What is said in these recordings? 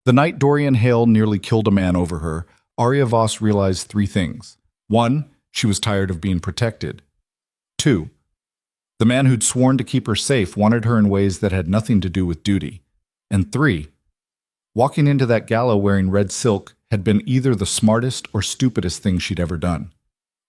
The night Dorian Hale nearly killed a man over her, Arya Voss realized three things. 1. She was tired of being protected. 2. The man who'd sworn to keep her safe wanted her in ways that had nothing to do with duty. And 3. Walking into that gala wearing red silk had been either the smartest or stupidest thing she'd ever done.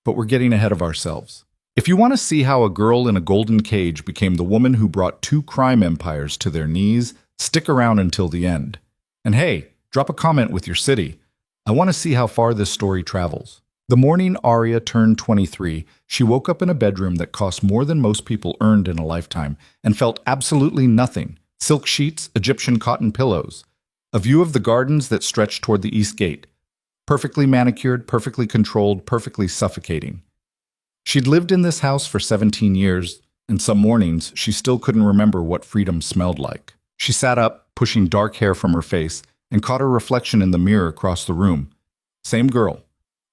But we're getting ahead of ourselves. If you want to see how a girl in a golden cage became the woman who brought 2 crime empires to their knees, stick around until the end. And hey, drop a comment with your city. I want to see how far this story travels. The morning Arya turned 23, she woke up in a bedroom that cost more than most people earned in a lifetime and felt absolutely nothing. Silk sheets, Egyptian cotton pillows. A view of the gardens that stretched toward the east gate. Perfectly manicured, perfectly controlled, perfectly suffocating. She'd lived in this house for 17 years, and some mornings she still couldn't remember what freedom smelled like. She sat up, pushing dark hair from her face, and caught her reflection in the mirror across the room. Same girl.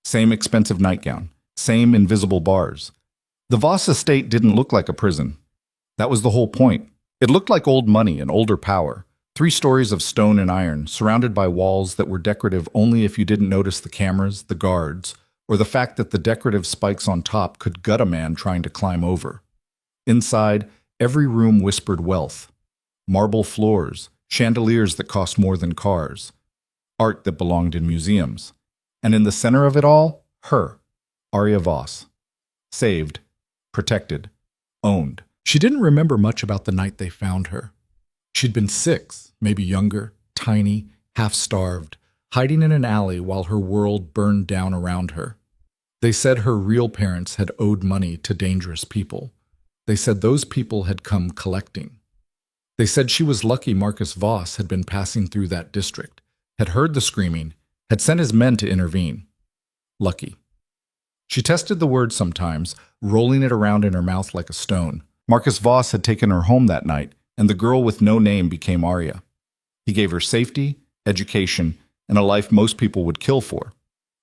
Same expensive nightgown. Same invisible bars. The Voss estate didn't look like a prison. That was the whole point. It looked like old money and older power. 3 stories of stone and iron, surrounded by walls that were decorative only if you didn't notice the cameras, the guards, or the fact that the decorative spikes on top could gut a man trying to climb over. Inside, every room whispered wealth. Marble floors, chandeliers that cost more than cars, art that belonged in museums. And in the center of it all, her, Arya Voss. Saved, protected, owned. She didn't remember much about the night they found her. She'd been 6, maybe younger, tiny, half-starved, hiding in an alley while her world burned down around her. They said her real parents had owed money to dangerous people. They said those people had come collecting. They said she was lucky Marcus Voss had been passing through that district, had heard the screaming, had sent his men to intervene. Lucky. She tested the word sometimes, rolling it around in her mouth like a stone. Marcus Voss had taken her home that night, and the girl with no name became Arya. He gave her safety, education, and a life most people would kill for.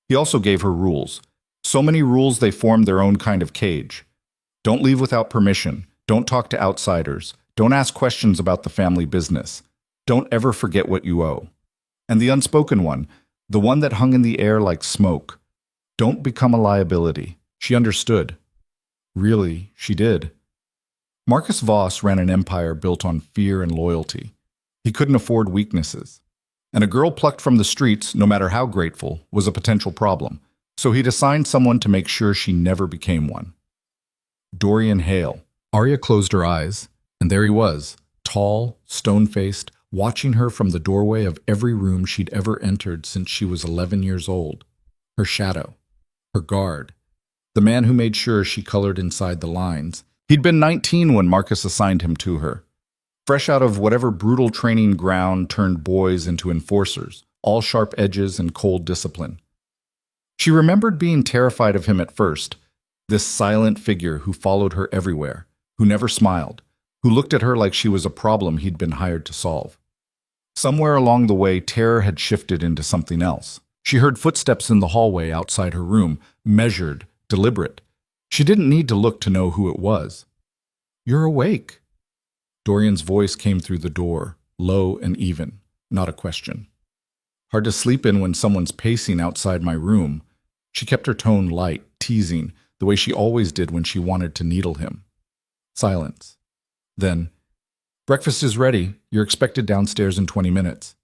He also gave her rules. So many rules they formed their own kind of cage. Don't leave without permission. Don't talk to outsiders. Don't ask questions about the family business. Don't ever forget what you owe. And the unspoken one, the one that hung in the air like smoke. Don't become a liability. She understood. Really, she did. Marcus Voss ran an empire built on fear and loyalty. He couldn't afford weaknesses. And a girl plucked from the streets, no matter how grateful, was a potential problem. So he'd assigned someone to make sure she never became one. Dorian Hale. Arya closed her eyes, and there he was, tall, stone-faced, watching her from the doorway of every room she'd ever entered since she was 11 years old. Her shadow. Her guard. The man who made sure she colored inside the lines. He'd been 19 when Marcus assigned him to her. Fresh out of whatever brutal training ground turned boys into enforcers, all sharp edges and cold discipline. She remembered being terrified of him at first, this silent figure who followed her everywhere, who never smiled, who looked at her like she was a problem he'd been hired to solve. Somewhere along the way, terror had shifted into something else. She heard footsteps in the hallway outside her room, measured, deliberate. She didn't need to look to know who it was. "You're awake." Dorian's voice came through the door, low and even, not a question. "Hard to sleep in when someone's pacing outside my room." She kept her tone light, teasing, the way she always did when she wanted to needle him. Silence. Then, "Breakfast is ready. You're expected downstairs in 20 minutes.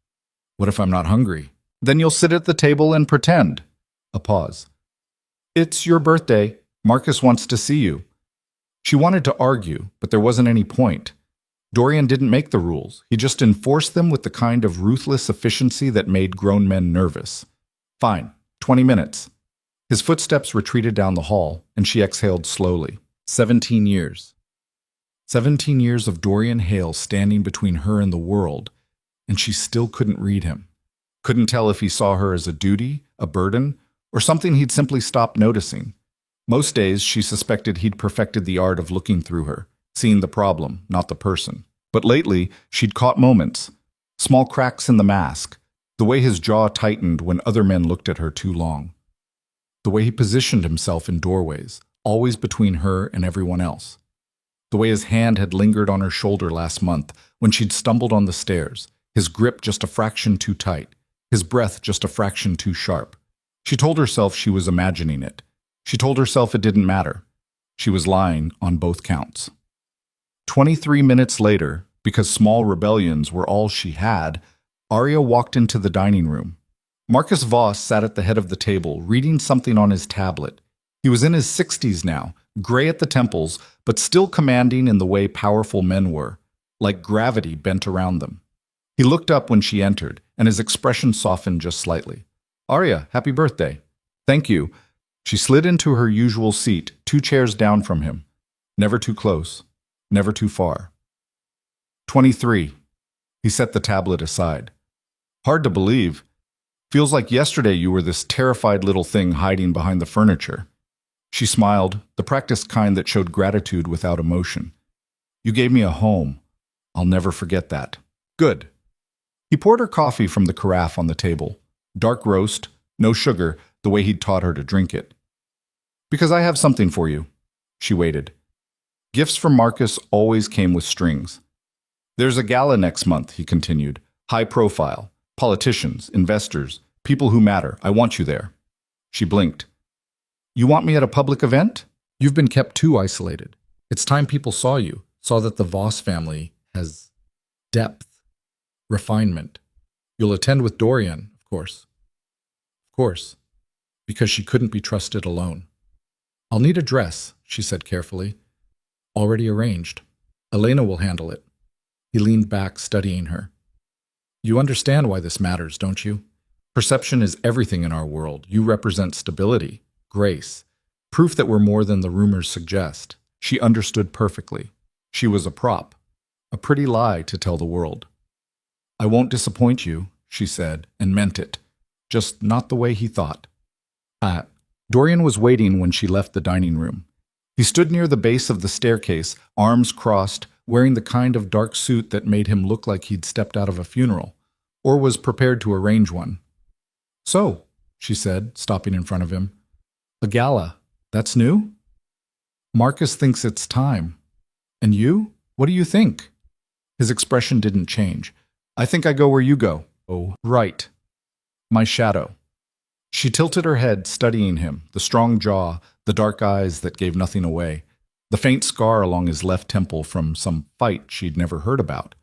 "What if I'm not hungry?" "Then you'll sit at the table and pretend." A pause. "It's your birthday. Marcus wants to see you." She wanted to argue, but there wasn't any point. Dorian didn't make the rules. He just enforced them with the kind of ruthless efficiency that made grown men nervous. "Fine. 20 minutes. His footsteps retreated down the hall, and she exhaled slowly. 17 years. 17 years of Dorian Hale standing between her and the world, and she still couldn't read him. Couldn't tell if he saw her as a duty, a burden, or something he'd simply stopped noticing. Most days, she suspected he'd perfected the art of looking through her, seeing the problem, not the person. But lately, she'd caught moments. Small cracks in the mask, the way his jaw tightened when other men looked at her too long. The way he positioned himself in doorways, always between her and everyone else. The way his hand had lingered on her shoulder last month when she'd stumbled on the stairs, his grip just a fraction too tight, his breath just a fraction too sharp. She told herself she was imagining it. She told herself it didn't matter. She was lying on both counts. 23 minutes later, because small rebellions were all she had, Arya walked into the dining room. Marcus Voss sat at the head of the table, reading something on his tablet. He was in his 60s now, gray at the temples, but still commanding in the way powerful men were, like gravity bent around them. He looked up when she entered, and his expression softened just slightly. "Arya, happy birthday." "Thank you." She slid into her usual seat, 2 chairs down from him. Never too close, never too far. 23. He set the tablet aside. "Hard to believe. Feels like yesterday you were this terrified little thing hiding behind the furniture." She smiled, the practiced kind that showed gratitude without emotion. "You gave me a home. I'll never forget that." "Good." He poured her coffee from the carafe on the table. Dark roast, no sugar, the way he'd taught her to drink it. "Because I have something for you." She waited. Gifts from Marcus always came with strings. "There's a gala next month," he continued. "High profile. Politicians, investors, people who matter. I want you there." She blinked. "You want me at a public event? You've been kept too isolated. It's time people saw you, saw that the Voss family has depth, refinement. You'll attend with Dorian, of course." Of course, because she couldn't be trusted alone. "I'll need a dress," she said carefully. "Already arranged. Elena will handle it." He leaned back, studying her. "You understand why this matters, don't you? Perception is everything in our world. You represent stability, grace, proof that we're more than the rumors suggest." She understood perfectly. She was a prop, a pretty lie to tell the world. "I won't disappoint you," she said, and meant it. Just not the way he thought. Dorian was waiting when she left the dining room. He stood near the base of the staircase, arms crossed, wearing the kind of dark suit that made him look like he'd stepped out of a funeral, or was prepared to arrange one. "So," she said, stopping in front of him. "A gala. That's new?" "Marcus thinks it's time. And you? What do you think?" His expression didn't change. "I think I go where you go." "Oh, right. My shadow." She tilted her head, studying him, the strong jaw, the dark eyes that gave nothing away, the faint scar along his left temple from some fight she'd never heard about.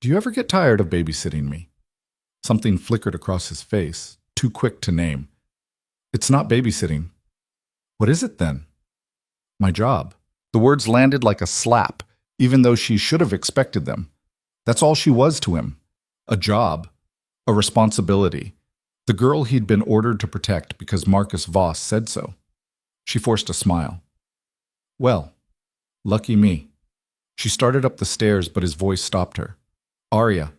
"Do you ever get tired of babysitting me?" Something flickered across his face, too quick to name. "It's not babysitting." "What is it then?" "My job." The words landed like a slap, even though she should have expected them. That's all she was to him. A job. A responsibility. The girl he'd been ordered to protect because Marcus Voss said so. She forced a smile. "Well, lucky me." She started up the stairs, but his voice stopped her. "Arya."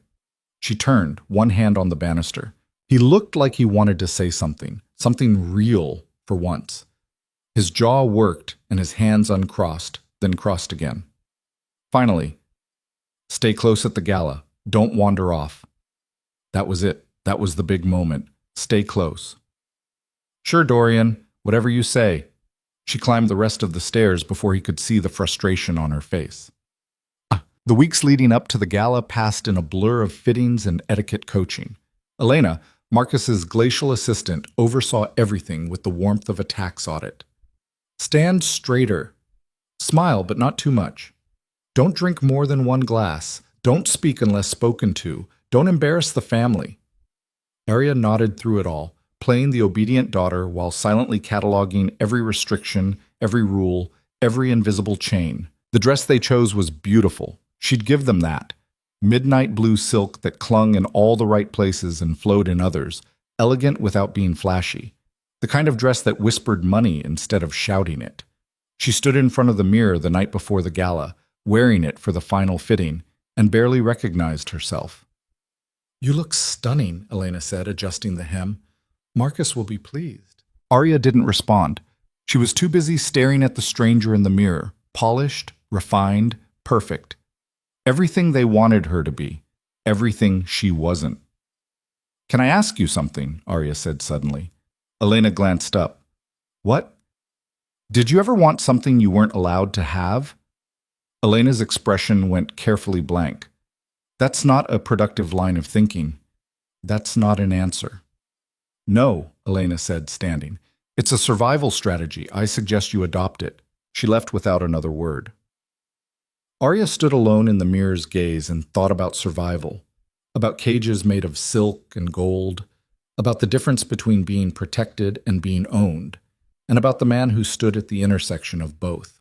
She turned, one hand on the banister. He looked like he wanted to say something real for once. His jaw worked and his hands uncrossed, then crossed again. Finally, "Stay close at the gala. Don't wander off." That was it. That was the big moment. Stay close. "Sure, Dorian. Whatever you say." She climbed the rest of the stairs before he could see the frustration on her face. The weeks leading up to the gala passed in a blur of fittings and etiquette coaching. Elena, Marcus's glacial assistant, oversaw everything with the warmth of a tax audit. "Stand straighter. Smile, but not too much. Don't drink more than 1 glass. Don't speak unless spoken to. Don't embarrass the family." Arya nodded through it all, playing the obedient daughter while silently cataloging every restriction, every rule, every invisible chain. The dress they chose was beautiful. She'd give them that. Midnight blue silk that clung in all the right places and flowed in others, elegant without being flashy. The kind of dress that whispered money instead of shouting it. She stood in front of the mirror the night before the gala, wearing it for the final fitting, and barely recognized herself. "You look stunning," Elena said, adjusting the hem. "Marcus will be pleased." Arya didn't respond. She was too busy staring at the stranger in the mirror, polished, refined, perfect. Everything they wanted her to be, everything she wasn't. "Can I ask you something?" Arya said suddenly. Elena glanced up. "What?" "Did you ever want something you weren't allowed to have?" Elena's expression went carefully blank. That's not a productive line of thinking. That's not an answer. No, Elena said, standing. It's a survival strategy. I suggest you adopt it. She left without another word. Arya stood alone in the mirror's gaze and thought about survival, about cages made of silk and gold, about the difference between being protected and being owned, and about the man who stood at the intersection of both.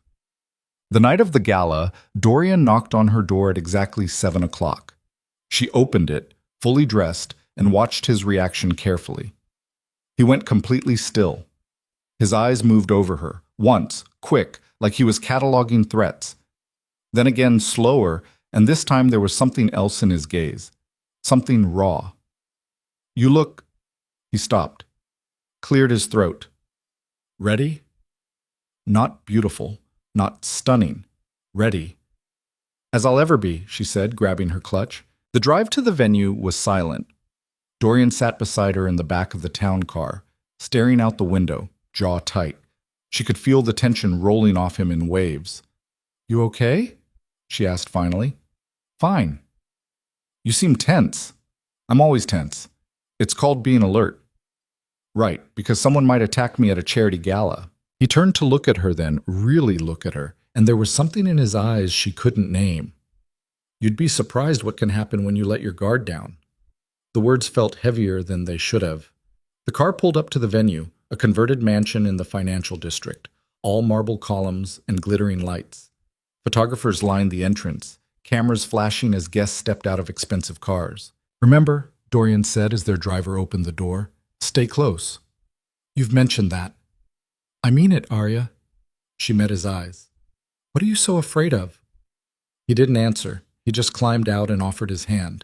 The night of the gala, Dorian knocked on her door at exactly 7 o'clock. She opened it, fully dressed, and watched his reaction carefully. He went completely still. His eyes moved over her, once, quick, like he was cataloging threats. Then again, slower, and this time there was something else in his gaze. Something raw. You look... He stopped, cleared his throat. Ready? Not beautiful, not stunning. Ready. As I'll ever be, she said, grabbing her clutch. The drive to the venue was silent. Dorian sat beside her in the back of the town car, staring out the window, jaw tight. She could feel the tension rolling off him in waves. You okay? She asked finally. Fine. You seem tense. I'm always tense. It's called being alert. Right, because someone might attack me at a charity gala. He turned to look at her then, really look at her, and there was something in his eyes she couldn't name. You'd be surprised what can happen when you let your guard down. The words felt heavier than they should have. The car pulled up to the venue, a converted mansion in the financial district, all marble columns and glittering lights. Photographers lined the entrance, cameras flashing as guests stepped out of expensive cars. Remember, Dorian said as their driver opened the door, stay close. You've mentioned that. I mean it, Arya. She met his eyes. What are you so afraid of? He didn't answer. He just climbed out and offered his hand.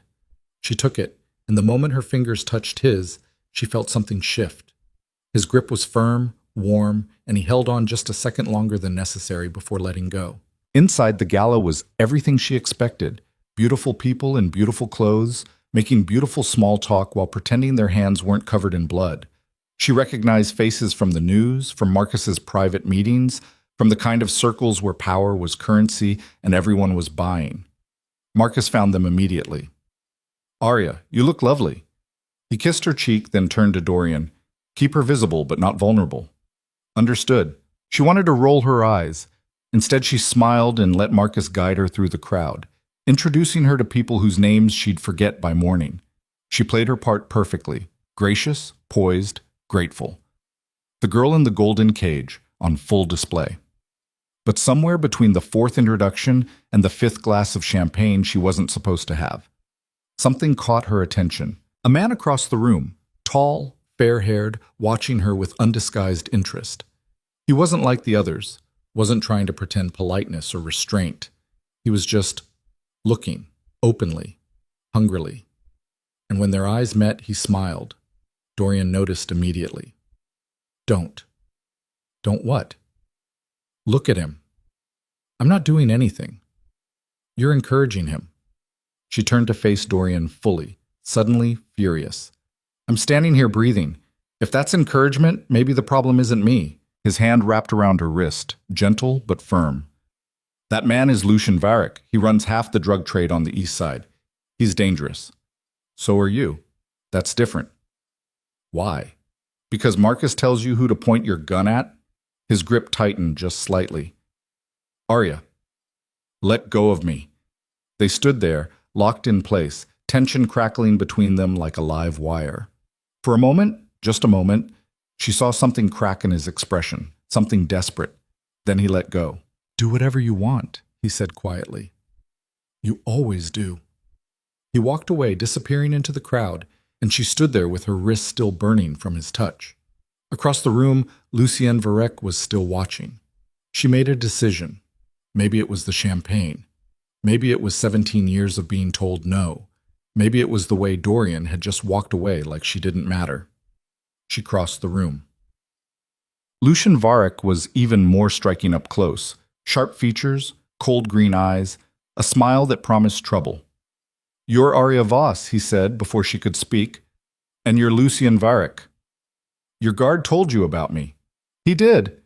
She took it, and the moment her fingers touched his, she felt something shift. His grip was firm, warm, and he held on just a second longer than necessary before letting go. Inside the gala was everything she expected. Beautiful people in beautiful clothes, making beautiful small talk while pretending their hands weren't covered in blood. She recognized faces from the news, from Marcus's private meetings, from the kind of circles where power was currency and everyone was buying. Marcus found them immediately. Arya, you look lovely. He kissed her cheek, then turned to Dorian. Keep her visible, but not vulnerable. Understood. She wanted to roll her eyes. Instead, she smiled and let Marcus guide her through the crowd, introducing her to people whose names she'd forget by morning. She played her part perfectly, gracious, poised, grateful. The girl in the golden cage, on full display. But somewhere between the fourth introduction and the fifth glass of champagne she wasn't supposed to have, something caught her attention. A man across the room, tall, fair-haired, watching her with undisguised interest. He wasn't like the others, wasn't trying to pretend politeness or restraint. He was just looking, openly, hungrily. And when their eyes met, he smiled. Dorian noticed immediately. Don't. Don't what? Look at him. I'm not doing anything. You're encouraging him. She turned to face Dorian fully, suddenly furious. I'm standing here breathing. If that's encouragement, maybe the problem isn't me. His hand wrapped around her wrist, gentle but firm. That man is Lucian Varric. He runs half the drug trade on the east side. He's dangerous. So are you. That's different. Why? Because Marcus tells you who to point your gun at? His grip tightened just slightly. Arya, let go of me. They stood there, locked in place, tension crackling between them like a live wire. For a moment, just a moment, she saw something crack in his expression, something desperate. Then he let go. Do whatever you want, he said quietly. You always do. He walked away, disappearing into the crowd, and she stood there with her wrist still burning from his touch. Across the room, Lucian Varec was still watching. She made a decision. Maybe it was the champagne. Maybe it was 17 years of being told no. Maybe it was the way Dorian had just walked away like she didn't matter. She crossed the room. Lucian Varric was even more striking up close. Sharp features, cold green eyes, a smile that promised trouble. You're Arya Voss, he said before she could speak, and you're Lucian Varric. Your guard told you about me. He did,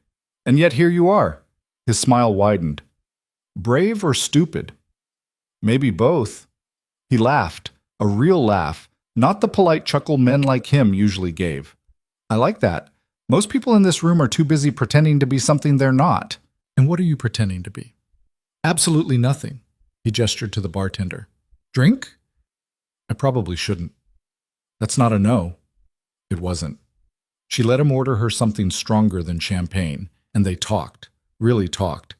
and yet here you are. His smile widened. Brave or stupid? Maybe both. He laughed, a real laugh, not the polite chuckle men like him usually gave. I like that. Most people in this room are too busy pretending to be something they're not. And what are you pretending to be? Absolutely nothing. He gestured to the bartender. Drink? I probably shouldn't. That's not a no. It wasn't. She let him order her something stronger than champagne, and they talked, really talked.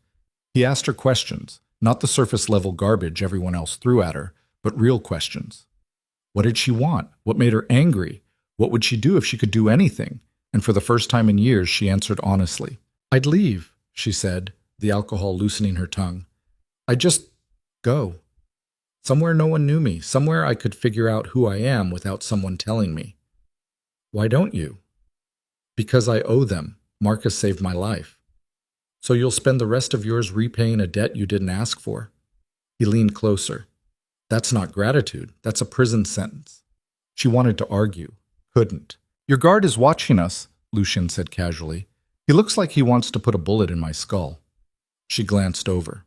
He asked her questions, not the surface-level garbage everyone else threw at her, but real questions. What did she want? What made her angry? What would she do if she could do anything? And for the first time in years, she answered honestly. I'd leave, she said, the alcohol loosening her tongue. I'd just go. Somewhere no one knew me, somewhere I could figure out who I am without someone telling me. Why don't you? Because I owe them. Marcus saved my life. So you'll spend the rest of yours repaying a debt you didn't ask for. He leaned closer. That's not gratitude. That's a prison sentence. She wanted to argue. Couldn't. Your guard is watching us, Lucian said casually. He looks like he wants to put a bullet in my skull. She glanced over.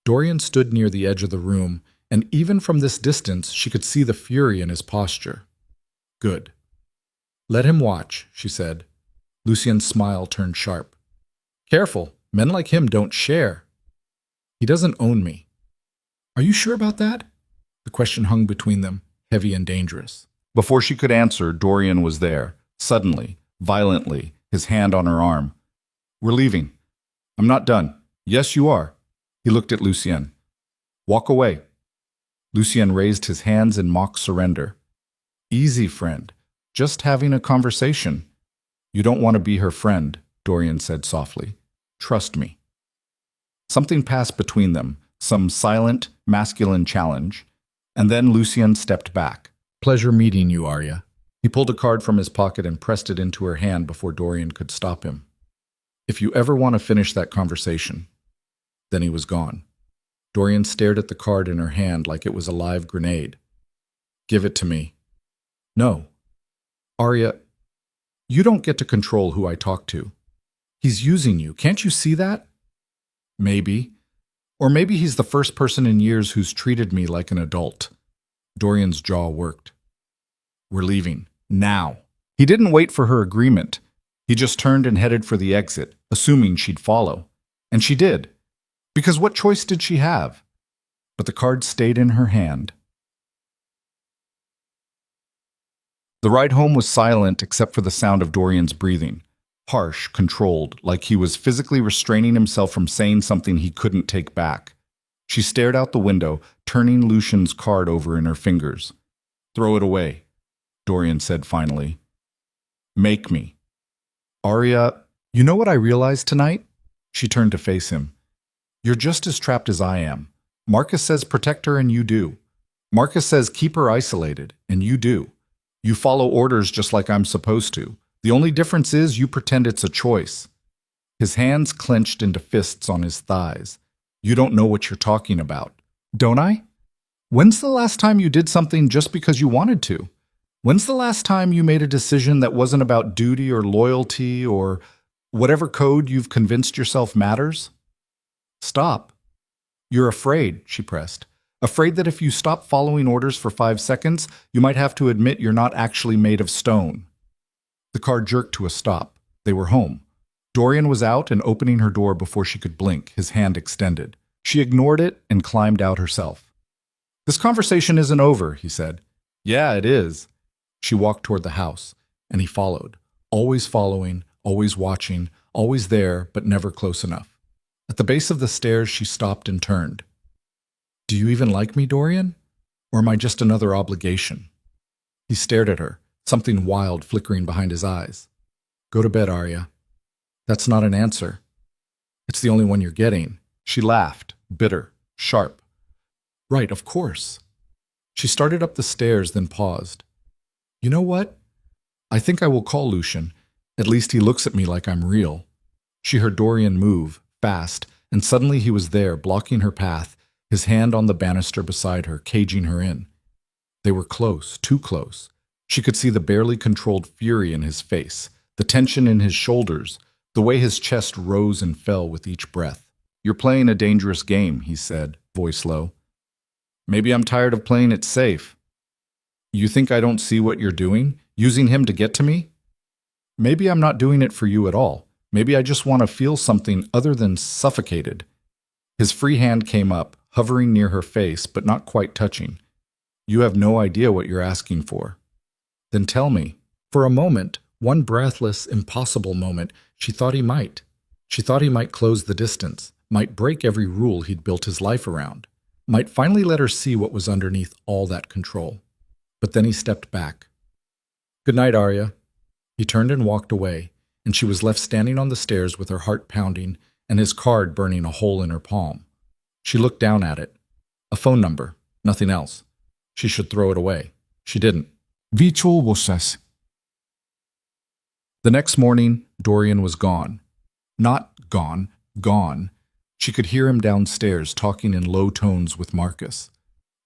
Dorian stood near the edge of the room, and even from this distance she could see the fury in his posture. Good. Let him watch, she said. Lucian's smile turned sharp. Careful, men like him don't share. He doesn't own me. Are you sure about that? The question hung between them, heavy and dangerous. Before she could answer, Dorian was there, suddenly, violently, his hand on her arm. We're leaving. I'm not done. Yes, you are. He looked at Lucien. Walk away. Lucien raised his hands in mock surrender. Easy, friend. Just having a conversation. You don't want to be her friend, Dorian said softly. Trust me. Something passed between them, some silent, masculine challenge, and then Lucien stepped back. Pleasure meeting you, Arya. He pulled a card from his pocket and pressed it into her hand before Dorian could stop him. If you ever want to finish that conversation. Then he was gone. Dorian stared at the card in her hand like it was a live grenade. Give it to me. No. Arya, you don't get to control who I talk to. He's using you. Can't you see that? Maybe. Or maybe he's the first person in years who's treated me like an adult. Dorian's jaw worked. We're leaving. Now. He didn't wait for her agreement. He just turned and headed for the exit, assuming she'd follow. And she did. Because what choice did she have? But the card stayed in her hand. The ride home was silent except for the sound of Dorian's breathing. Harsh, controlled, like he was physically restraining himself from saying something he couldn't take back. She stared out the window, turning Lucian's card over in her fingers. Throw it away, Dorian said finally. Make me. Arya, you know what I realized tonight? She turned to face him. You're just as trapped as I am. Marcus says protect her and you do. Marcus says keep her isolated, and you do. You follow orders just like I'm supposed to. The only difference is you pretend it's a choice. His hands clenched into fists on his thighs. You don't know what you're talking about. Don't I? When's the last time you did something just because you wanted to? When's the last time you made a decision that wasn't about duty or loyalty or whatever code you've convinced yourself matters? Stop. You're afraid, she pressed. Afraid that if you stop following orders for 5 seconds, you might have to admit you're not actually made of stone. The car jerked to a stop. They were home. Dorian was out and opening her door before she could blink, his hand extended. She ignored it and climbed out herself. This conversation isn't over, he said. Yeah, it is. She walked toward the house, and he followed, always following, always watching, always there, but never close enough. At the base of the stairs, she stopped and turned. Do you even like me, Dorian? Or am I just another obligation? He stared at her, something wild flickering behind his eyes. Go to bed, Arya. That's not an answer. It's the only one you're getting. She laughed, bitter, sharp. Right, of course. She started up the stairs, then paused. You know what? I think I will call Lucian. At least he looks at me like I'm real. She heard Dorian move, fast, and suddenly he was there, blocking her path, his hand on the banister beside her, caging her in. They were close, too close. She could see the barely controlled fury in his face, the tension in his shoulders, the way his chest rose and fell with each breath. You're playing a dangerous game, he said, voice low. Maybe I'm tired of playing it safe. You think I don't see what you're doing? Using him to get to me? Maybe I'm not doing it for you at all. Maybe I just want to feel something other than suffocated. His free hand came up, hovering near her face, but not quite touching. You have no idea what you're asking for. Then tell me. For a moment, one breathless, impossible moment, she thought he might. She thought he might close the distance, might break every rule he'd built his life around, might finally let her see what was underneath all that control. But then he stepped back. Good night, Arya. He turned and walked away, and she was left standing on the stairs with her heart pounding and his card burning a hole in her palm. She looked down at it. A phone number, nothing else. She should throw it away. She didn't. Vichul Wosas. The next morning, Dorian was gone. Not gone, gone. She could hear him downstairs talking in low tones with Marcus.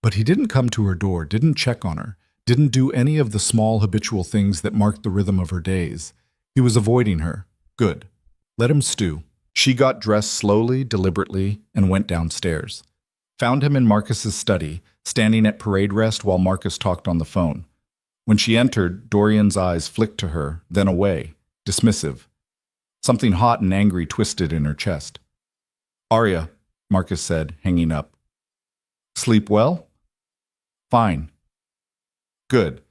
But he didn't come to her door, didn't check on her, didn't do any of the small habitual things that marked the rhythm of her days. He was avoiding her. Good. Let him stew. She got dressed slowly, deliberately, and went downstairs. Found him in Marcus's study, standing at parade rest while Marcus talked on the phone. When she entered, Dorian's eyes flicked to her, then away, dismissive. Something hot and angry twisted in her chest. Arya, Marcus said, hanging up. Sleep well? Fine. Good.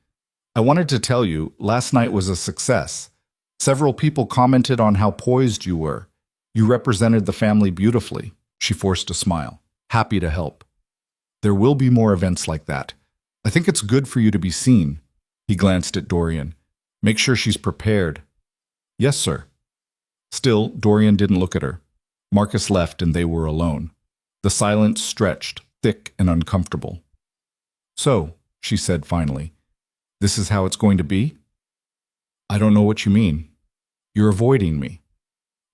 I wanted to tell you, last night was a success. Several people commented on how poised you were. You represented the family beautifully. She forced a smile. Happy to help. There will be more events like that. I think it's good for you to be seen. He glanced at Dorian. Make sure she's prepared. Yes, sir. Still, Dorian didn't look at her. Marcus left and they were alone. The silence stretched, thick and uncomfortable. So, she said finally, this is how it's going to be? I don't know what you mean. You're avoiding me.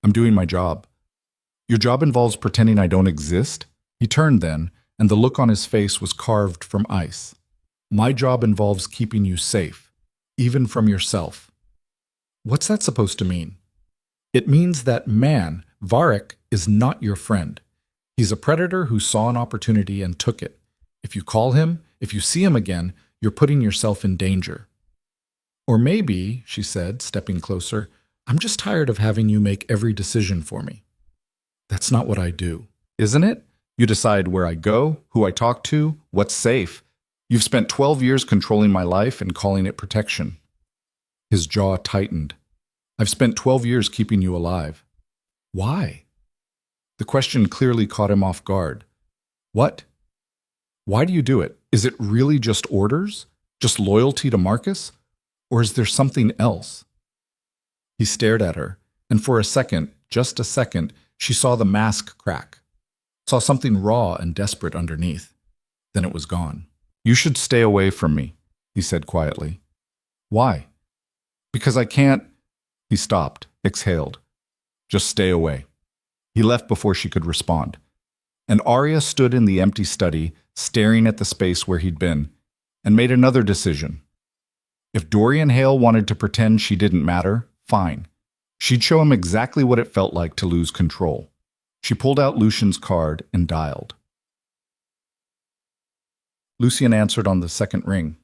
I'm doing my job. Your job involves pretending I don't exist? He turned then, and the look on his face was carved from ice. My job involves keeping you safe, even from yourself. What's that supposed to mean? It means that man, Varric, is not your friend. He's a predator who saw an opportunity and took it. If you call him, if you see him again, you're putting yourself in danger. Or maybe, she said, stepping closer, I'm just tired of having you make every decision for me. That's not what I do, isn't it? You decide where I go, who I talk to, what's safe. You've spent 12 years controlling my life and calling it protection. His jaw tightened. I've spent 12 years keeping you alive. Why? The question clearly caught him off guard. What? Why do you do it? Is it really just orders? Just loyalty to Marcus? Or is there something else? He stared at her, and for a second, just a second, she saw the mask crack. Saw something raw and desperate underneath. Then it was gone. You should stay away from me, he said quietly. Why? Because I can't... He stopped, exhaled. Just stay away. He left before she could respond. And Arya stood in the empty study, staring at the space where he'd been, and made another decision. If Dorian Hale wanted to pretend she didn't matter, fine. She'd show him exactly what it felt like to lose control. She pulled out Lucian's card and dialed. Lucian answered on the second ring.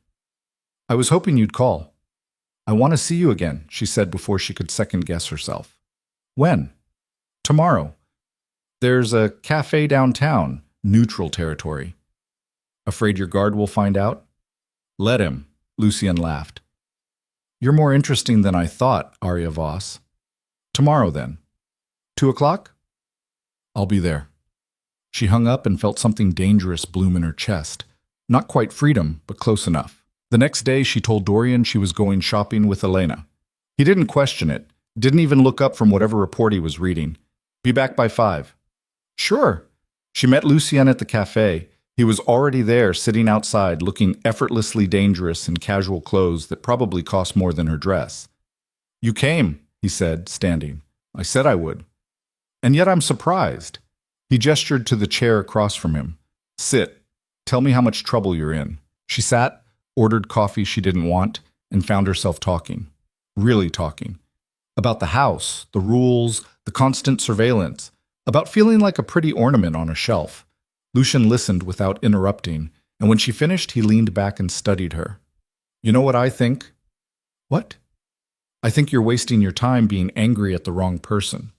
I was hoping you'd call. I want to see you again, she said before she could second-guess herself. When? Tomorrow. There's a cafe downtown, neutral territory. Afraid your guard will find out? Let him, Lucian laughed. You're more interesting than I thought, Arya Voss. Tomorrow, then. 2 o'clock? I'll be there. She hung up and felt something dangerous bloom in her chest. Not quite freedom, but close enough. The next day, she told Dorian she was going shopping with Elena. He didn't question it, didn't even look up from whatever report he was reading. Be back by 5. Sure. She met Lucien at the cafe. He was already there, sitting outside, looking effortlessly dangerous in casual clothes that probably cost more than her dress. You came, he said, standing. I said I would. And yet I'm surprised. He gestured to the chair across from him. Sit. Tell me how much trouble you're in. She sat, ordered coffee she didn't want, and found herself talking. Really talking. About the house, the rules, the constant surveillance. About feeling like a pretty ornament on a shelf. Lucian listened without interrupting, and when she finished, he leaned back and studied her. You know what I think? What? I think you're wasting your time being angry at the wrong person.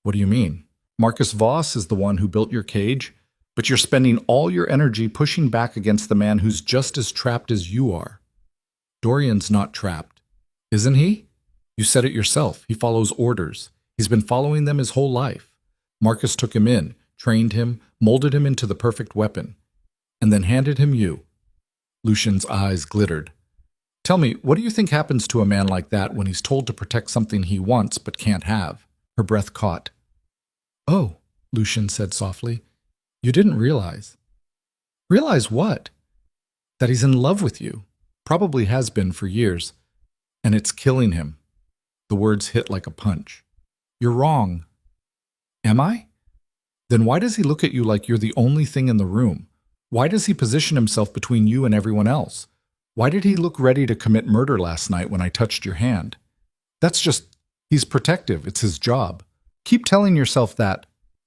What do you mean? Marcus Voss is the one who built your cage, but you're spending all your energy pushing back against the man who's just as trapped as you are. Dorian's not trapped, isn't he? You said it yourself. He follows orders. He's been following them his whole life. Marcus took him in, trained him, molded him into the perfect weapon, and then handed him you. Lucian's eyes glittered. Tell me, what do you think happens to a man like that when he's told to protect something he wants but can't have? Her breath caught. Oh, Lucian said softly, you didn't realize. Realize what? That he's in love with you. Probably has been for years. And it's killing him. The words hit like a punch. You're wrong. Am I? Then why does he look at you like you're the only thing in the room? Why does he position himself between you and everyone else? Why did he look ready to commit murder last night when I touched your hand? That's just, he's protective. It's his job. Keep telling yourself that.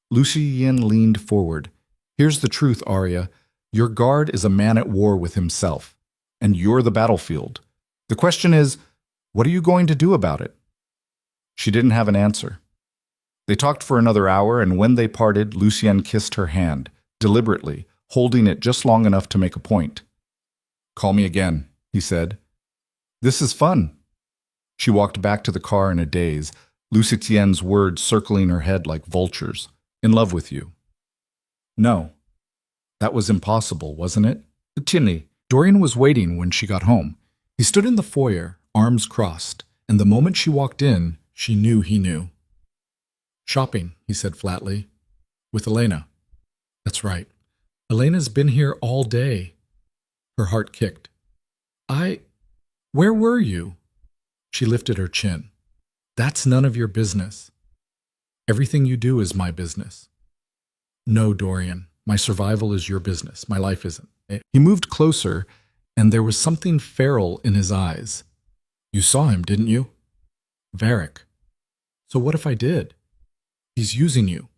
Lucien leaned forward. Here's the truth, Arya. Your guard is a man at war with himself, and you're the battlefield. The question is, what are you going to do about it? She didn't have an answer. They talked for another hour, and when they parted, Lucien kissed her hand, deliberately, holding it just long enough to make a point. Call me again, he said. This is fun. She walked back to the car in a daze, Lucien's words circling her head like vultures. In love with you. No. That was impossible, wasn't it? Tinny. Dorian was waiting when she got home. He stood in the foyer, arms crossed, and the moment she walked in, she knew he knew. Shopping, he said flatly. With Elena. That's right. Elena's been here all day. Her heart kicked. Where were you? She lifted her chin. That's none of your business. Everything you do is my business. No, Dorian, my survival is your business. My life isn't. He moved closer, and there was something feral in his eyes. You saw him, didn't you? Varric. So what if I did? He's using you.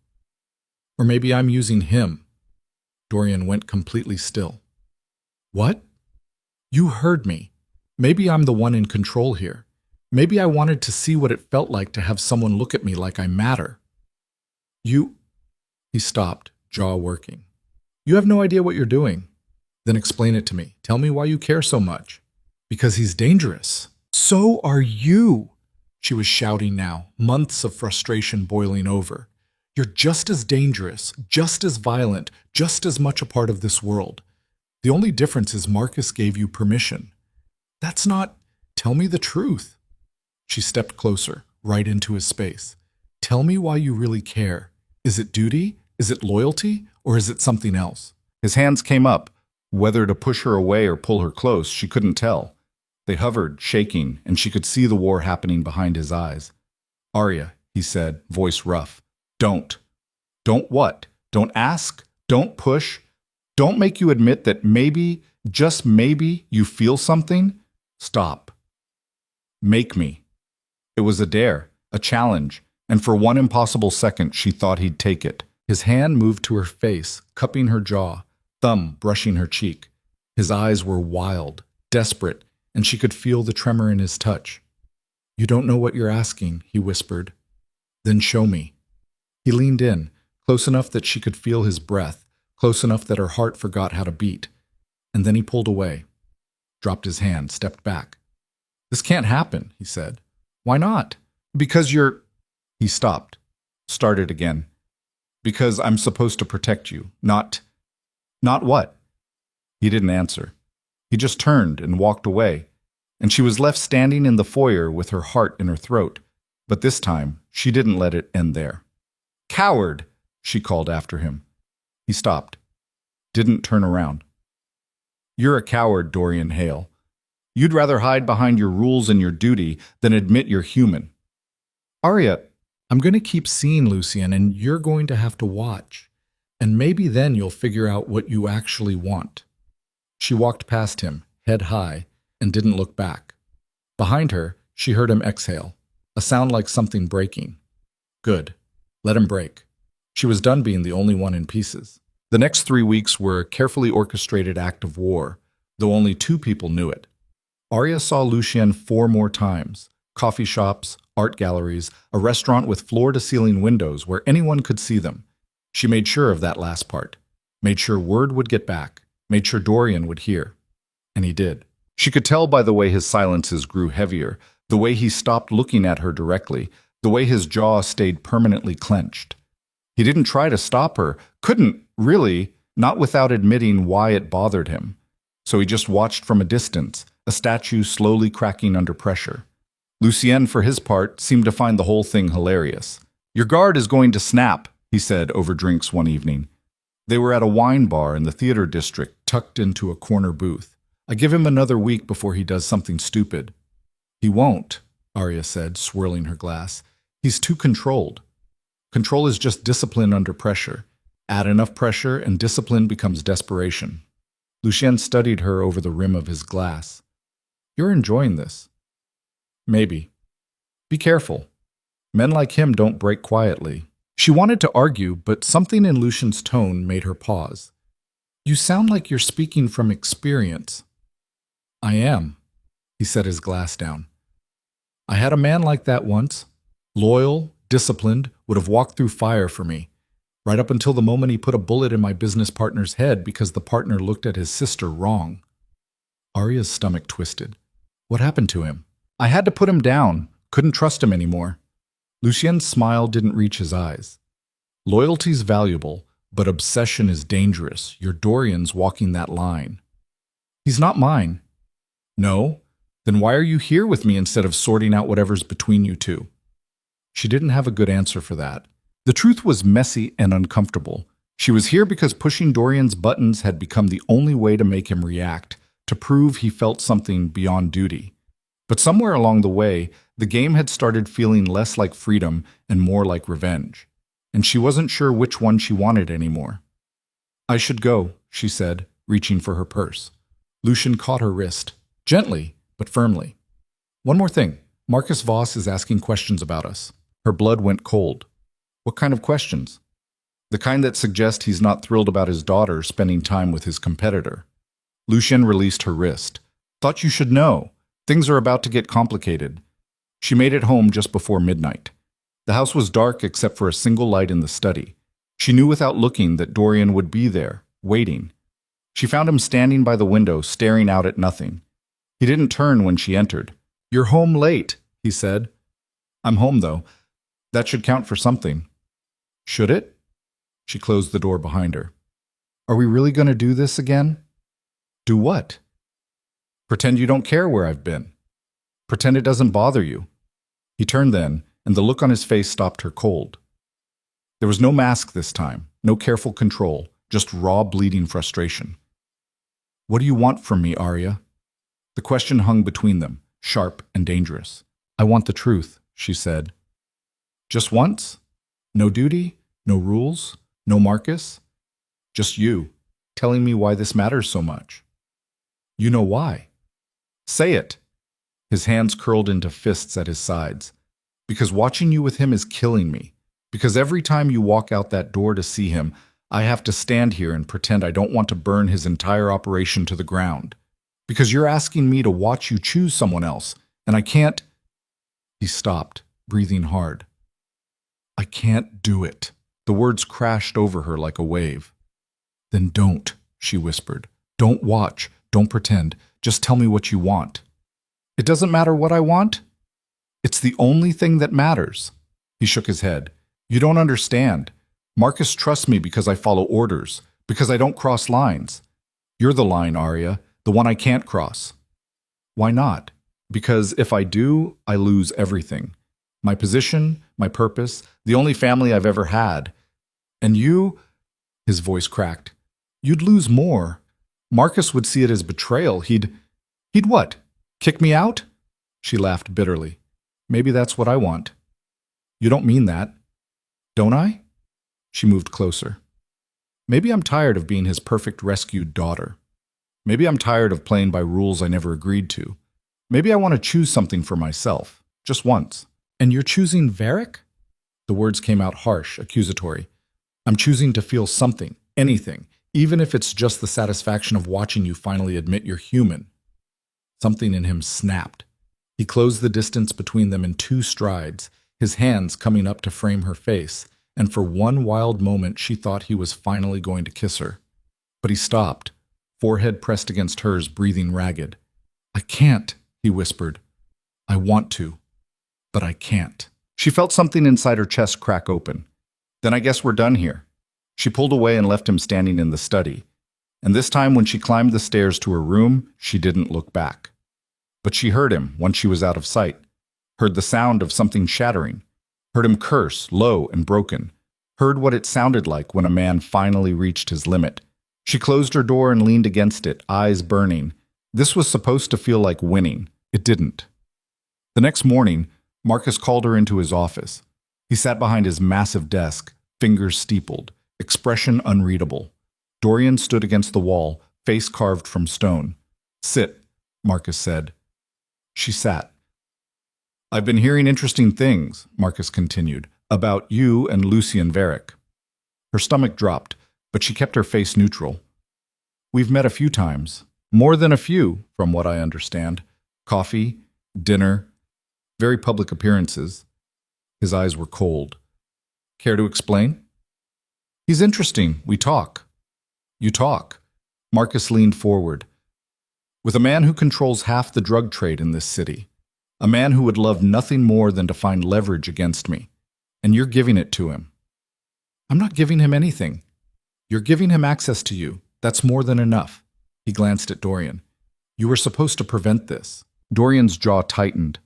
Or maybe I'm using him. Dorian went completely still. What? You heard me. Maybe I'm the one in control here. Maybe I wanted to see what it felt like to have someone look at me like I matter. He stopped, jaw working. You have no idea what you're doing. Then explain it to me. Tell me why you care so much. Because he's dangerous. So are you. She was shouting now, months of frustration boiling over. You're just as dangerous, just as violent, just as much a part of this world. The only difference is Marcus gave you permission. That's not... Tell me the truth. She stepped closer, right into his space. Tell me why you really care. Is it duty? Is it loyalty? Or is it something else? His hands came up. Whether to push her away or pull her close, she couldn't tell. They hovered, shaking, and she could see the war happening behind his eyes. Arya, he said, voice rough. Don't. Don't what? Don't ask? Don't push? Don't make you admit that maybe, just maybe, you feel something? Stop. Make me. It was a dare, a challenge, and for one impossible second she thought he'd take it. His hand moved to her face, cupping her jaw, thumb brushing her cheek. His eyes were wild, desperate, and she could feel the tremor in his touch. You don't know what you're asking, he whispered. Then show me. He leaned in, close enough that she could feel his breath, close enough that her heart forgot how to beat. And then he pulled away, dropped his hand, stepped back. This can't happen, he said. Why not? Because you're... He stopped, started again. Because I'm supposed to protect you, not... Not what? He didn't answer. He just turned and walked away, and she was left standing in the foyer with her heart in her throat. But this time, she didn't let it end there. Coward! She called after him. He stopped, didn't turn around. You're a coward, Dorian Hale. You'd rather hide behind your rules and your duty than admit you're human. Arya, I'm going to keep seeing Lucien, and you're going to have to watch. And maybe then you'll figure out what you actually want. She walked past him, head high, and didn't look back. Behind her, she heard him exhale, a sound like something breaking. Good. Let him break. She was done being the only one in pieces. The next 3 weeks were a carefully orchestrated act of war, though only 2 people knew it. Arya saw Lucien 4 more times: coffee shops, art galleries, a restaurant with floor-to-ceiling windows where anyone could see them. She made sure of that last part, made sure word would get back, made sure Dorian would hear. And he did. She could tell by the way his silences grew heavier, the way he stopped looking at her directly, the way his jaw stayed permanently clenched. He didn't try to stop her, couldn't, really, not without admitting why it bothered him. So he just watched from a distance, a statue slowly cracking under pressure. Lucien, for his part, seemed to find the whole thing hilarious. "Your guard is going to snap," he said over drinks one evening. They were at a wine bar in the theater district, tucked into a corner booth. "I give him another week before he does something stupid." "He won't," Arya said, swirling her glass. "He's too controlled. Control is just discipline under pressure. Add enough pressure and discipline becomes desperation." Lucien studied her over the rim of his glass. "You're enjoying this." "Maybe. Be careful. Men like him don't break quietly." She wanted to argue, but something in Lucien's tone made her pause. "You sound like you're speaking from experience." "I am," he set his glass down. "I had a man like that once. Loyal, disciplined, would have walked through fire for me. Right up until the moment he put a bullet in my business partner's head because the partner looked at his sister wrong." Arya's stomach twisted. "What happened to him?" "I had to put him down. Couldn't trust him anymore." Lucien's smile didn't reach his eyes. "Loyalty's valuable, but obsession is dangerous. You're Dorian's walking that line." "He's not mine." "No? Then why are you here with me instead of sorting out whatever's between you two?" She didn't have a good answer for that. The truth was messy and uncomfortable. She was here because pushing Dorian's buttons had become the only way to make him react, to prove he felt something beyond duty. But somewhere along the way, the game had started feeling less like freedom and more like revenge. And she wasn't sure which one she wanted anymore. "I should go," she said, reaching for her purse. Lucien caught her wrist, gently but firmly. "One more thing. Marcus Voss is asking questions about us." Her blood went cold. "What kind of questions?" "The kind that suggest he's not thrilled about his daughter spending time with his competitor." Lucien released her wrist. "Thought you should know. Things are about to get complicated." She made it home just before midnight. The house was dark except for a single light in the study. She knew without looking that Dorian would be there, waiting. She found him standing by the window, staring out at nothing. He didn't turn when she entered. "You're home late," he said. "I'm home, though. That should count for something." "Should it?" She closed the door behind her. "Are we really going to do this again?" "Do what?" "Pretend you don't care where I've been. Pretend it doesn't bother you." He turned then, and the look on his face stopped her cold. There was no mask this time, no careful control, just raw, bleeding frustration. "What do you want from me, Arya?" The question hung between them, sharp and dangerous. "I want the truth," she said. "Just once? No duty? No rules? No Marcus? Just you, telling me why this matters so much." "You know why." "Say it." His hands curled into fists at his sides. "Because watching you with him is killing me. Because every time you walk out that door to see him, I have to stand here and pretend I don't want to burn his entire operation to the ground. Because you're asking me to watch you choose someone else, and I can't—" He stopped, breathing hard. "I can't do it." The words crashed over her like a wave. "Then don't," she whispered. "Don't watch. Don't pretend. Just tell me what you want." "It doesn't matter what I want?" "It's the only thing that matters." He shook his head. "You don't understand. Marcus trusts me because I follow orders, because I don't cross lines. You're the line, Arya, the one I can't cross." "Why not?" "Because if I do, I lose everything. My position, my purpose, the only family I've ever had. And you—" His voice cracked. "You'd lose more. Marcus would see it as betrayal. He'd what? Kick me out?" She laughed bitterly. "Maybe that's what I want." "You don't mean that." "Don't I?" She moved closer. "Maybe I'm tired of being his perfect rescued daughter. Maybe I'm tired of playing by rules I never agreed to. Maybe I want to choose something for myself, just once." "And you're choosing Varric?" The words came out harsh, accusatory. "I'm choosing to feel something, Anything, even if it's just the satisfaction of watching you finally admit you're human. Something in him snapped. He closed the distance between them in 2 strides, his hands coming up to frame her face, and for one wild moment she thought he was finally going to kiss her. But he stopped, forehead pressed against hers, breathing ragged. "I can't," he whispered. "I want to, but I can't." She felt something inside her chest crack open. "Then I guess we're done here." She pulled away and left him standing in the study. And this time when she climbed the stairs to her room, she didn't look back. But she heard him once she was out of sight, heard the sound of something shattering, heard him curse, low and broken, heard what it sounded like when a man finally reached his limit. She closed her door and leaned against it, eyes burning. This was supposed to feel like winning. It didn't. The next morning, Marcus called her into his office. He sat behind his massive desk, fingers steepled, expression unreadable. Dorian stood against the wall, face carved from stone. "Sit," Marcus said. She sat. "I've been hearing interesting things," Marcus continued, "about you and Lucien Varick." Her stomach dropped, but she kept her face neutral. "We've met a few times. More than a few, from what I understand. Coffee, dinner, very public appearances." His eyes were cold. "Care to explain?" "He's interesting. We talk." "You talk." Marcus leaned forward. "With a man who controls half the drug trade in this city. A man who would love nothing more than to find leverage against me. And you're giving it to him." "I'm not giving him anything. You're giving him access to you. That's more than enough." He glanced at Dorian. "You were supposed to prevent this." Dorian's jaw tightened.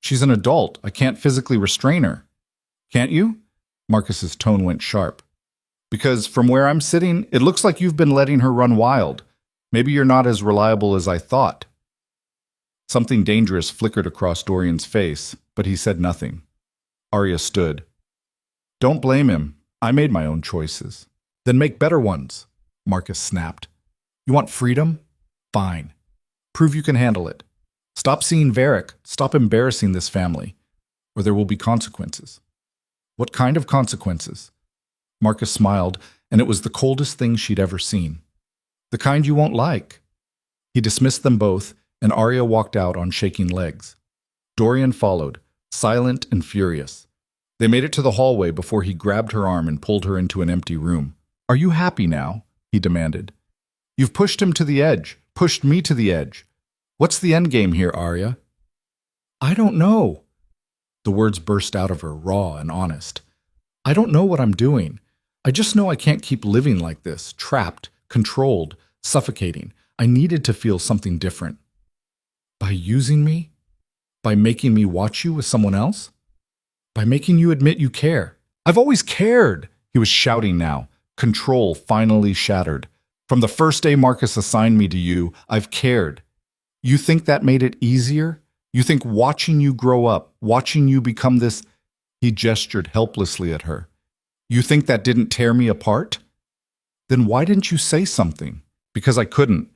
"She's an adult. I can't physically restrain her." "Can't you?" Marcus's tone went sharp. "Because from where I'm sitting, it looks like you've been letting her run wild. Maybe you're not as reliable as I thought." Something dangerous flickered across Dorian's face, but he said nothing. Arya stood. "Don't blame him. I made my own choices." "Then make better ones," Marcus snapped. "You want freedom? Fine. Prove you can handle it. Stop seeing Varick. Stop embarrassing this family. Or there will be consequences." "What kind of consequences?" Marcus smiled, and it was the coldest thing she'd ever seen. "The kind you won't like." He dismissed them both, and Arya walked out on shaking legs. Dorian followed, silent and furious. They made it to the hallway before he grabbed her arm and pulled her into an empty room. "Are you happy now?" he demanded. "You've pushed him to the edge, pushed me to the edge. What's the end game here, Arya?" "I don't know." The words burst out of her, raw and honest. "I don't know what I'm doing. I just know I can't keep living like this, trapped, controlled, suffocating. I needed to feel something different." "By using me? By making me watch you with someone else? By making you admit you care?" "I've always cared," he was shouting now, control finally shattered. "From the first day Marcus assigned me to you, I've cared. You think that made it easier? You think watching you grow up, watching you become this—" He gestured helplessly at her. "You think that didn't tear me apart? Then why didn't you say something?" "Because I couldn't.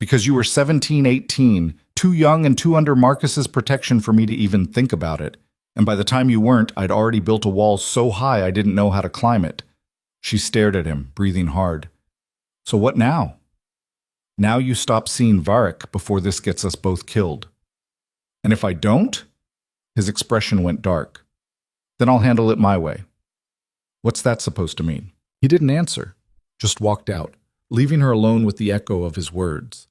Because you were 17, 18, too young and too under Marcus's protection for me to even think about it. And by the time you weren't, I'd already built a wall so high I didn't know how to climb it." She stared at him, breathing hard. "So what now?" "Now you stop seeing Varick before this gets us both killed." "And if I don't?" His expression went dark. "Then I'll handle it my way." "What's that supposed to mean?" He didn't answer, just walked out, leaving her alone with the echo of his words.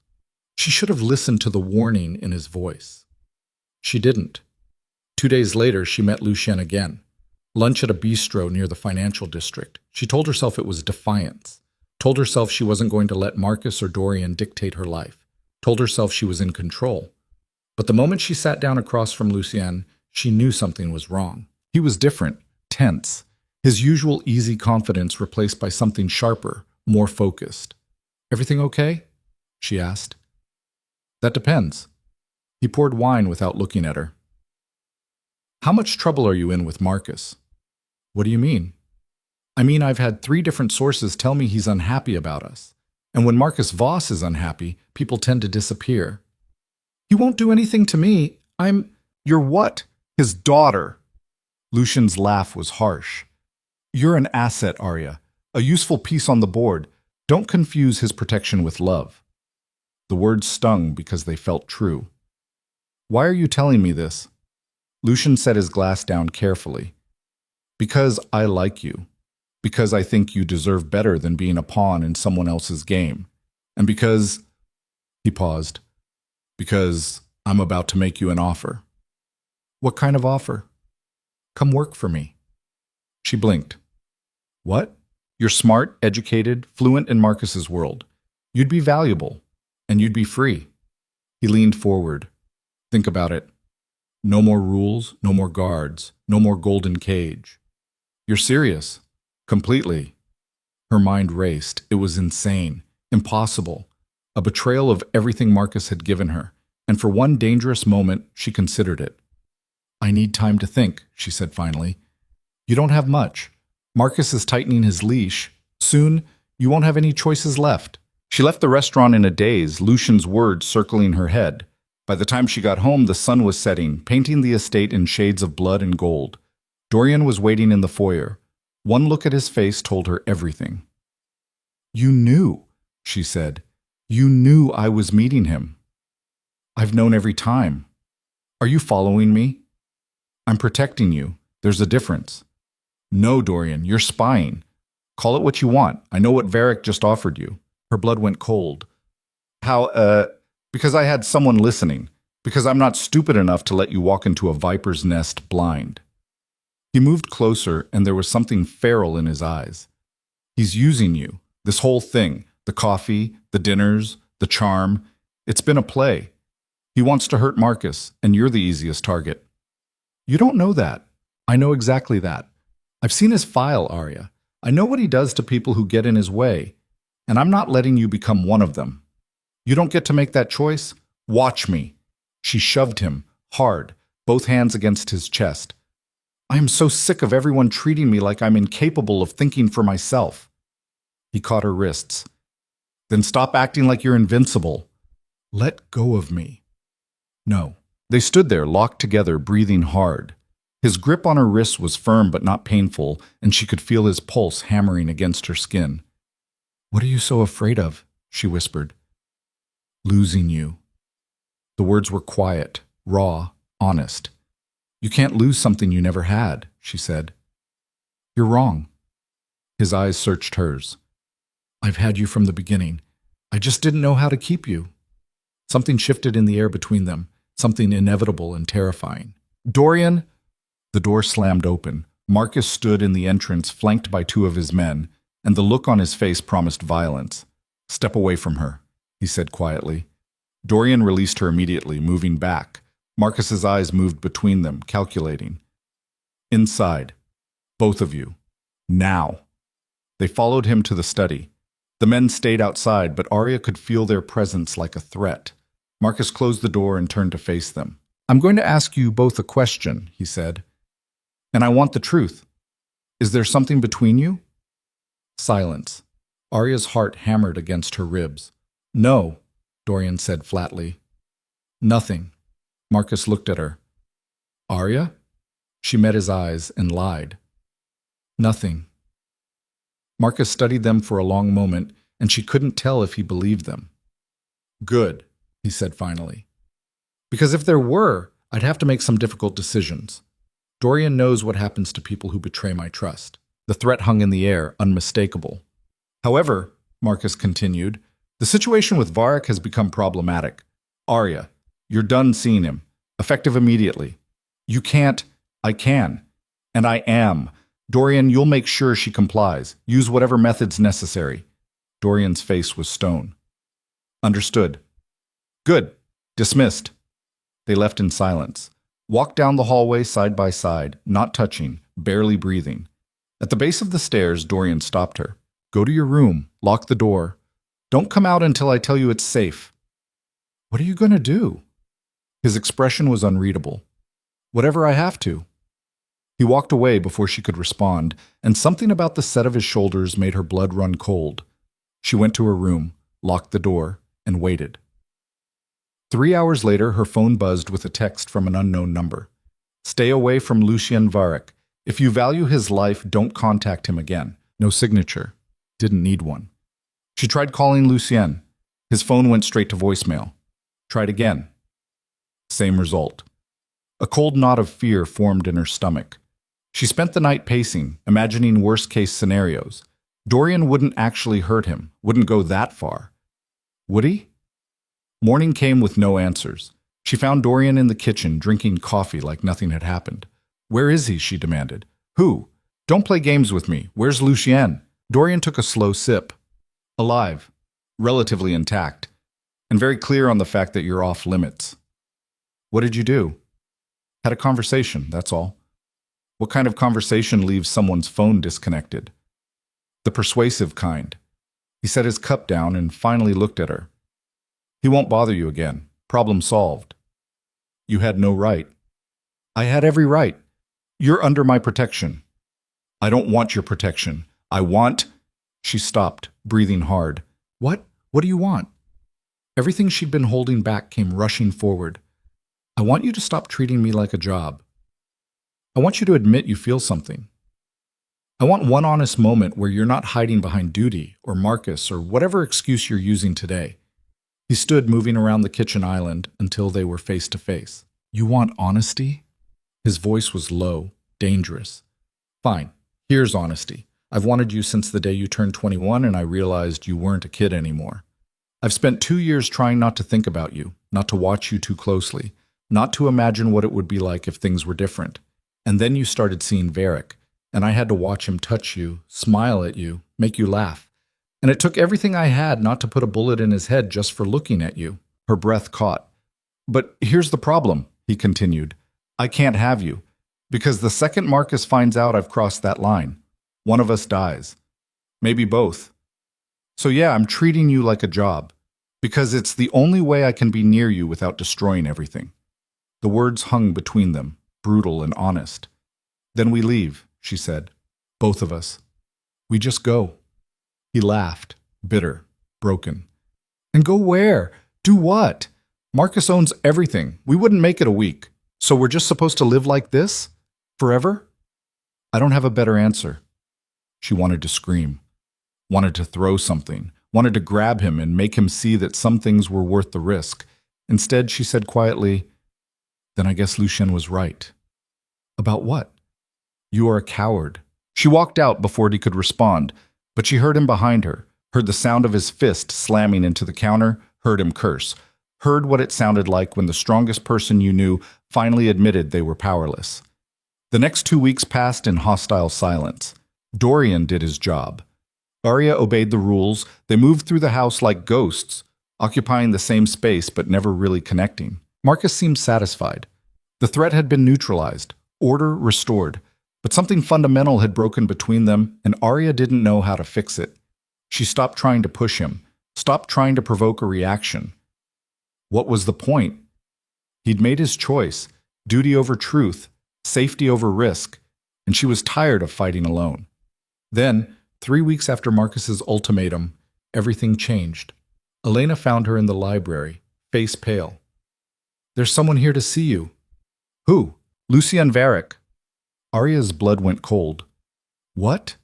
She should have listened to the warning in his voice. She didn't. 2 days later, she met Lucien again. Lunch at a bistro near the financial district. She told herself it was defiance. Told herself she wasn't going to let Marcus or Dorian dictate her life. Told herself she was in control. But the moment she sat down across from Lucien, she knew something was wrong. He was different, tense. His usual easy confidence replaced by something sharper, more focused. "Everything okay?" she asked. "That depends." He poured wine without looking at her. "How much trouble are you in with Marcus?" "What do you mean?" "I mean, I've had 3 different sources tell me he's unhappy about us. And when Marcus Voss is unhappy, people tend to disappear." "He won't do anything to me. You're what?" "His daughter." Lucian's laugh was harsh. "You're an asset, Arya. A useful piece on the board. Don't confuse his protection with love. The words stung because they felt true. Why are you telling me this? Lucian set his glass down carefully. Because I like you. Because I think you deserve better than being a pawn in someone else's game. And because... He paused. Because I'm about to make you an offer. What kind of offer? Come work for me. She blinked. What? You're smart, educated, fluent in Marcus's world. You'd be valuable, and you'd be free. He leaned forward. Think about it. No more rules, no more guards, no more golden cage. You're serious. Completely. Her mind raced. It was insane. Impossible. A betrayal of everything Marcus had given her, and for one dangerous moment, she considered it. I need time to think, she said finally. You don't have much. Marcus is tightening his leash. Soon, you won't have any choices left. She left the restaurant in a daze, Lucian's words circling her head. By the time she got home, the sun was setting, painting the estate in shades of blood and gold. Dorian was waiting in the foyer. One look at his face told her everything. You knew, she said. You knew I was meeting him. I've known every time. Are you following me? I'm protecting you. There's a difference. No, Dorian, you're spying. Call it what you want. I know what Varric just offered you. Her blood went cold. How, because I had someone listening. Because I'm not stupid enough to let you walk into a viper's nest blind. He moved closer, and there was something feral in his eyes. He's using you. This whole thing. The coffee, the dinners, the charm. It's been a play. He wants to hurt Marcus, and you're the easiest target. You don't know that. I know exactly that. I've seen his file, Arya. I know what he does to people who get in his way, and I'm not letting you become one of them. You don't get to make that choice? Watch me. She shoved him, hard, both hands against his chest. I am so sick of everyone treating me like I'm incapable of thinking for myself. He caught her wrists. Then stop acting like you're invincible. Let go of me. No. They stood there, locked together, breathing hard. His grip on her wrists was firm but not painful, and she could feel his pulse hammering against her skin. What are you so afraid of? She whispered. Losing you. The words were quiet, raw, honest. You can't lose something you never had, she said. You're wrong. His eyes searched hers. I've had you from the beginning. I just didn't know how to keep you. Something shifted in the air between them, something inevitable and terrifying. Dorian! The door slammed open. Marcus stood in the entrance, flanked by two of his men, and the look on his face promised violence. Step away from her, he said quietly. Dorian released her immediately, moving back. Marcus's eyes moved between them, calculating. Inside. Both of you. Now. They followed him to the study. The men stayed outside, but Arya could feel their presence like a threat. Marcus closed the door and turned to face them. I'm going to ask you both a question, he said. And I want the truth. Is there something between you? Silence. Arya's heart hammered against her ribs. No, Dorian said flatly. Nothing. Marcus looked at her. Arya? She met his eyes and lied. Nothing. Marcus studied them for a long moment, and she couldn't tell if he believed them. Good, he said finally. Because if there were, I'd have to make some difficult decisions. Dorian knows what happens to people who betray my trust. The threat hung in the air, unmistakable. However, Marcus continued, the situation with Varric has become problematic. Arya, you're done seeing him. Effective immediately. You can't. I can. And I am. Dorian, you'll make sure she complies. Use whatever methods necessary. Dorian's face was stone. Understood. Good. Dismissed. They left in silence. Walked down the hallway side by side, not touching, barely breathing. At the base of the stairs, Dorian stopped her. Go to your room. Lock the door. Don't come out until I tell you it's safe. What are you going to do? His expression was unreadable. Whatever I have to. He walked away before she could respond, and something about the set of his shoulders made her blood run cold. She went to her room, locked the door, and waited. 3 hours later, her phone buzzed with a text from an unknown number. Stay away from Lucian Varric. If you value his life, don't contact him again. No signature. Didn't need one. She tried calling Lucien. His phone went straight to voicemail. Tried again. Same result. A cold knot of fear formed in her stomach. She spent the night pacing, imagining worst-case scenarios. Dorian wouldn't actually hurt him, wouldn't go that far. Would he? Morning came with no answers. She found Dorian in the kitchen, drinking coffee like nothing had happened. Where is he? She demanded. Who? Don't play games with me. Where's Lucien? Dorian took a slow sip. Alive. Relatively intact. And very clear on the fact that you're off limits. What did you do? Had a conversation, that's all. What kind of conversation leaves someone's phone disconnected? The persuasive kind. He set his cup down and finally looked at her. He won't bother you again. Problem solved. You had no right. I had every right. You're under my protection. I don't want your protection. I want... She stopped, breathing hard. What? What do you want? Everything she'd been holding back came rushing forward. I want you to stop treating me like a job. I want you to admit you feel something. I want one honest moment where you're not hiding behind duty or Marcus or whatever excuse you're using today. He stood moving around the kitchen island until they were face to face. You want honesty? His voice was low, dangerous. Fine, here's honesty. I've wanted you since the day you turned 21 and I realized you weren't a kid anymore. I've spent 2 years trying not to think about you, not to watch you too closely, not to imagine what it would be like if things were different. And then you started seeing Varric, and I had to watch him touch you, smile at you, make you laugh. And it took everything I had not to put a bullet in his head just for looking at you. Her breath caught. But here's the problem, he continued. I can't have you, because the second Marcus finds out I've crossed that line, one of us dies. Maybe both. So yeah, I'm treating you like a job, because it's the only way I can be near you without destroying everything. The words hung between them, brutal and honest. Then we leave, she said. Both of us. We just go. He laughed, bitter, broken. And go where? Do what? Marcus owns everything. We wouldn't make it a week. So we're just supposed to live like this? Forever? I don't have a better answer. She wanted to scream, wanted to throw something, wanted to grab him and make him see that some things were worth the risk. Instead, she said quietly, Then I guess Lucien was right. About what? You are a coward. She walked out before he could respond, but she heard him behind her, heard the sound of his fist slamming into the counter, heard him curse, heard what it sounded like when the strongest person you knew finally admitted they were powerless. The next 2 weeks passed in hostile silence. Dorian did his job. Arya obeyed the rules. They moved through the house like ghosts, occupying the same space but never really connecting. Marcus seemed satisfied. The threat had been neutralized, order restored, but something fundamental had broken between them, and Arya didn't know how to fix it. She stopped trying to push him, stopped trying to provoke a reaction. What was the point? He'd made his choice, duty over truth, safety over risk, and she was tired of fighting alone. Then, 3 weeks after Marcus's ultimatum, everything changed. Elena found her in the library, face pale. There's someone here to see you. Who? Lucien Varric. Arya's blood went cold. What?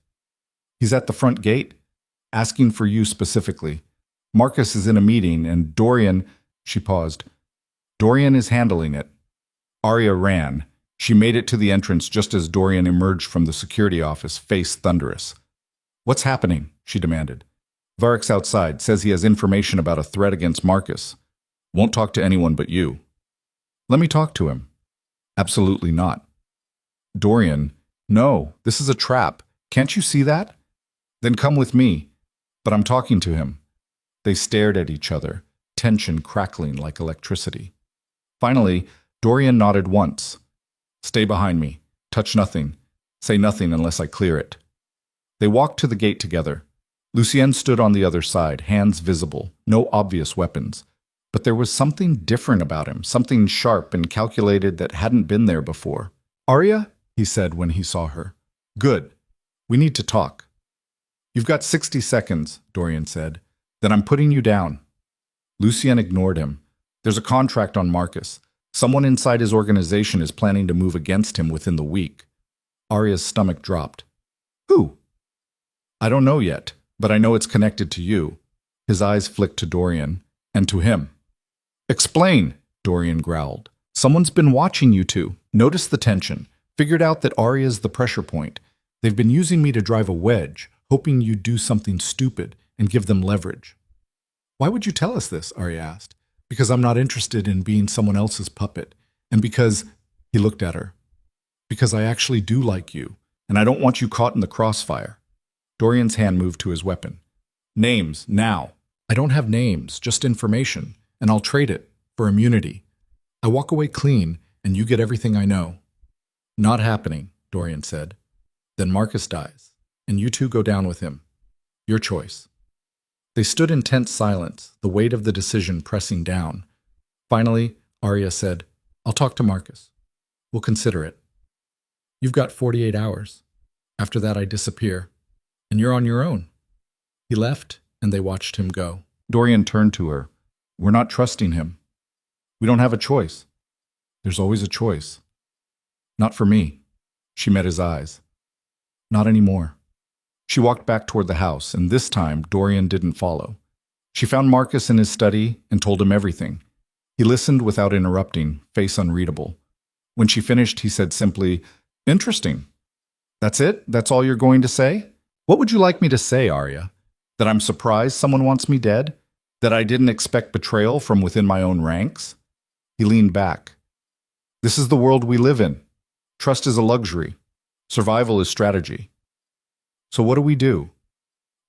He's at the front gate, asking for you specifically. Marcus is in a meeting, and Dorian... She paused. Dorian is handling it. Arya ran. She made it to the entrance just as Dorian emerged from the security office, face thunderous. What's happening? She demanded. Varric's outside, says he has information about a threat against Marcus. Won't talk to anyone but you. Let me talk to him. Absolutely not. Dorian, no, this is a trap. Can't you see that? Then come with me. But I'm talking to him. They stared at each other, tension crackling like electricity. Finally, Dorian nodded once. Stay behind me. Touch nothing. Say nothing unless I clear it. They walked to the gate together. Lucien stood on the other side, hands visible, no obvious weapons. But there was something different about him, something sharp and calculated that hadn't been there before. Arya, he said when he saw her. Good. We need to talk. You've got 60 seconds, Dorian said. Then I'm putting you down. Lucien ignored him. There's a contract on Marcus. Someone inside his organization is planning to move against him within the week. Arya's stomach dropped. Who? I don't know yet. but I know it's connected to you. His eyes flicked to Dorian, and to him. Explain, Dorian growled. Someone's been watching you two. Noticed the tension. Figured out that Arya's the pressure point. They've been using me to drive a wedge, hoping you'd do something stupid and give them leverage. Why would you tell us this? Arya asked. Because I'm not interested in being someone else's puppet. And because, he looked at her, because I actually do like you, and I don't want you caught in the crossfire. Dorian's hand moved to his weapon. Names, now. I don't have names, just information, and I'll trade it for immunity. I walk away clean, and you get everything I know. Not happening, Dorian said. Then Marcus dies, and you two go down with him. Your choice. They stood in tense silence, the weight of the decision pressing down. Finally, Arya said, I'll talk to Marcus. We'll consider it. You've got 48 hours. After that, I disappear, and you're on your own. He left, and they watched him go. Dorian turned to her. We're not trusting him. We don't have a choice. There's always a choice. Not for me. She met his eyes. Not anymore. She walked back toward the house, and this time Dorian didn't follow. She found Marcus in his study and told him everything. He listened without interrupting, face unreadable. When she finished, he said simply, Interesting. That's it? That's all you're going to say? What would you like me to say, Arya? That I'm surprised someone wants me dead? That I didn't expect betrayal from within my own ranks? He leaned back. This is the world we live in. Trust is a luxury. Survival is strategy. So what do?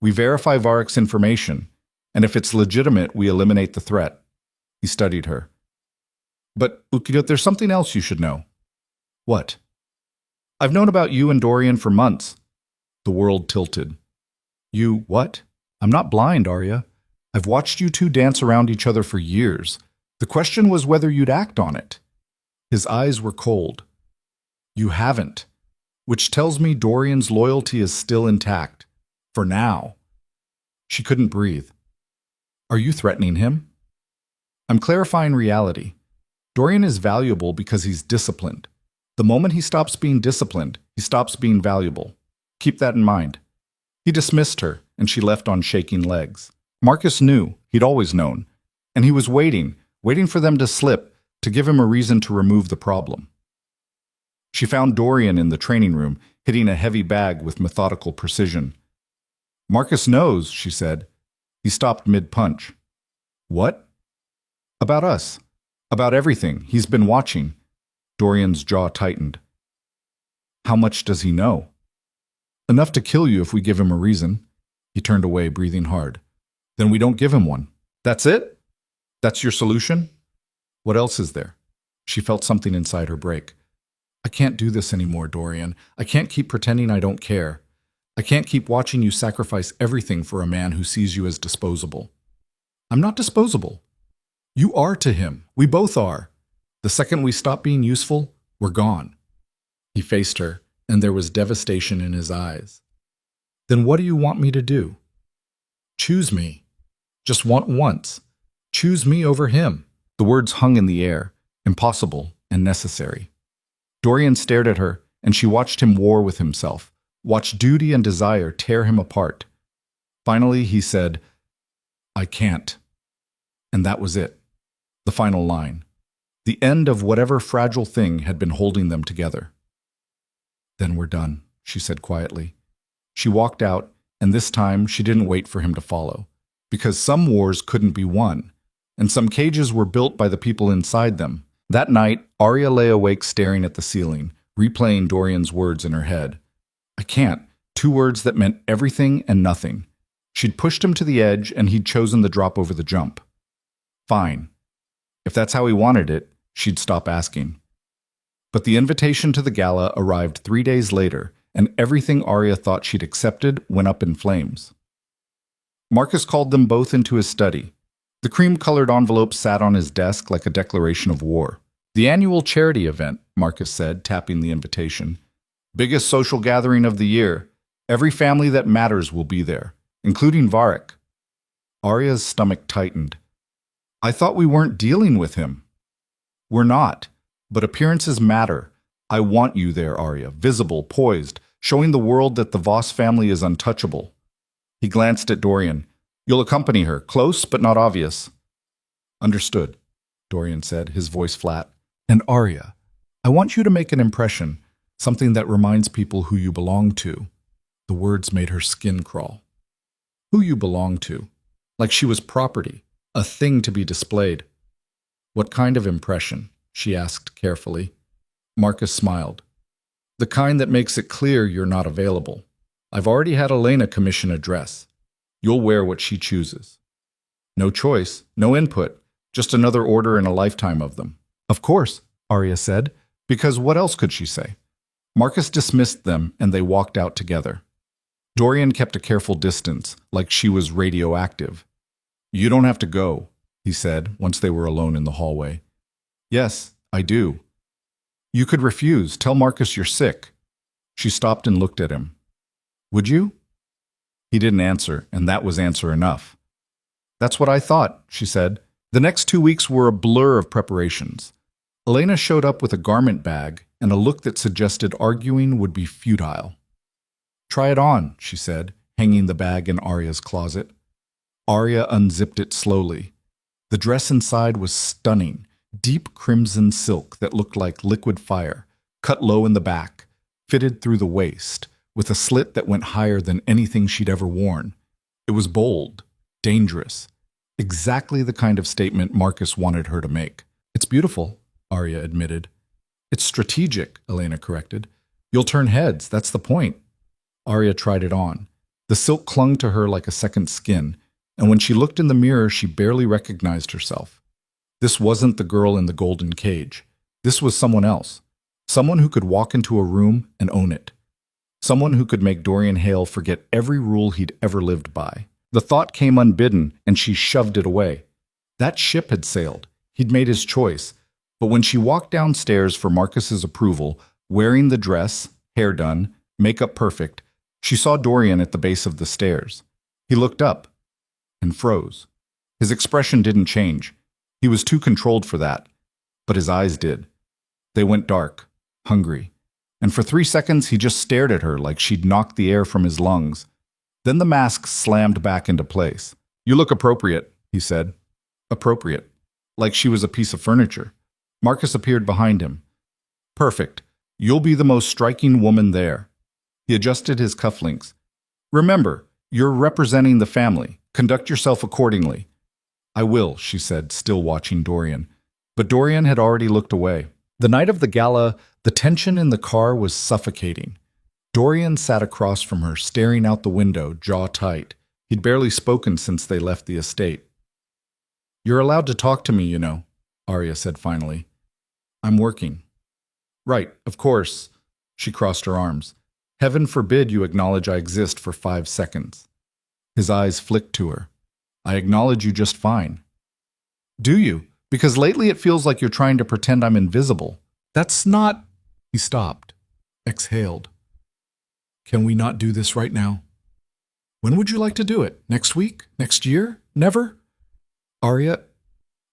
We verify Varick's information, and if it's legitimate, we eliminate the threat. He studied her. But, Ukidot, there's something else you should know. What? I've known about you and Dorian for months. The world tilted. You, what? I'm not blind, Arya. I've watched you two dance around each other for years. The question was whether you'd act on it. His eyes were cold. You haven't, which tells me Dorian's loyalty is still intact. For now. She couldn't breathe. Are you threatening him? I'm clarifying reality. Dorian is valuable because he's disciplined. The moment he stops being disciplined, he stops being valuable. Keep that in mind. He dismissed her, and she left on shaking legs. Marcus knew, he'd always known, and he was waiting for them to slip, to give him a reason to remove the problem. She found Dorian in the training room, hitting a heavy bag with methodical precision. Marcus knows, she said. He stopped mid-punch. What? About us. About everything. He's been watching. Dorian's jaw tightened. How much does he know? Enough to kill you if we give him a reason. He turned away, breathing hard. Then we don't give him one. That's it? That's your solution? What else is there? She felt something inside her break. I can't do this anymore, Dorian. I can't keep pretending I don't care. I can't keep watching you sacrifice everything for a man who sees you as disposable. I'm not disposable. You are to him. We both are. The second we stop being useful, we're gone. He faced her, and there was devastation in his eyes. Then what do you want me to do? Choose me. Just once. Choose me over him. The words hung in the air, impossible and necessary. Dorian stared at her, and she watched him war with himself, watched duty and desire tear him apart. Finally, he said, I can't. And that was it. The final line. The end of whatever fragile thing had been holding them together. Then we're done, she said quietly. She walked out, and this time she didn't wait for him to follow, because some wars couldn't be won, and some cages were built by the people inside them. That night, Arya lay awake staring at the ceiling, replaying Dorian's words in her head. I can't. 2 words that meant everything and nothing. She'd pushed him to the edge, and he'd chosen the drop over the jump. Fine. If that's how he wanted it, she'd stop asking. But the invitation to the gala arrived 3 days later, and everything Arya thought she'd accepted went up in flames. Marcus called them both into his study. The cream-colored envelope sat on his desk like a declaration of war. The annual charity event, Marcus said, tapping the invitation. Biggest social gathering of the year. Every family that matters will be there, including Varick. Arya's stomach tightened. I thought we weren't dealing with him. We're not, but appearances matter. I want you there, Arya, visible, poised, showing the world that the Voss family is untouchable. He glanced at Dorian. You'll accompany her, close but not obvious. Understood, Dorian said, his voice flat. And Arya, I want you to make an impression, something that reminds people who you belong to. The words made her skin crawl. Who you belong to. Like she was property, a thing to be displayed. What kind of impression? She asked carefully. Marcus smiled. The kind that makes it clear you're not available. I've already had Elena commission a dress. You'll wear what she chooses. No choice, no input, just another order in a lifetime of them. Of course, Arya said, because what else could she say? Marcus dismissed them and they walked out together. Dorian kept a careful distance, like she was radioactive. You don't have to go, he said, once they were alone in the hallway. Yes, I do. You could refuse. Tell Marcus you're sick. She stopped and looked at him. Would you? He didn't answer, and that was answer enough. That's what I thought, she said. The next 2 weeks were a blur of preparations. Elena showed up with a garment bag and a look that suggested arguing would be futile. Try it on, she said, hanging the bag in Arya's closet. Arya unzipped it slowly. The dress inside was stunning, deep crimson silk that looked like liquid fire, cut low in the back, fitted through the waist, with a slit that went higher than anything she'd ever worn. It was bold, dangerous, exactly the kind of statement Marcus wanted her to make. It's beautiful, Arya admitted. It's strategic, Elena corrected. You'll turn heads, that's the point. Arya tried it on. The silk clung to her like a second skin, and when she looked in the mirror, she barely recognized herself. This wasn't the girl in the golden cage. This was someone else. Someone who could walk into a room and own it. Someone who could make Dorian Hale forget every rule he'd ever lived by. The thought came unbidden, and she shoved it away. That ship had sailed. He'd made his choice. But when she walked downstairs for Marcus's approval, wearing the dress, hair done, makeup perfect, she saw Dorian at the base of the stairs. He looked up and froze. His expression didn't change. He was too controlled for that, but his eyes did. They went dark, hungry, and for 3 seconds he just stared at her like she'd knocked the air from his lungs. Then the mask slammed back into place. You look appropriate, he said. Appropriate. Like she was a piece of furniture. Marcus appeared behind him. Perfect. You'll be the most striking woman there. He adjusted his cufflinks. Remember, you're representing the family. Conduct yourself accordingly. I will, she said, still watching Dorian. But Dorian had already looked away. The night of the gala, the tension in the car was suffocating. Dorian sat across from her, staring out the window, jaw tight. He'd barely spoken since they left the estate. You're allowed to talk to me, you know, Arya said finally. I'm working. Right, of course. She crossed her arms. Heaven forbid you acknowledge I exist for 5 seconds. His eyes flicked to her. I acknowledge you just fine. Do you? Because lately it feels like you're trying to pretend I'm invisible. That's not... He stopped, exhaled. Can we not do this right now? When would you like to do it? Next week? Next year? Never? Arya,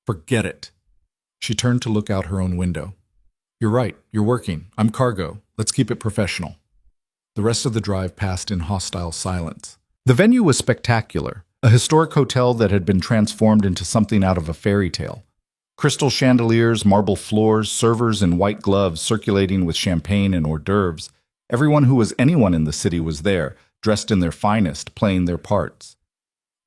forget it. She turned to look out her own window. You're right, you're working. I'm cargo. Let's keep it professional. The rest of the drive passed in hostile silence. The venue was spectacular, a historic hotel that had been transformed into something out of a fairy tale. Crystal chandeliers, marble floors, servers in white gloves circulating with champagne and hors d'oeuvres. Everyone who was anyone in the city was there, dressed in their finest, playing their parts.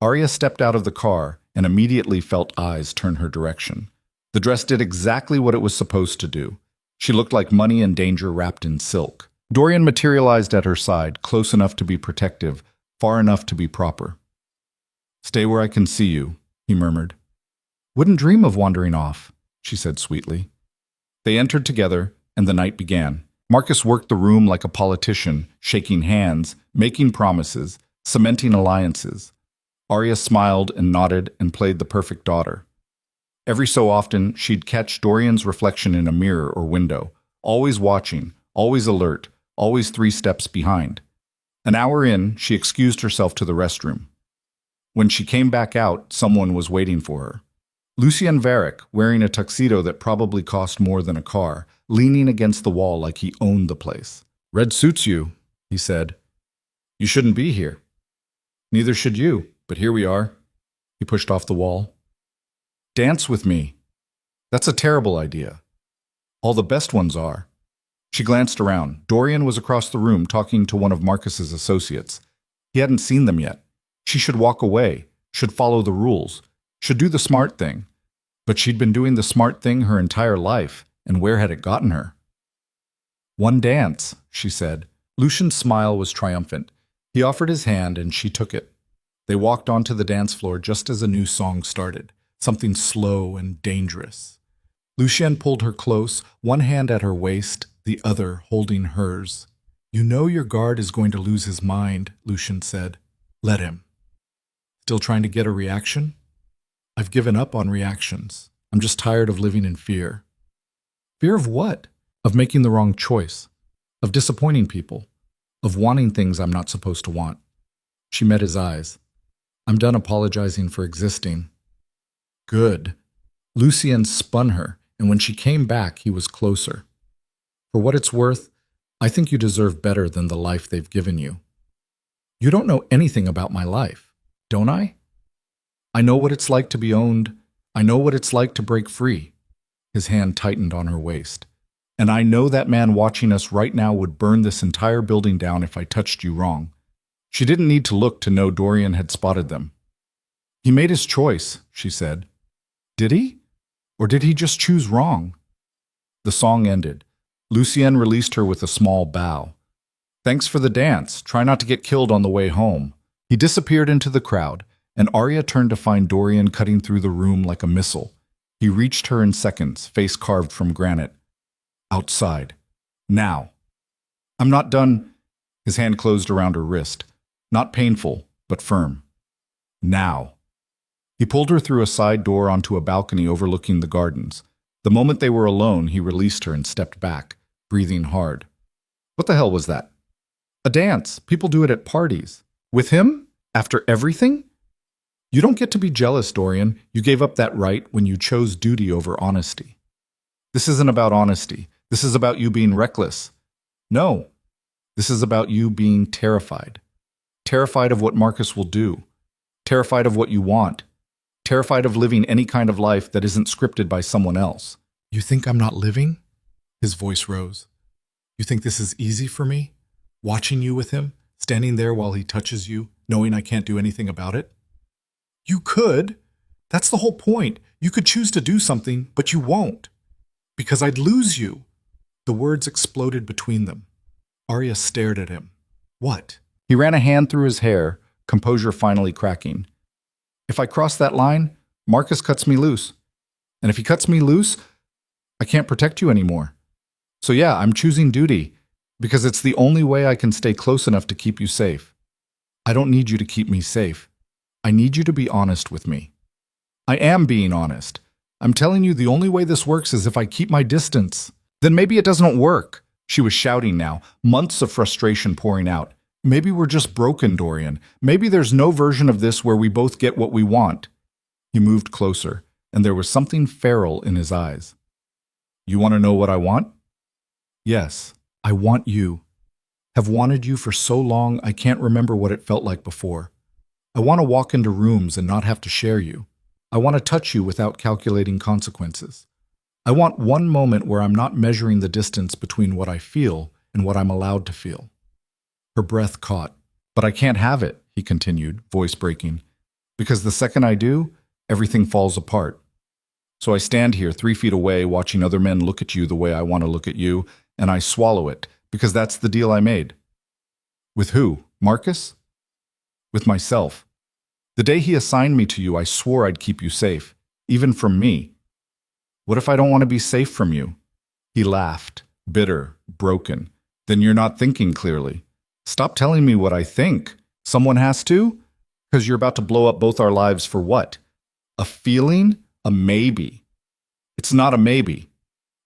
Arya stepped out of the car and immediately felt eyes turn her direction. The dress did exactly what it was supposed to do. She looked like money and danger wrapped in silk. Dorian materialized at her side, close enough to be protective, far enough to be proper. Stay where I can see you, he murmured. Wouldn't dream of wandering off, she said sweetly. They entered together, and the night began. Marcus worked the room like a politician, shaking hands, making promises, cementing alliances. Arya smiled and nodded and played the perfect daughter. Every so often, she'd catch Dorian's reflection in a mirror or window, always watching, always alert, always 3 steps behind. An hour in, she excused herself to the restroom. When she came back out, someone was waiting for her. Lucien Varick, wearing a tuxedo that probably cost more than a car, leaning against the wall like he owned the place. Red suits you, he said. You shouldn't be here. Neither should you, but here we are. He pushed off the wall. Dance with me. That's a terrible idea. All the best ones are. She glanced around. Dorian was across the room talking to one of Marcus's associates. He hadn't seen them yet. She should walk away, should follow the rules, should do the smart thing. But she'd been doing the smart thing her entire life, and where had it gotten her? One dance, she said. Lucian's smile was triumphant. He offered his hand, and she took it. They walked onto the dance floor just as a new song started, something slow and dangerous. Lucien pulled her close, one hand at her waist, the other holding hers. You know your guard is going to lose his mind, Lucien said. Let him. Still trying to get a reaction? I've given up on reactions. I'm just tired of living in fear. Fear of what? Of making the wrong choice. Of disappointing people. Of wanting things I'm not supposed to want. She met his eyes. I'm done apologizing for existing. Good. Lucien spun her, and when she came back, he was closer. For what it's worth, I think you deserve better than the life they've given you. You don't know anything about my life, don't I? I know what it's like to be owned. I know what it's like to break free. His hand tightened on her waist. And I know that man watching us right now would burn this entire building down if I touched you wrong. She didn't need to look to know Dorian had spotted them. He made his choice, she said. Did he? Or did he just choose wrong? The song ended. Lucien released her with a small bow. Thanks for the dance. Try not to get killed on the way home. He disappeared into the crowd, and Arya turned to find Dorian cutting through the room like a missile. He reached her in seconds, face carved from granite. Outside. Now. I'm not done. His hand closed around her wrist. Not painful, but firm. Now. He pulled her through a side door onto a balcony overlooking the gardens. The moment they were alone, he released her and stepped back, breathing hard. What the hell was that? A dance. People do it at parties. With him? After everything? You don't get to be jealous, Dorian. You gave up that right when you chose duty over honesty. This isn't about honesty. This is about you being reckless. No. This is about you being terrified. Terrified of what Marcus will do. Terrified of what you want. Terrified of living any kind of life that isn't scripted by someone else. You think I'm not living? His voice rose. You think this is easy for me? Watching you with him, standing there while he touches you, knowing I can't do anything about it? You could. That's the whole point. You could choose to do something, but you won't. Because I'd lose you. The words exploded between them. Arya stared at him. What? He ran a hand through his hair, composure finally cracking. If I cross that line, Marcus cuts me loose. And if he cuts me loose, I can't protect you anymore. So yeah, I'm choosing duty, because it's the only way I can stay close enough to keep you safe. I don't need you to keep me safe. I need you to be honest with me. I am being honest. I'm telling you the only way this works is if I keep my distance. Then maybe it doesn't work. She was shouting now, months of frustration pouring out. Maybe we're just broken, Dorian. Maybe there's no version of this where we both get what we want. He moved closer, and there was something feral in his eyes. You want to know what I want? Yes, I want you. Have wanted you for so long I can't remember what it felt like before. I want to walk into rooms and not have to share you. I want to touch you without calculating consequences. I want one moment where I'm not measuring the distance between what I feel and what I'm allowed to feel. Her breath caught. But I can't have it, he continued, voice breaking. Because the second I do, everything falls apart. So I stand here 3 feet away watching other men look at you the way I want to look at you, and I swallow it, because that's the deal I made. With who? Marcus? With myself. The day he assigned me to you, I swore I'd keep you safe, even from me. What if I don't want to be safe from you? He laughed, bitter, broken. Then you're not thinking clearly. Stop telling me what I think. Someone has to? Because you're about to blow up both our lives for what? A feeling? A maybe. It's not a maybe.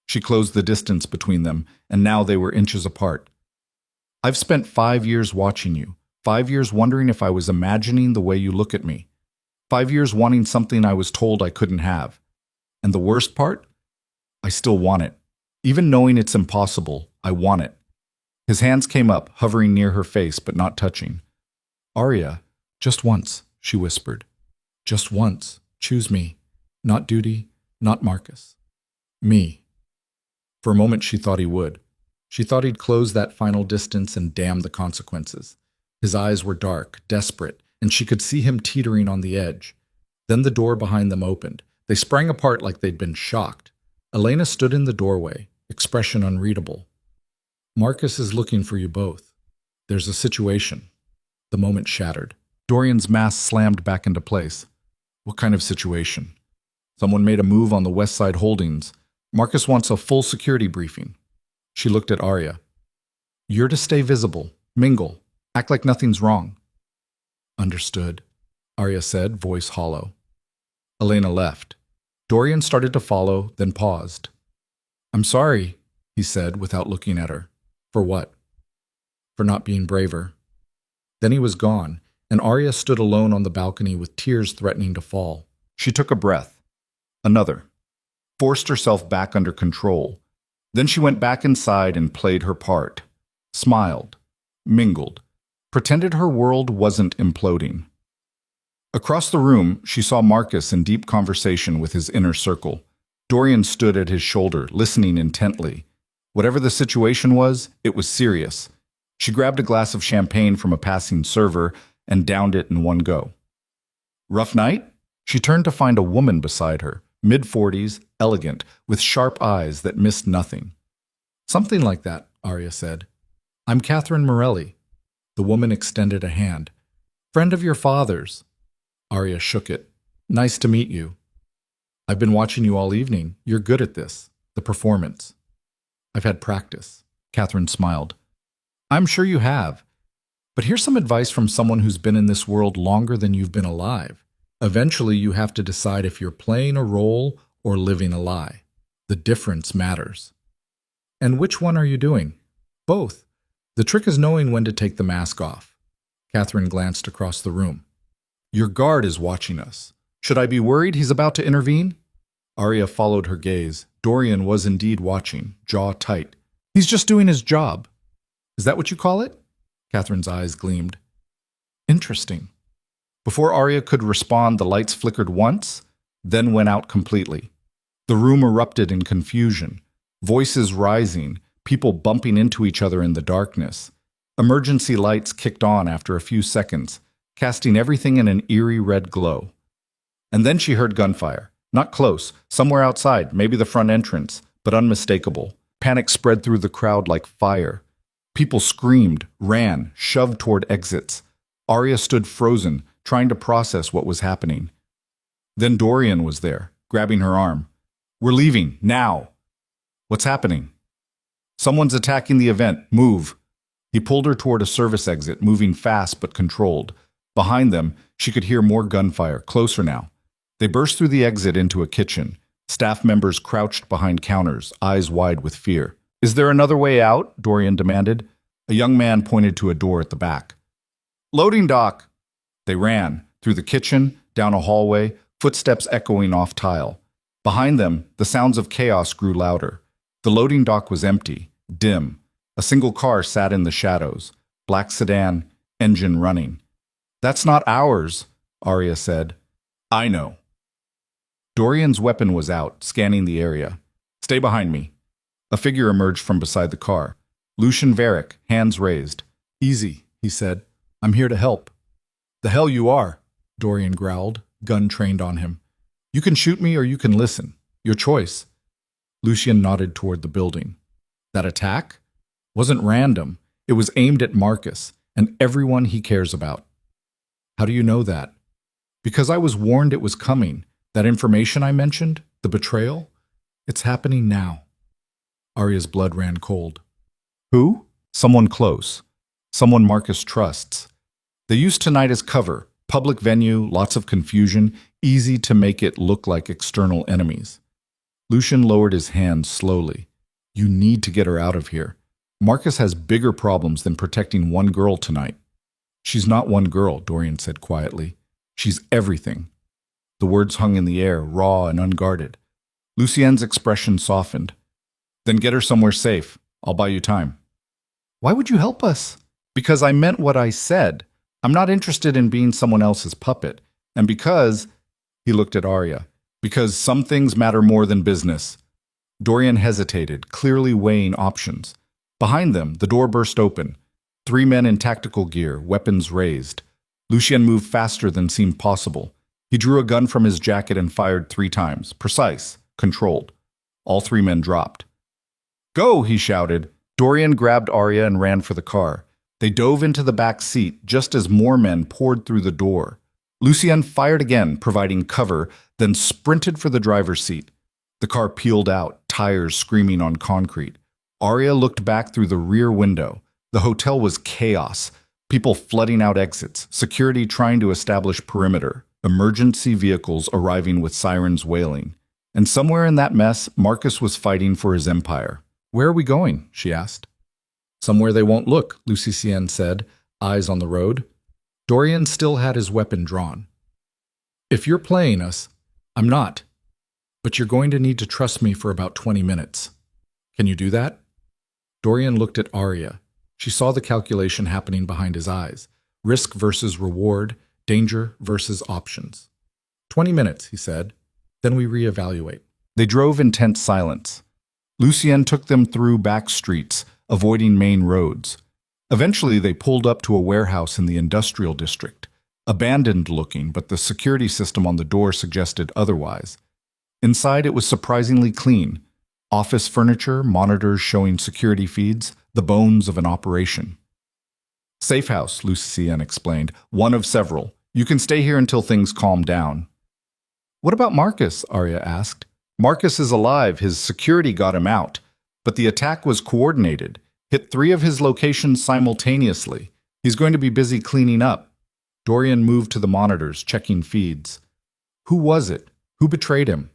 She closed the distance between them, and now they were inches apart. I've spent 5 years watching you. 5 years wondering if I was imagining the way you look at me. 5 years wanting something I was told I couldn't have. And the worst part? I still want it. Even knowing it's impossible, I want it. His hands came up, hovering near her face but not touching. Arya, Just once, she whispered. Just once. Choose me. Not duty, not Marcus. Me. For a moment she thought he would. She thought he'd close that final distance and damn the consequences. His eyes were dark, desperate, and she could see him teetering on the edge. Then the door behind them opened. They sprang apart like they'd been shocked. Elena stood in the doorway, expression unreadable. Marcus is looking for you both. There's a situation. The moment shattered. Dorian's mask slammed back into place. What kind of situation? Someone made a move on the West Side Holdings. Marcus wants a full security briefing. She looked at Arya. You're to stay visible, mingle, act like nothing's wrong. Understood, Arya said, voice hollow. Elena left. Dorian started to follow, then paused. I'm sorry, he said without looking at her. For what? For not being braver. Then he was gone, and Arya stood alone on the balcony with tears threatening to fall. She took a breath. Another. Forced herself back under control. Then she went back inside and played her part. Smiled. Mingled. Pretended her world wasn't imploding. Across the room, she saw Marcus in deep conversation with his inner circle. Dorian stood at his shoulder, listening intently. Whatever the situation was, it was serious. She grabbed a glass of champagne from a passing server and downed it in one go. Rough night? She turned to find a woman beside her, mid-40s, elegant, with sharp eyes that missed nothing. Something like that, Arya said. I'm Catherine Morelli. The woman extended a hand. Friend of your father's. Arya shook it. Nice to meet you. I've been watching you all evening. You're good at this. The performance. I've had practice. Catherine smiled. I'm sure you have. But here's some advice from someone who's been in this world longer than you've been alive. Eventually, you have to decide if you're playing a role or living a lie. The difference matters. And which one are you doing? Both. The trick is knowing when to take the mask off. Catherine glanced across the room. Your guard is watching us. Should I be worried he's about to intervene? Arya followed her gaze. Dorian was indeed watching, jaw tight. He's just doing his job. Is that what you call it? Catherine's eyes gleamed. Interesting. Before Arya could respond, the lights flickered once, then went out completely. The room erupted in confusion, voices rising, people bumping into each other in the darkness. Emergency lights kicked on after a few seconds, casting everything in an eerie red glow. And then she heard gunfire. Not close, somewhere outside, maybe the front entrance, but unmistakable. Panic spread through the crowd like fire. People screamed, ran, shoved toward exits. Arya stood frozen, trying to process what was happening. Then Dorian was there, grabbing her arm. We're leaving, now. What's happening? Someone's attacking the event. Move. He pulled her toward a service exit, moving fast but controlled. Behind them, she could hear more gunfire, closer now. They burst through the exit into a kitchen. Staff members crouched behind counters, eyes wide with fear. Is there another way out? Dorian demanded. A young man pointed to a door at the back. Loading dock. They ran, through the kitchen, down a hallway, footsteps echoing off tile. Behind them, the sounds of chaos grew louder. The loading dock was empty, dim. A single car sat in the shadows. Black sedan, engine running. That's not ours, Arya said. I know. Dorian's weapon was out, scanning the area. Stay behind me. A figure emerged from beside the car. Lucian Varick, hands raised. Easy, he said. I'm here to help. The hell you are, Dorian growled, gun trained on him. You can shoot me or you can listen. Your choice. Lucian nodded toward the building. That attack? Wasn't random. It was aimed at Marcus and everyone he cares about. How do you know that? Because I was warned it was coming. That information I mentioned, the betrayal, it's happening now. Arya's blood ran cold. Who? Someone close. Someone Marcus trusts. They used tonight as cover. Public venue, lots of confusion, easy to make it look like external enemies. Lucian lowered his hand slowly. You need to get her out of here. Marcus has bigger problems than protecting one girl tonight. She's not one girl, Dorian said quietly. She's everything. The words hung in the air, raw and unguarded. Lucien's expression softened. Then get her somewhere safe. I'll buy you time. Why would you help us? Because I meant what I said. I'm not interested in being someone else's puppet. And because, he looked at Arya, because some things matter more than business. Dorian hesitated, clearly weighing options. Behind them, the door burst open. 3 men in tactical gear, weapons raised. Lucien moved faster than seemed possible. He drew a gun from his jacket and fired 3 times. Precise, controlled. All 3 men dropped. Go, he shouted. Dorian grabbed Arya and ran for the car. They dove into the back seat just as more men poured through the door. Lucien fired again, providing cover, then sprinted for the driver's seat. The car peeled out, tires screaming on concrete. Arya looked back through the rear window. The hotel was chaos. People flooding out exits, security trying to establish perimeter, emergency vehicles arriving with sirens wailing. And somewhere in that mess, Marcus was fighting for his empire. Where are we going? She asked. Somewhere they won't look, Lucien said, eyes on the road. Dorian still had his weapon drawn. If you're playing us, I'm not. But you're going to need to trust me for about 20 minutes. Can you do that? Dorian looked at Arya. She saw the calculation happening behind his eyes. Risk versus reward, danger versus options. 20 minutes, he said. Then we reevaluate. They drove in tense silence. Lucien took them through back streets, avoiding main roads. Eventually, they pulled up to a warehouse in the industrial district. Abandoned looking, but the security system on the door suggested otherwise. Inside, it was surprisingly clean. Office furniture, monitors showing security feeds, the bones of an operation. Safe house, Lucien explained. One of several. You can stay here until things calm down. What about Marcus? Arya asked. Marcus is alive. His security got him out. But the attack was coordinated. Hit 3 of his locations simultaneously. He's going to be busy cleaning up. Dorian moved to the monitors, checking feeds. Who was it? Who betrayed him?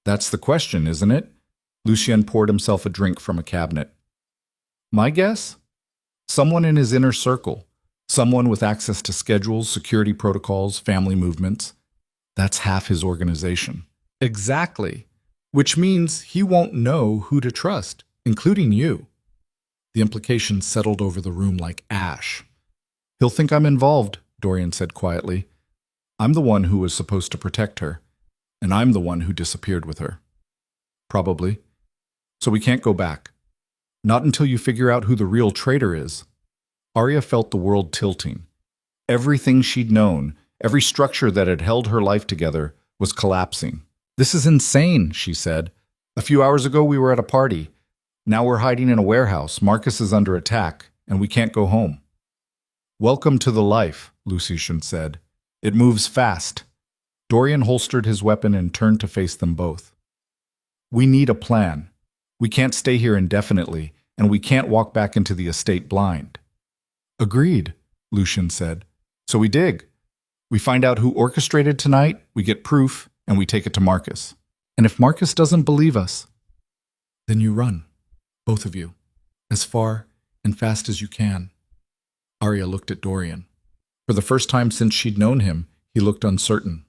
That's the question, isn't it? Lucien poured himself a drink from a cabinet. My guess? Someone in his inner circle. Someone with access to schedules, security protocols, family movements. That's half his organization. Exactly. Which means he won't know who to trust, including you. The implications settled over the room like ash. He'll think I'm involved, Dorian said quietly. I'm the one who was supposed to protect her, and I'm the one who disappeared with her. Probably. So we can't go back. Not until you figure out who the real traitor is. Arya felt the world tilting. Everything she'd known, every structure that had held her life together, was collapsing. This is insane, she said. A few hours ago we were at a party. Now we're hiding in a warehouse. Marcus is under attack, and we can't go home. Welcome to the life, Lucien said. It moves fast. Dorian holstered his weapon and turned to face them both. We need a plan. We can't stay here indefinitely, and we can't walk back into the estate blind. Agreed, Lucien said. So we dig. We find out who orchestrated tonight, we get proof, and we take it to Marcus. And if Marcus doesn't believe us, then you run, both of you, as far and fast as you can. Arya looked at Dorian. For the first time since she'd known him, he looked uncertain,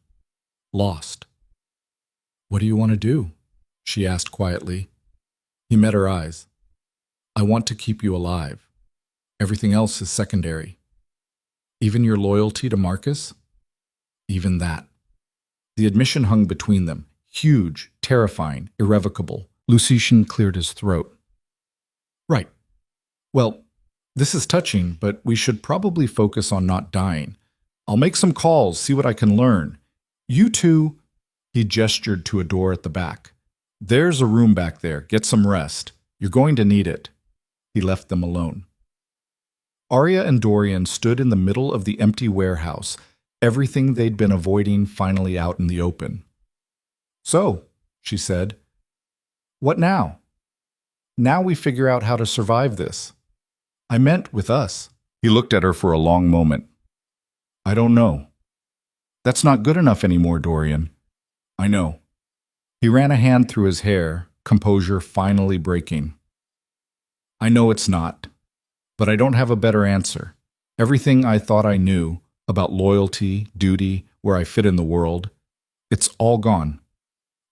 lost. What do you want to do? She asked quietly. He met her eyes. I want to keep you alive. Everything else is secondary. Even your loyalty to Marcus? Even that. The admission hung between them, huge, terrifying, irrevocable. Lucien cleared his throat. Right. Well, this is touching, but we should probably focus on not dying. I'll make some calls, see what I can learn. You two, he gestured to a door at the back. There's a room back there. Get some rest. You're going to need it. He left them alone. Arya and Dorian stood in the middle of the empty warehouse, everything they'd been avoiding finally out in the open. So, she said, what now? Now we figure out how to survive this. I meant with us. He looked at her for a long moment. I don't know. That's not good enough anymore, Dorian. I know. He ran a hand through his hair, composure finally breaking. I know it's not, but I don't have a better answer. Everything I thought I knew about loyalty, duty, where I fit in the world, it's all gone.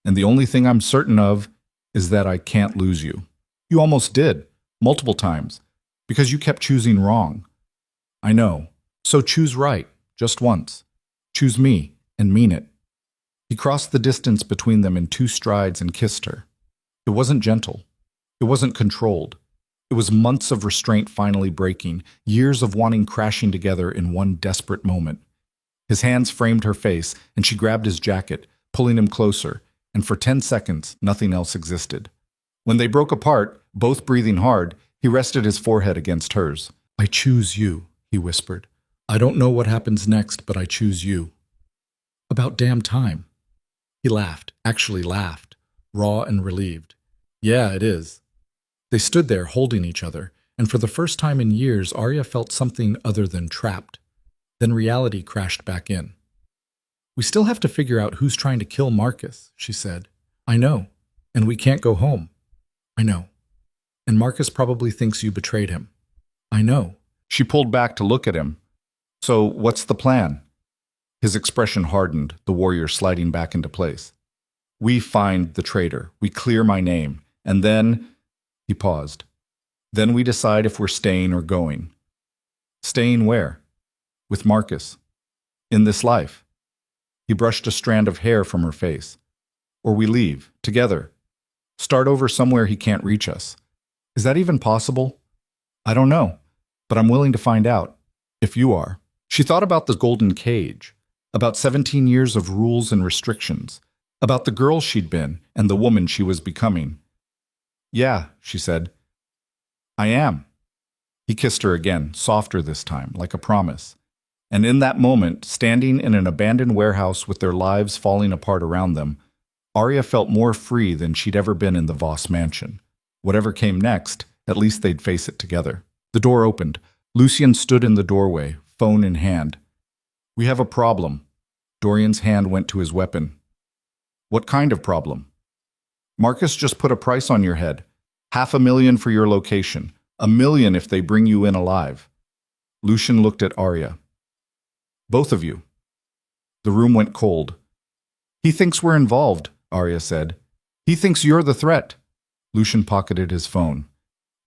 And the only thing I'm certain of is that I can't lose you. You almost did, multiple times, because you kept choosing wrong. I know, So choose right, just once. Choose me, and mean it. He crossed the distance between them in 2 strides and kissed her. It wasn't gentle. It wasn't controlled. It was months of restraint finally breaking, years of wanting crashing together in one desperate moment. His hands framed her face, and she grabbed his jacket, pulling him closer, and for 10 seconds, nothing else existed. When they broke apart, both breathing hard, he rested his forehead against hers. I choose you, he whispered. I don't know what happens next, but I choose you. About damn time. He laughed, actually laughed, raw and relieved. Yeah, it is. They stood there holding each other, and for the first time in years, Arya felt something other than trapped. Then reality crashed back in. We still have to figure out who's trying to kill Marcus, she said. I know, and we can't go home. I know. And Marcus probably thinks you betrayed him. I know. She pulled back to look at him. So, what's the plan? His expression hardened, the warrior sliding back into place. We find the traitor. We clear my name. And then... He paused. Then we decide if we're staying or going. Staying where? With Marcus. In this life. He brushed a strand of hair from her face. Or we leave, together. Start over somewhere he can't reach us. Is that even possible? I don't know, but I'm willing to find out. If you are. She thought about the golden cage, about 17 years of rules and restrictions, about the girl she'd been and the woman she was becoming. Yeah, she said. I am. He kissed her again, softer this time, like a promise. And in that moment, standing in an abandoned warehouse with their lives falling apart around them, Arya felt more free than she'd ever been in the Voss mansion. Whatever came next, at least they'd face it together. The door opened. Lucian stood in the doorway, phone in hand. We have a problem. Dorian's hand went to his weapon. What kind of problem? Marcus just put a price on your head. $500,000 for your location. $1 million if they bring you in alive. Lucian looked at Arya. Both of you. The room went cold. He thinks we're involved, Arya said. He thinks you're the threat. Lucian pocketed his phone.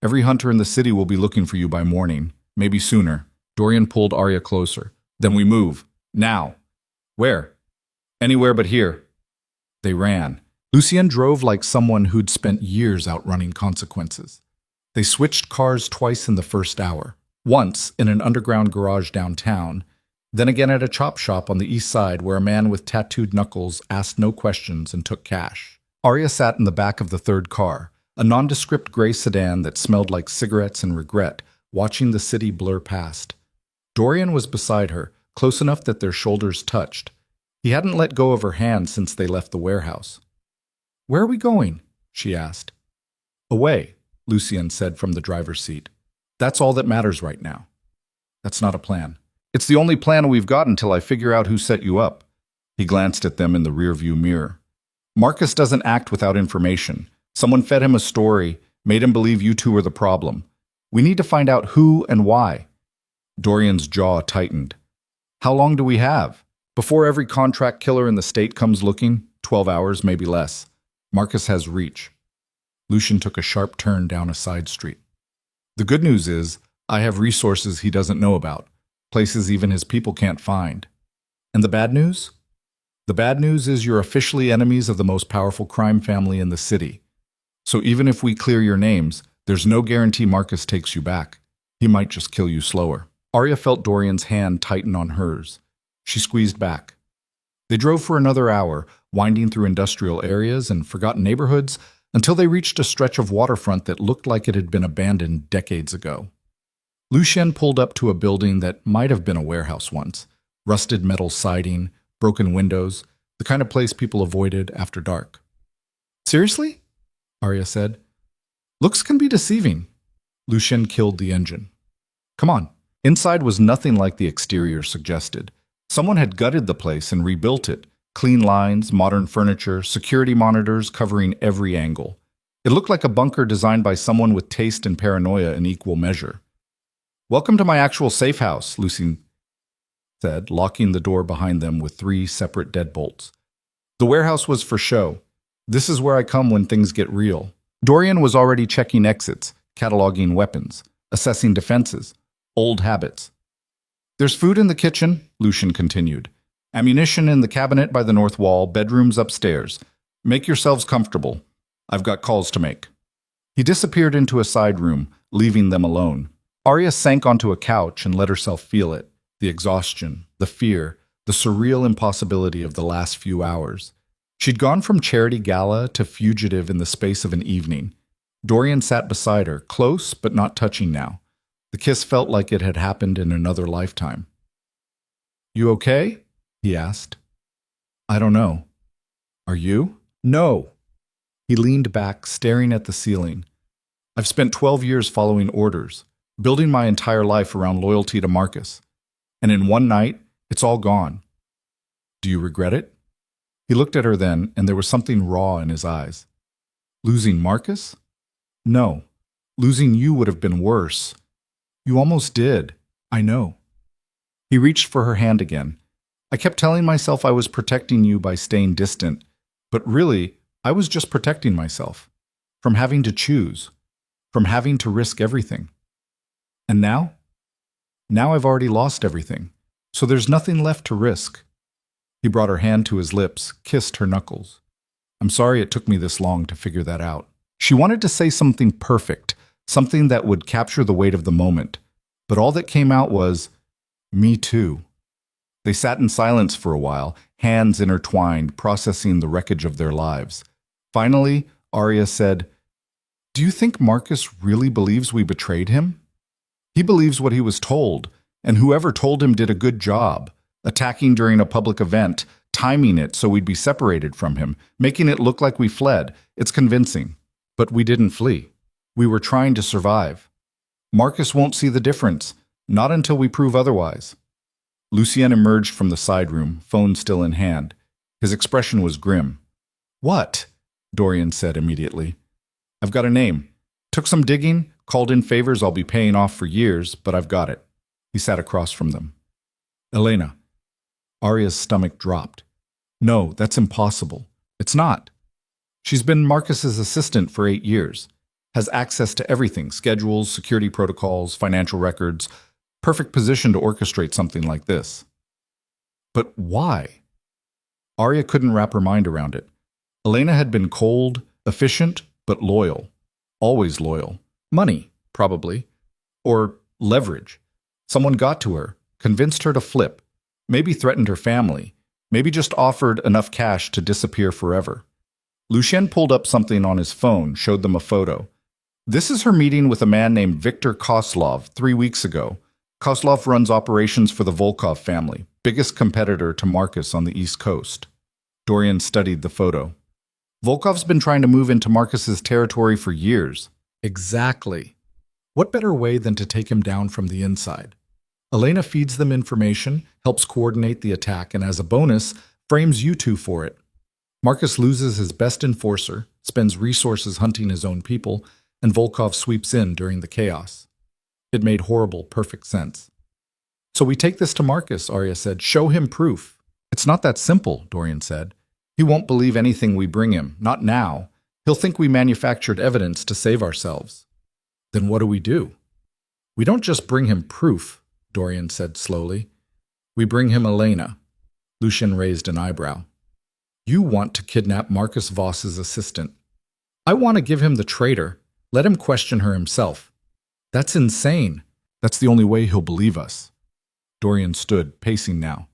Every hunter in the city will be looking for you by morning, maybe sooner. Dorian pulled Arya closer. Then we move. Now. Where? Anywhere but here. They ran. Lucian drove like someone who'd spent years outrunning consequences. They switched cars twice in the first hour. Once in an underground garage downtown, then again at a chop shop on the east side where a man with tattooed knuckles asked no questions and took cash. Arya sat in the back of the third car, a nondescript gray sedan that smelled like cigarettes and regret, watching the city blur past. Dorian was beside her, close enough that their shoulders touched. He hadn't let go of her hand since they left the warehouse. Where are we going? She asked. Away, Lucian said from the driver's seat. That's all that matters right now. That's not a plan. It's the only plan we've got until I figure out who set you up. He glanced at them in the rearview mirror. Marcus doesn't act without information. Someone fed him a story, made him believe you two were the problem. We need to find out who and why. Dorian's jaw tightened. How long do we have? Before every contract killer in the state comes looking, 12 hours, maybe less. Marcus has reach. Lucian took a sharp turn down a side street. The good news is, I have resources he doesn't know about, places even his people can't find. And the bad news? The bad news is you're officially enemies of the most powerful crime family in the city. So even if we clear your names, there's no guarantee Marcus takes you back. He might just kill you slower. Arya felt Dorian's hand tighten on hers. She squeezed back. They drove for another hour, winding through industrial areas and forgotten neighborhoods, until they reached a stretch of waterfront that looked like it had been abandoned decades ago. Lucian pulled up to a building that might have been a warehouse once. Rusted metal siding, broken windows, the kind of place people avoided after dark. Seriously? Arya said. Looks can be deceiving. Lucian killed the engine. Come on. Inside was nothing like the exterior suggested. Someone had gutted the place and rebuilt it. Clean lines, modern furniture, security monitors covering every angle. It looked like a bunker designed by someone with taste and paranoia in equal measure. Welcome to my actual safe house, Lucian said, locking the door behind them with 3 separate deadbolts. The warehouse was for show. This is where I come when things get real. Dorian was already checking exits, cataloging weapons, assessing defenses, old habits. There's food in the kitchen, Lucian continued. Ammunition in the cabinet by the north wall, bedrooms upstairs. Make yourselves comfortable. I've got calls to make. He disappeared into a side room, leaving them alone. Arya sank onto a couch and let herself feel it. The exhaustion, the fear, the surreal impossibility of the last few hours. She'd gone from charity gala to fugitive in the space of an evening. Dorian sat beside her, close but not touching now. The kiss felt like it had happened in another lifetime. "You okay?" he asked. "I don't know. Are you?" "No." He leaned back, staring at the ceiling. "I've spent 12 years following orders, building my entire life around loyalty to Marcus. And in one night, it's all gone. Do you regret it?" He looked at her then, and there was something raw in his eyes. "Losing Marcus? No. Losing you would have been worse. You almost did. I know." He reached for her hand again. "I kept telling myself I was protecting you by staying distant, but really, I was just protecting myself. From having to choose. From having to risk everything. And now? Now I've already lost everything, so there's nothing left to risk." He brought her hand to his lips, kissed her knuckles. "I'm sorry it took me this long to figure that out." She wanted to say something perfect, something that would capture the weight of the moment, but all that came out was, "Me too." They sat in silence for a while, hands intertwined, processing the wreckage of their lives. Finally, Arya said, "Do you think Marcus really believes we betrayed him? He believes what he was told, and whoever told him did a good job, attacking during a public event, timing it so we'd be separated from him, making it look like we fled. It's convincing. But we didn't flee. We were trying to survive. Marcus won't see the difference, not until we prove otherwise." Lucien emerged from the side room, phone still in hand. His expression was grim. "What?" Dorian said immediately. "I've got a name. Took some digging, called in favors I'll be paying off for years, but I've got it." He sat across from them. "Elena." Arya's stomach dropped. "No, that's impossible. It's not. She's been Marcus's assistant for 8 years. Has access to everything, schedules, security protocols, financial records. Perfect position to orchestrate something like this." "But why?" Arya couldn't wrap her mind around it. Elena had been cold, efficient, but loyal. Always loyal. Money, probably. Or leverage. Someone got to her, convinced her to flip, maybe threatened her family, maybe just offered enough cash to disappear forever. Lucien pulled up something on his phone, showed them a photo. "This is her meeting with a man named Viktor Koslov 3 weeks ago. Koslov runs operations for the Volkov family, biggest competitor to Marcus on the East Coast." Dorian studied the photo. "Volkov's been trying to move into Marcus's territory for years." "Exactly. What better way than to take him down from the inside? Elena feeds them information, helps coordinate the attack, and as a bonus, frames you two for it. Marcus loses his best enforcer, spends resources hunting his own people, and Volkov sweeps in during the chaos." It made horrible, perfect sense. "So we take this to Marcus," Arya said. "Show him proof." "It's not that simple," Dorian said. "He won't believe anything we bring him, not now. He'll think we manufactured evidence to save ourselves." "Then what do we do?" "We don't just bring him proof," Dorian said slowly. "We bring him Elena." Lucien raised an eyebrow. "You want to kidnap Marcus Voss's assistant." "I want to give him the traitor. Let him question her himself." "That's insane." "That's the only way he'll believe us." Dorian stood, pacing now.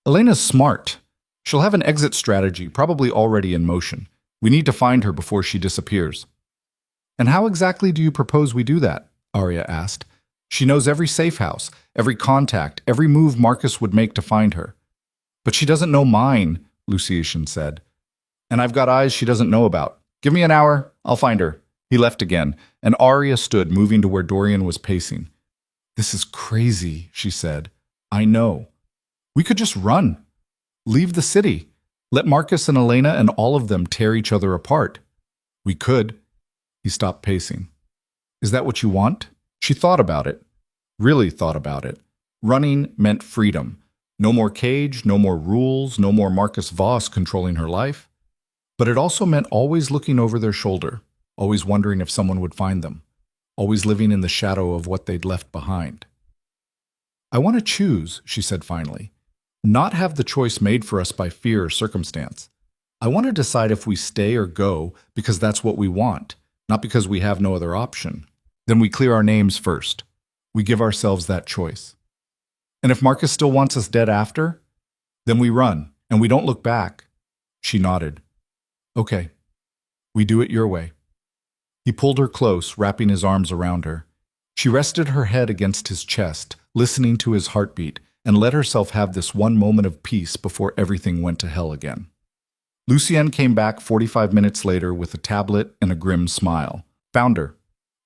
"Elena's smart. She'll have an exit strategy, probably already in motion. We need to find her before she disappears." "And how exactly do you propose we do that?" Arya asked. "She knows every safe house, every contact, every move Marcus would make to find her." "But she doesn't know mine," Lucian said. "And I've got eyes she doesn't know about. Give me an hour, I'll find her." He left again, and Arya stood, moving to where Dorian was pacing. "This is crazy," she said. "I know. We could just run. Leave the city. Let Marcus and Elena and all of them tear each other apart." "We could." He stopped pacing. "Is that what you want?" She thought about it. Really thought about it. Running meant freedom. No more cage, no more rules, no more Marcus Voss controlling her life. But it also meant always looking over their shoulder, always wondering if someone would find them, always living in the shadow of what they'd left behind. I want to choose, she said finally. Not have the choice made for us by fear or circumstance. I want to decide if we stay or go because that's what we want, not because we have no other option. Then we clear our names first. We give ourselves that choice. And if Marcus still wants us dead after, then we run, and we don't look back. She nodded. Okay, we do it your way. He pulled her close, wrapping his arms around her. She rested her head against his chest, listening to his heartbeat, and let herself have this one moment of peace before everything went to hell again. Lucienne came back 45 minutes later with a tablet and a grim smile. Found her.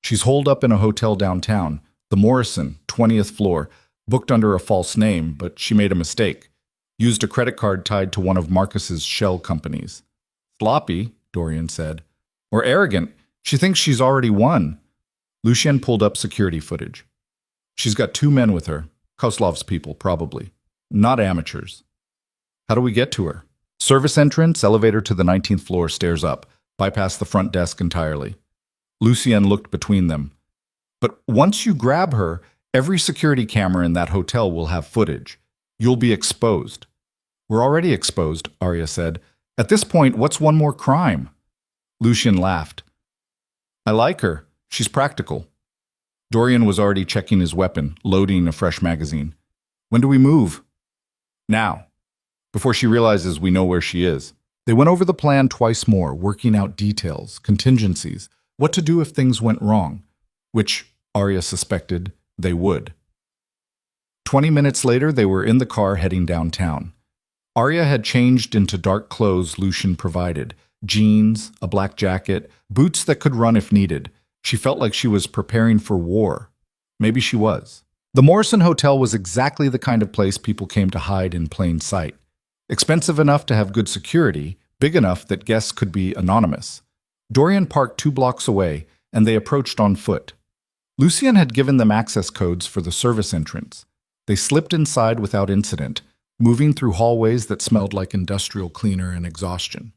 She's holed up in a hotel downtown, the Morrison, 20th floor, booked under a false name, but she made a mistake. Used a credit card tied to one of Marcus's shell companies. Sloppy, Dorian said. Or arrogant. She thinks she's already won. Lucienne pulled up security footage. She's got 2 men with her. Kozlov's people, probably. Not amateurs. How do we get to her? Service entrance, elevator to the 19th floor, stairs up. Bypass the front desk entirely. Lucienne looked between them. But once you grab her, every security camera in that hotel will have footage. You'll be exposed. We're already exposed, Arya said. At this point, what's one more crime? Lucienne laughed. I like her. She's practical. Dorian was already checking his weapon, loading a fresh magazine. When do we move? Now. Before she realizes we know where she is. They went over the plan twice more, working out details, contingencies, what to do if things went wrong, which Arya suspected they would. 20 minutes later, they were in the car heading downtown. Arya had changed into dark clothes Lucian provided, jeans, a black jacket, boots that could run if needed. She felt like she was preparing for war. Maybe she was. The Morrison Hotel was exactly the kind of place people came to hide in plain sight. Expensive enough to have good security, big enough that guests could be anonymous. Dorian parked 2 blocks away, and they approached on foot. Lucienne had given them access codes for the service entrance. They slipped inside without incident, moving through hallways that smelled like industrial cleaner and exhaustion.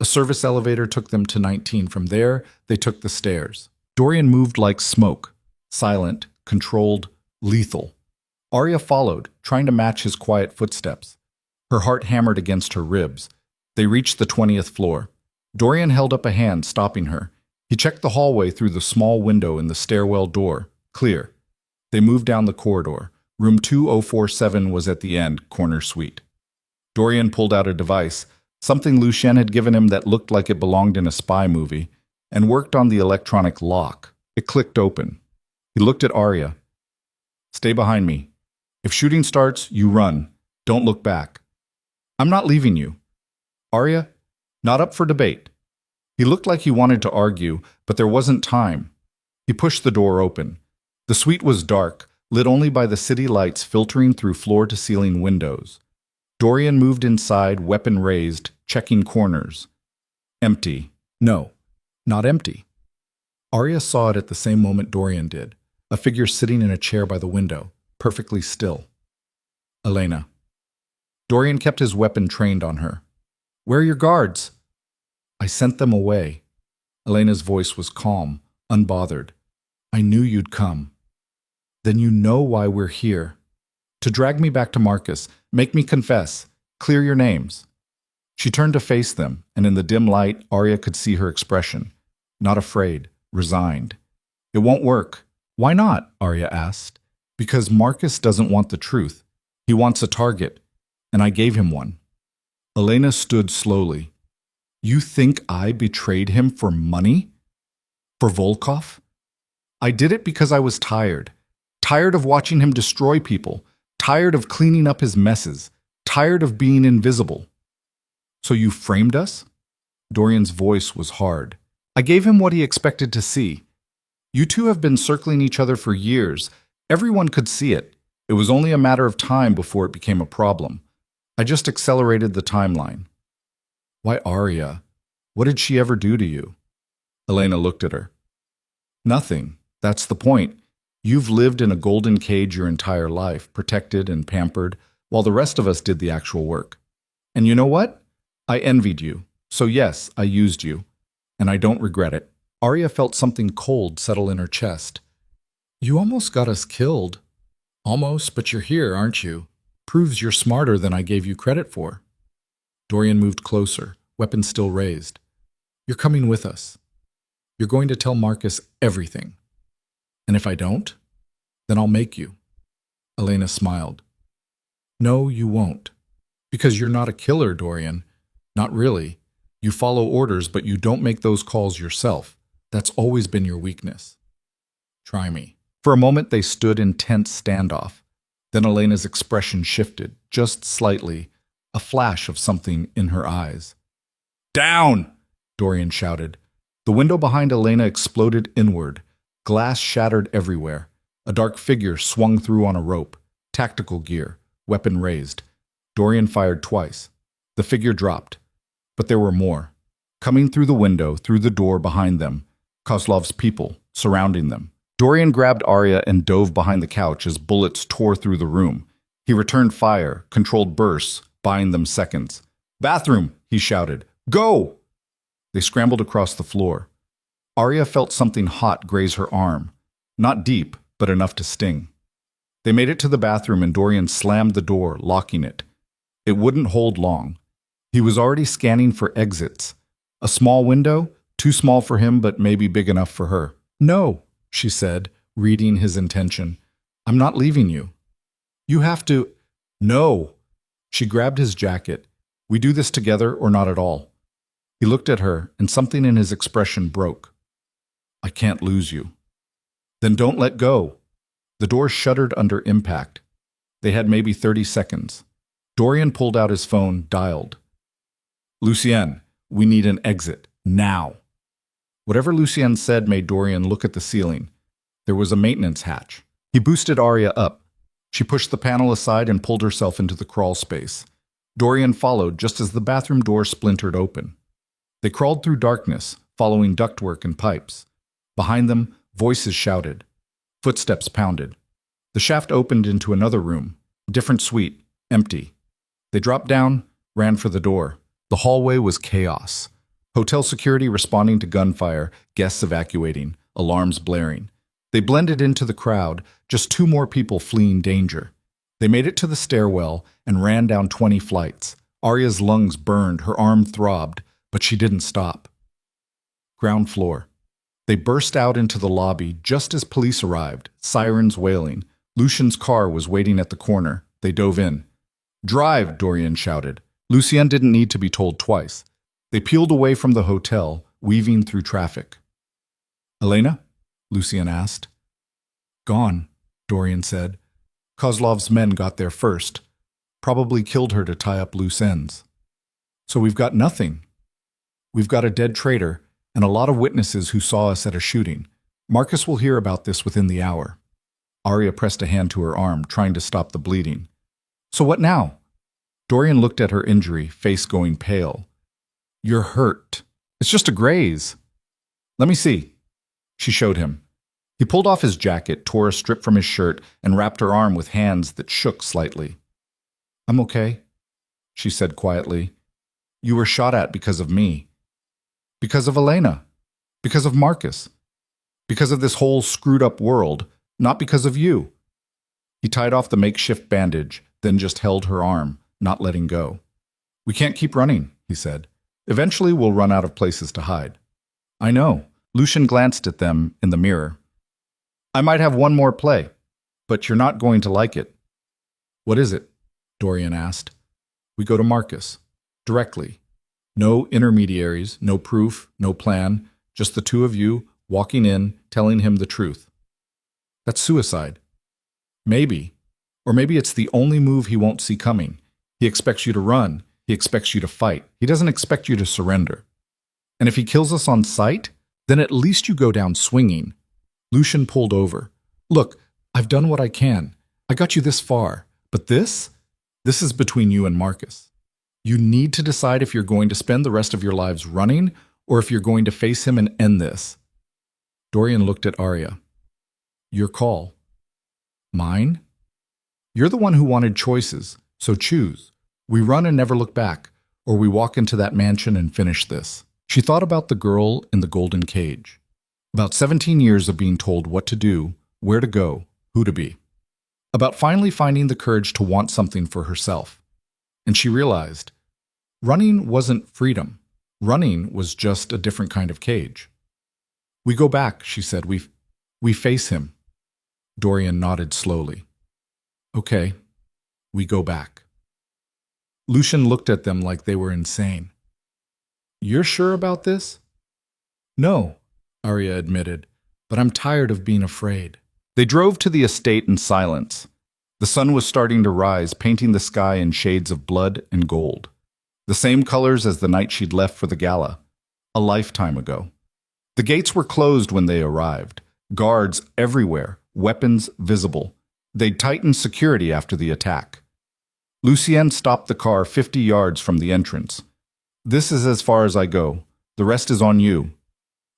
A service elevator took them to 19. From there, they took the stairs. Dorian moved like smoke, silent, controlled, lethal. Arya followed, trying to match his quiet footsteps. Her heart hammered against her ribs. They reached the 20th floor. Dorian held up a hand, stopping her. He checked the hallway through the small window in the stairwell door. Clear. They moved down the corridor. Room 2047 was at the end, corner suite. Dorian pulled out a device, something Lucienne had given him that looked like it belonged in a spy movie, and worked on the electronic lock. It clicked open. He looked at Arya. Stay behind me. If shooting starts, you run. Don't look back. I'm not leaving you. Arya, not up for debate. He looked like he wanted to argue, but there wasn't time. He pushed the door open. The suite was dark, lit only by the city lights filtering through floor-to-ceiling windows. Dorian moved inside, weapon raised, checking corners. Empty. No, not empty. Arya saw it at the same moment Dorian did, a figure sitting in a chair by the window, perfectly still. Elena. Dorian kept his weapon trained on her. Where are your guards? I sent them away. Elena's voice was calm, unbothered. I knew you'd come. Then you know why we're here. To drag me back to Marcus, make me confess, clear your names. She turned to face them, and in the dim light, Arya could see her expression. Not afraid, resigned. It won't work. Why not? Arya asked. Because Marcus doesn't want the truth. He wants a target, and I gave him one. Elena stood slowly. You think I betrayed him for money? For Volkov? I did it because I was tired. Tired of watching him destroy people. Tired of cleaning up his messes. Tired of being invisible. So you framed us? Dorian's voice was hard. I gave him what he expected to see. You two have been circling each other for years. Everyone could see it. It was only a matter of time before it became a problem. I just accelerated the timeline. Why Arya? What did she ever do to you? Elena looked at her. Nothing. That's the point. You've lived in a golden cage your entire life, protected and pampered, while the rest of us did the actual work. And you know what? I envied you. So yes, I used you. And I don't regret it. Arya felt something cold settle in her chest. You almost got us killed. Almost, but you're here, aren't you? Proves you're smarter than I gave you credit for. Dorian moved closer, weapon still raised. You're coming with us. You're going to tell Marcus everything. And if I don't, then I'll make you. Elena smiled. No, you won't. Because you're not a killer, Dorian. Not really. You follow orders, but you don't make those calls yourself. That's always been your weakness. Try me. For a moment, they stood in tense standoff. Then Elena's expression shifted, just slightly, a flash of something in her eyes. Down! Dorian shouted. The window behind Elena exploded inward. Glass shattered everywhere. A dark figure swung through on a rope. Tactical gear, weapon raised. Dorian fired twice. The figure dropped. But there were more. Coming through the window, through the door behind them, Kozlov's people, surrounding them. Dorian grabbed Arya and dove behind the couch as bullets tore through the room. He returned fire, controlled bursts, buying them seconds. Bathroom, he shouted. Go! They scrambled across the floor. Arya felt something hot graze her arm. Not deep, but enough to sting. They made it to the bathroom and Dorian slammed the door, locking it. It wouldn't hold long. He was already scanning for exits. A small window, too small for him but maybe big enough for her. No, she said, reading his intention. I'm not leaving you. You have to… No. She grabbed his jacket. We do this together or not at all. He looked at her and something in his expression broke. I can't lose you. Then don't let go. The door shuddered under impact. They had maybe 30 seconds. Dorian pulled out his phone, dialed. Lucienne, we need an exit. Now. Whatever Lucienne said made Dorian look at the ceiling. There was a maintenance hatch. He boosted Arya up. She pushed the panel aside and pulled herself into the crawl space. Dorian followed just as the bathroom door splintered open. They crawled through darkness, following ductwork and pipes. Behind them, voices shouted. Footsteps pounded. The shaft opened into another room, different suite, empty. They dropped down, ran for the door. The hallway was chaos. Hotel security responding to gunfire, guests evacuating, alarms blaring. They blended into the crowd, just two more people fleeing danger. They made it to the stairwell and ran down 20 flights. Arya's lungs burned, her arm throbbed, but she didn't stop. Ground floor. They burst out into the lobby just as police arrived, sirens wailing. Lucien's car was waiting at the corner. They dove in. Drive, Dorian shouted. Lucienne didn't need to be told twice. They peeled away from the hotel, weaving through traffic. Elena? Lucienne asked. Gone, Dorian said. Kozlov's men got there first. Probably killed her to tie up loose ends. So we've got nothing. We've got a dead traitor and a lot of witnesses who saw us at a shooting. Marcus will hear about this within the hour. Arya pressed a hand to her arm, trying to stop the bleeding. So what now? Dorian looked at her injury, face going pale. You're hurt. It's just a graze. Let me see. She showed him. He pulled off his jacket, tore a strip from his shirt, and wrapped her arm with hands that shook slightly. I'm okay, she said quietly. You were shot at because of me. Because of Elena. Because of Marcus. Because of this whole screwed-up world, not because of you. He tied off the makeshift bandage, then just held her arm, not letting go. We can't keep running, he said. Eventually we'll run out of places to hide. I know. Lucien glanced at them in the mirror. I might have one more play, but you're not going to like it. What is it? Dorian asked. We go to Marcus. Directly. No intermediaries, no proof, no plan, just the two of you walking in, telling him the truth. That's suicide. Maybe. Or maybe it's the only move he won't see coming. He expects you to run. He expects you to fight. He doesn't expect you to surrender. And if he kills us on sight, then at least you go down swinging. Lucien pulled over. Look, I've done what I can. I got you this far. But this is between you and Marcus. You need to decide if you're going to spend the rest of your lives running or if you're going to face him and end this. Dorian looked at Arya. Your call. Mine? You're the one who wanted choices, so choose. We run and never look back, or we walk into that mansion and finish this. She thought about the girl in the golden cage. About 17 years of being told what to do, where to go, who to be. about finally finding the courage to want something for herself. And she realized running wasn't freedom. Running was just a different kind of cage. "We go back," she said. We face him." Dorian nodded slowly. "Okay, we go back." Lucian looked at them like they were insane. "You're sure about this?" "No," Arya admitted, "but I'm tired of being afraid." They drove to the estate in silence. The sun was starting to rise, painting the sky in shades of blood and gold. The same colors as the night she'd left for the gala, a lifetime ago. The gates were closed when they arrived. Guards everywhere, weapons visible. They'd tightened security after the attack. Lucien stopped the car 50 yards from the entrance. "This is as far as I go. The rest is on you."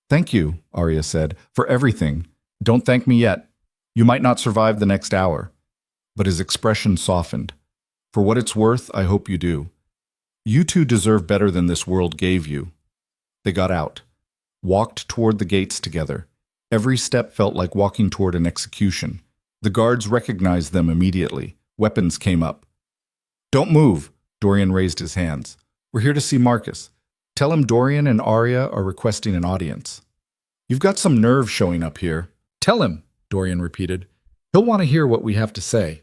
"Thank you," Arya said, "for everything. Don't thank me yet. You might not survive the next hour." But his expression softened. "For what it's worth, I hope you do. You two deserve better than this world gave you." They got out, walked toward the gates together. Every step felt like walking toward an execution. The guards recognized them immediately. Weapons came up. "Don't move," Dorian raised his hands. "We're here to see Marcus. Tell him Dorian and Arya are requesting an audience." "You've got some nerve showing up here." "Tell him," Dorian repeated. "He'll want to hear what we have to say."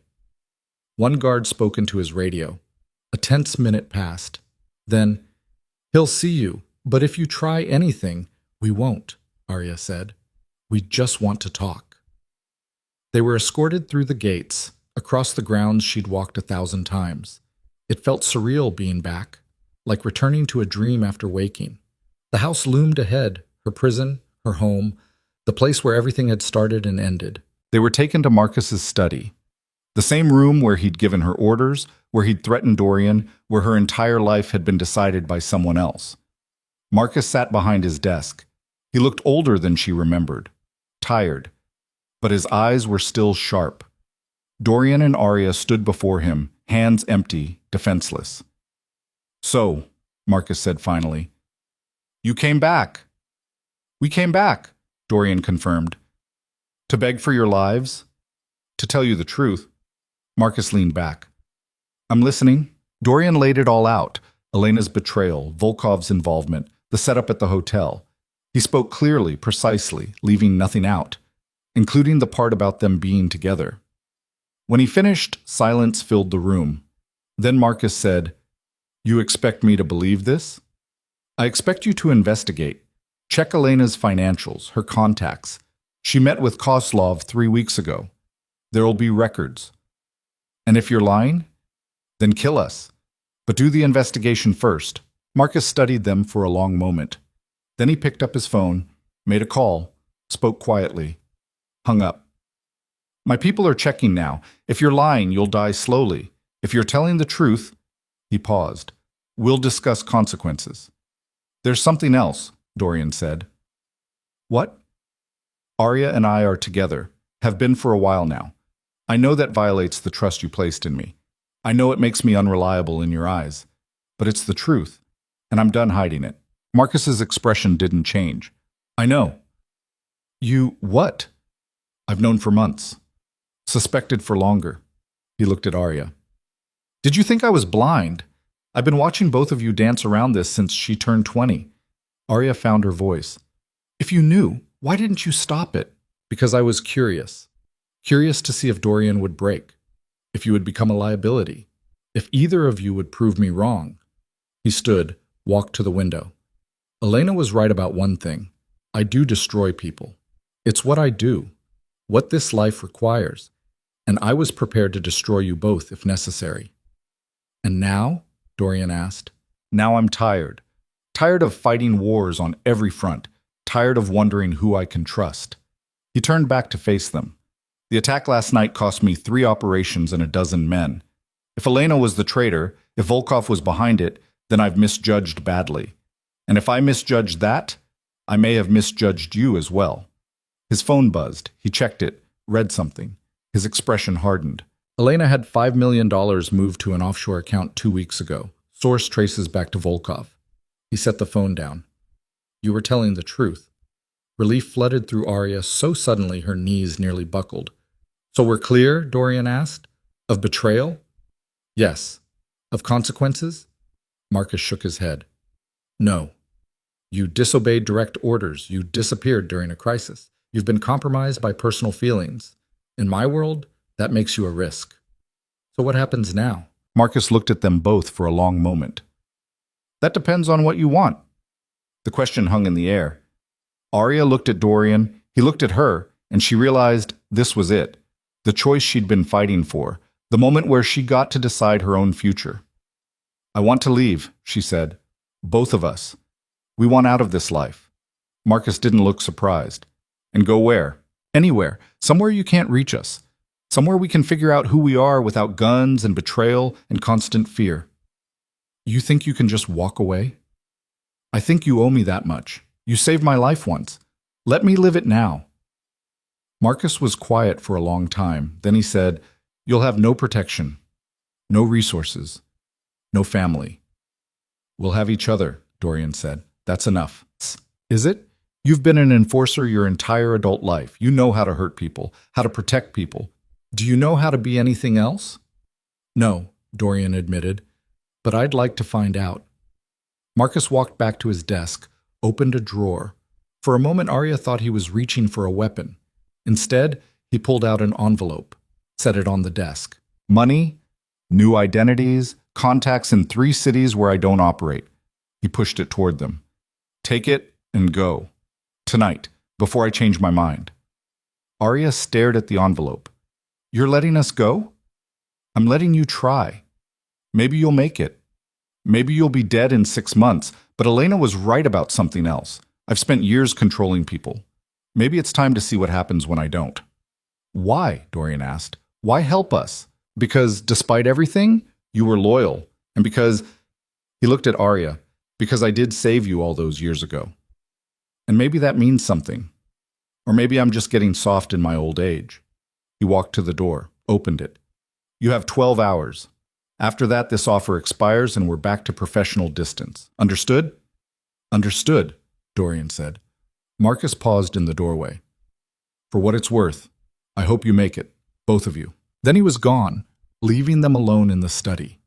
One guard spoke into his radio. A tense minute passed. Then, "He'll see you, but if you try anything, we won't," Arya said. "We just want to talk." They were escorted through the gates, across the grounds she'd walked 1,000 times. It felt surreal being back, like returning to a dream after waking. The house loomed ahead, her prison, her home, the place where everything had started and ended. They were taken to Marcus's study. The same room where he'd given her orders, where he'd threatened Dorian, where her entire life had been decided by someone else. Marcus sat behind his desk. He looked older than she remembered, tired, but his eyes were still sharp. Dorian and Arya stood before him, hands empty, defenseless. "So," Marcus said finally, "you came back." "We came back," Dorian confirmed. "To beg for your lives?" "To tell you the truth." Marcus leaned back. "I'm listening." Dorian laid it all out. Elena's betrayal, Volkov's involvement, the setup at the hotel. He spoke clearly, precisely, leaving nothing out, including the part about them being together. When he finished, silence filled the room. Then Marcus said, "You expect me to believe this?" "I expect you to investigate. Check Elena's financials, her contacts. She met with Kozlov 3 weeks ago. There'll be records. And if you're lying, then kill us. But do the investigation first." Marcus studied them for a long moment. Then he picked up his phone, made a call, spoke quietly, hung up. "My people are checking now. If you're lying, you'll die slowly. If you're telling the truth," he paused, "we'll discuss consequences." "There's something else," Dorian said. "What?" "Arya and I are together, have been for a while now. I know that violates the trust you placed in me. I know it makes me unreliable in your eyes. But it's the truth, and I'm done hiding it." Marcus's expression didn't change. "I know." "You what?" "I've known for months. Suspected for longer." He looked at Arya. "Did you think I was blind? I've been watching both of you dance around this since she turned 20. Arya found her voice. "If you knew, why didn't you stop it?" "Because I was curious. Curious to see if Dorian would break, if you would become a liability, if either of you would prove me wrong." He stood, walked to the window. "Elena was right about one thing. I do destroy people. It's what I do, what this life requires, and I was prepared to destroy you both if necessary." "And now?" Dorian asked. "Now I'm tired. Tired of fighting wars on every front. Tired of wondering who I can trust." He turned back to face them. "The attack last night cost me 3 operations and 12 men. If Elena was the traitor, if Volkov was behind it, then I've misjudged badly. And if I misjudged that, I may have misjudged you as well." His phone buzzed. He checked it, read something. His expression hardened. "Elena had $5 million moved to an offshore account 2 weeks ago. Source traces back to Volkov." He set the phone down. "You were telling the truth." Relief flooded through Arya so suddenly her knees nearly buckled. So we're clear, Dorian asked. Of betrayal? Yes. Of consequences? Marcus shook his head. No. You disobeyed direct orders. You disappeared during a crisis. You've been compromised by personal feelings. In my world, that makes you a risk. So what happens now? Marcus looked at them both for a long moment. That depends on what you want. The question hung in the air. Arya looked at Dorian, he looked at her, and she realized this was it. The choice she'd been fighting for. The moment where she got to decide her own future. I want to leave, she said. Both of us. We want out of this life. Marcus didn't look surprised. And go where? Anywhere. Somewhere you can't reach us. Somewhere we can figure out who we are without guns and betrayal and constant fear. You think you can just walk away? I think you owe me that much. You saved my life once. Let me live it now. Marcus was quiet for a long time. Then he said, You'll have no protection, no resources, no family. We'll have each other, Dorian said. That's enough. Is it? You've been an enforcer your entire adult life. You know how to hurt people, how to protect people. Do you know how to be anything else? No, Dorian admitted, but I'd like to find out. Marcus walked back to his desk, opened a drawer. For a moment, Arya thought he was reaching for a weapon. Instead, he pulled out an envelope, set it on the desk. Money, new identities, contacts in 3 cities where I don't operate. He pushed it toward them. Take it and go. Tonight, before I change my mind. Arya stared at the envelope. You're letting us go? I'm letting you try. Maybe you'll make it. Maybe you'll be dead in 6 months, but Elena was right about something else. I've spent years controlling people. Maybe it's time to see what happens when I don't. Why? Dorian asked. Why help us? Because despite everything, you were loyal. And because, he looked at Arya, because I did save you all those years ago. And maybe that means something. Or maybe I'm just getting soft in my old age. He walked to the door, opened it. You have 12 hours. After that, this offer expires and we're back to professional distance. Understood? Understood, Dorian said. Marcus paused in the doorway. For what it's worth, I hope you make it, both of you. Then he was gone, leaving them alone in the study.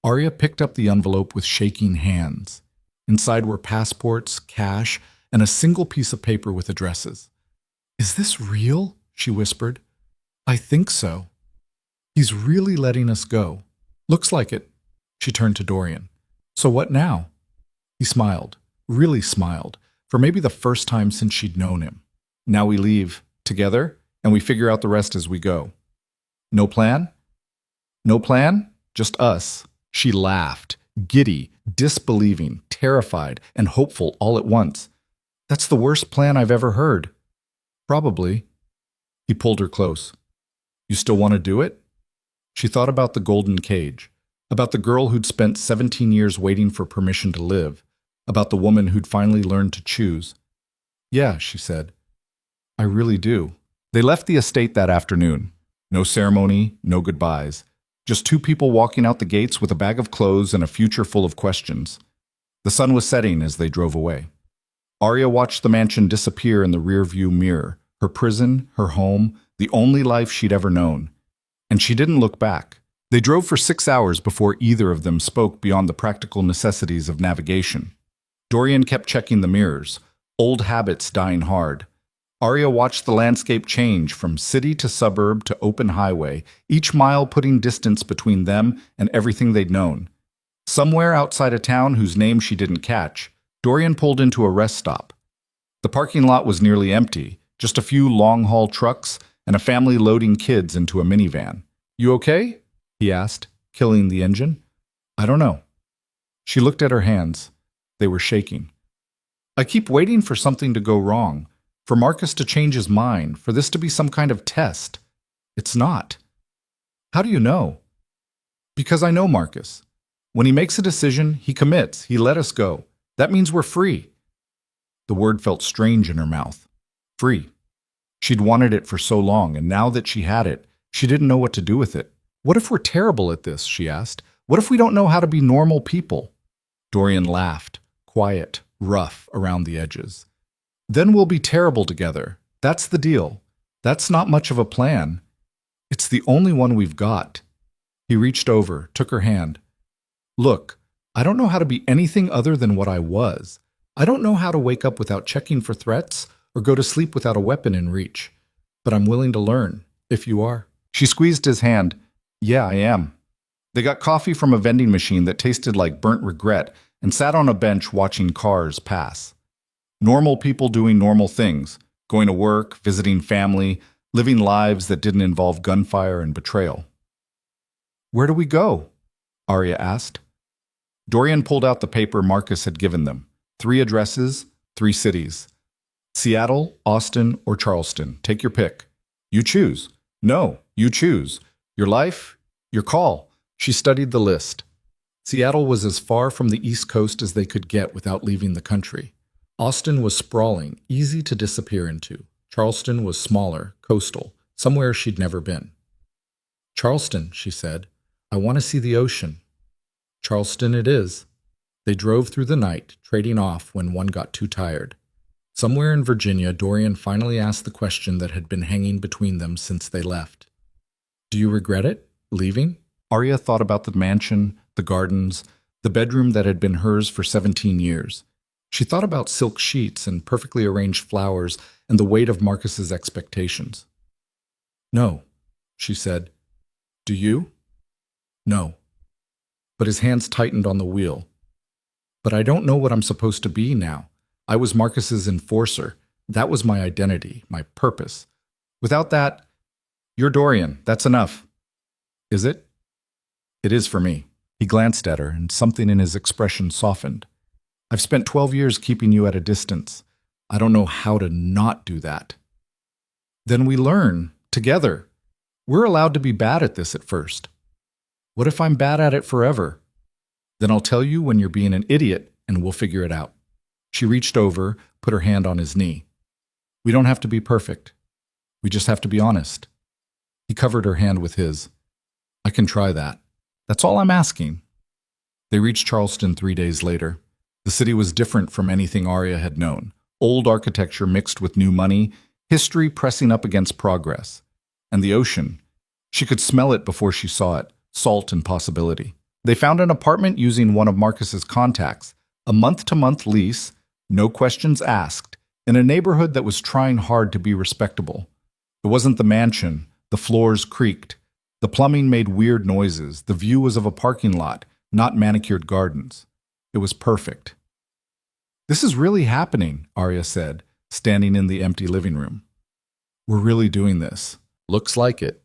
Arya picked up the envelope with shaking hands. Inside were passports, cash, and a single piece of paper with addresses. Is this real? She whispered. I think so. He's really letting us go. Looks like it. She turned to Dorian. So what now? He smiled, really smiled, for maybe the first time since she'd known him. Now we leave, together, and we figure out the rest as we go. No plan? No plan? Just us. She laughed, giddy, disbelieving, terrified, and hopeful all at once. That's the worst plan I've ever heard. Probably. He pulled her close. You still want to do it? She thought about the golden cage, about the girl who'd spent 17 years waiting for permission to live, about the woman who'd finally learned to choose. Yeah, she said. I really do. They left the estate that afternoon. No ceremony, no goodbyes. Just 2 people walking out the gates with a bag of clothes and a future full of questions. The sun was setting as they drove away. Arya watched the mansion disappear in the rearview mirror, her prison, her home, the only life she'd ever known. And she didn't look back. They drove for 6 hours before either of them spoke beyond the practical necessities of navigation. Dorian kept checking the mirrors, old habits dying hard. Arya watched the landscape change from city to suburb to open highway, each mile putting distance between them and everything they'd known. Somewhere outside a town whose name she didn't catch, Dorian pulled into a rest stop. The parking lot was nearly empty, just a few long-haul trucks and a family loading kids into a minivan. You okay? He asked, killing the engine. I don't know. She looked at her hands. They were shaking. I keep waiting for something to go wrong, for Marcus to change his mind, for this to be some kind of test. It's not. How do you know? Because I know Marcus. When he makes a decision, he commits, he let us go. That means we're free. The word felt strange in her mouth. Free. She'd wanted it for so long, and now that she had it, she didn't know what to do with it. What if we're terrible at this, she asked. What if we don't know how to be normal people? Dorian laughed, quiet, rough around the edges. Then we'll be terrible together. That's the deal. That's not much of a plan. It's the only one we've got. He reached over, took her hand. Look, I don't know how to be anything other than what I was. I don't know how to wake up without checking for threats or go to sleep without a weapon in reach. But I'm willing to learn, if you are. She squeezed his hand. Yeah, I am. They got coffee from a vending machine that tasted like burnt regret and sat on a bench watching cars pass. Normal people doing normal things, going to work, visiting family, living lives that didn't involve gunfire and betrayal. Where do we go? Arya asked. Dorian pulled out the paper Marcus had given them. 3 addresses, 3 cities. Seattle, Austin, or Charleston. Take your pick. You choose. No, you choose. Your life, your call. She studied the list. Seattle was as far from the East Coast as they could get without leaving the country. Austin was sprawling, easy to disappear into. Charleston was smaller, coastal, somewhere she'd never been. Charleston, she said. I want to see the ocean. Charleston it is. They drove through the night, trading off when one got too tired. Somewhere in Virginia, Dorian finally asked the question that had been hanging between them since they left. Do you regret it? Leaving? Arya thought about the mansion, the gardens, the bedroom that had been hers for 17 years. She thought about silk sheets and perfectly arranged flowers and the weight of Marcus's expectations. No, she said. Do you? No. But his hands tightened on the wheel. But I don't know what I'm supposed to be now. I was Marcus's enforcer. That was my identity, my purpose. Without that, you're Dorian. That's enough. Is it? It is for me. He glanced at her, and something in his expression softened. I've spent 12 years keeping you at a distance. I don't know how to not do that. Then we learn, together. We're allowed to be bad at this at first. What if I'm bad at it forever? Then I'll tell you when you're being an idiot, and we'll figure it out. She reached over, put her hand on his knee. We don't have to be perfect. We just have to be honest. He covered her hand with his. I can try that. That's all I'm asking. They reached Charleston 3 days later. The city was different from anything Arya had known. Old architecture mixed with new money, history pressing up against progress. And the ocean. She could smell it before she saw it, salt and possibility. They found an apartment using one of Marcus's contacts, a month-to-month lease, no questions asked, in a neighborhood that was trying hard to be respectable. It wasn't the mansion. The floors creaked. The plumbing made weird noises. The view was of a parking lot, not manicured gardens. It was perfect. This is really happening, Arya said, standing in the empty living room. We're really doing this. Looks like it.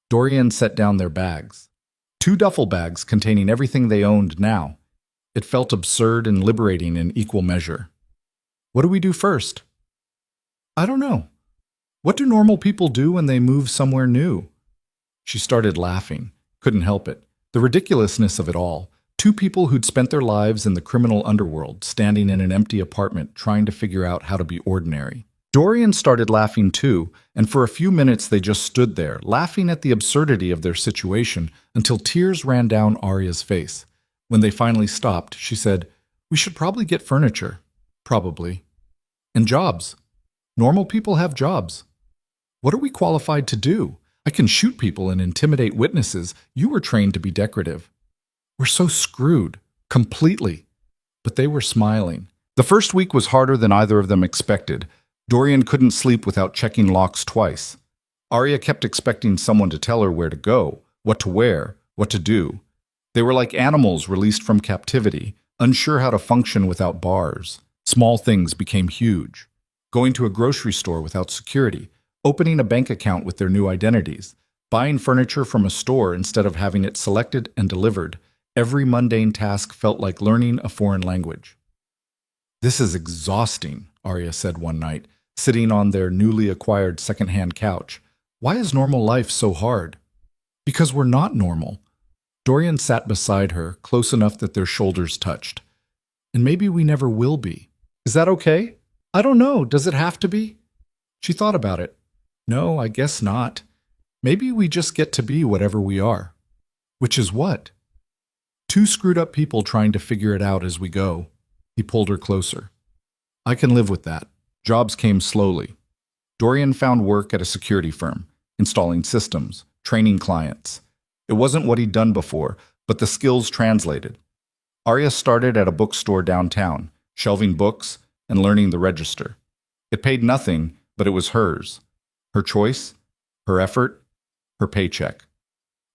Dorian set down their bags. 2 duffel bags containing everything they owned now. It felt absurd and liberating in equal measure. What do we do first? I don't know. What do normal people do when they move somewhere new? She started laughing, couldn't help it. The ridiculousness of it all. 2 people who'd spent their lives in the criminal underworld, standing in an empty apartment, trying to figure out how to be ordinary. Dorian started laughing too, and for a few minutes they just stood there, laughing at the absurdity of their situation until tears ran down Arya's face. When they finally stopped, she said, We should probably get furniture. Probably. And jobs. Normal people have jobs. What are we qualified to do? I can shoot people and intimidate witnesses. You were trained to be decorative. We're so screwed. Completely. But they were smiling. The first week was harder than either of them expected. Dorian couldn't sleep without checking locks twice. Arya kept expecting someone to tell her where to go, what to wear, what to do. They were like animals released from captivity, unsure how to function without bars. Small things became huge. Going to a grocery store without security, opening a bank account with their new identities, buying furniture from a store instead of having it selected and delivered. Every mundane task felt like learning a foreign language. This is exhausting, Arya said one night, sitting on their newly acquired second-hand couch. Why is normal life so hard? Because we're not normal. Dorian sat beside her, close enough that their shoulders touched. And maybe we never will be. Is that okay? I don't know. Does it have to be? She thought about it. No, I guess not. Maybe we just get to be whatever we are. Which is what? 2 screwed-up people trying to figure it out as we go. He pulled her closer. I can live with that. Jobs came slowly. Dorian found work at a security firm, installing systems, training clients. It wasn't what he'd done before, but the skills translated. Arya started at a bookstore downtown, shelving books and learning the register. It paid nothing, but it was hers. Her choice, her effort, her paycheck.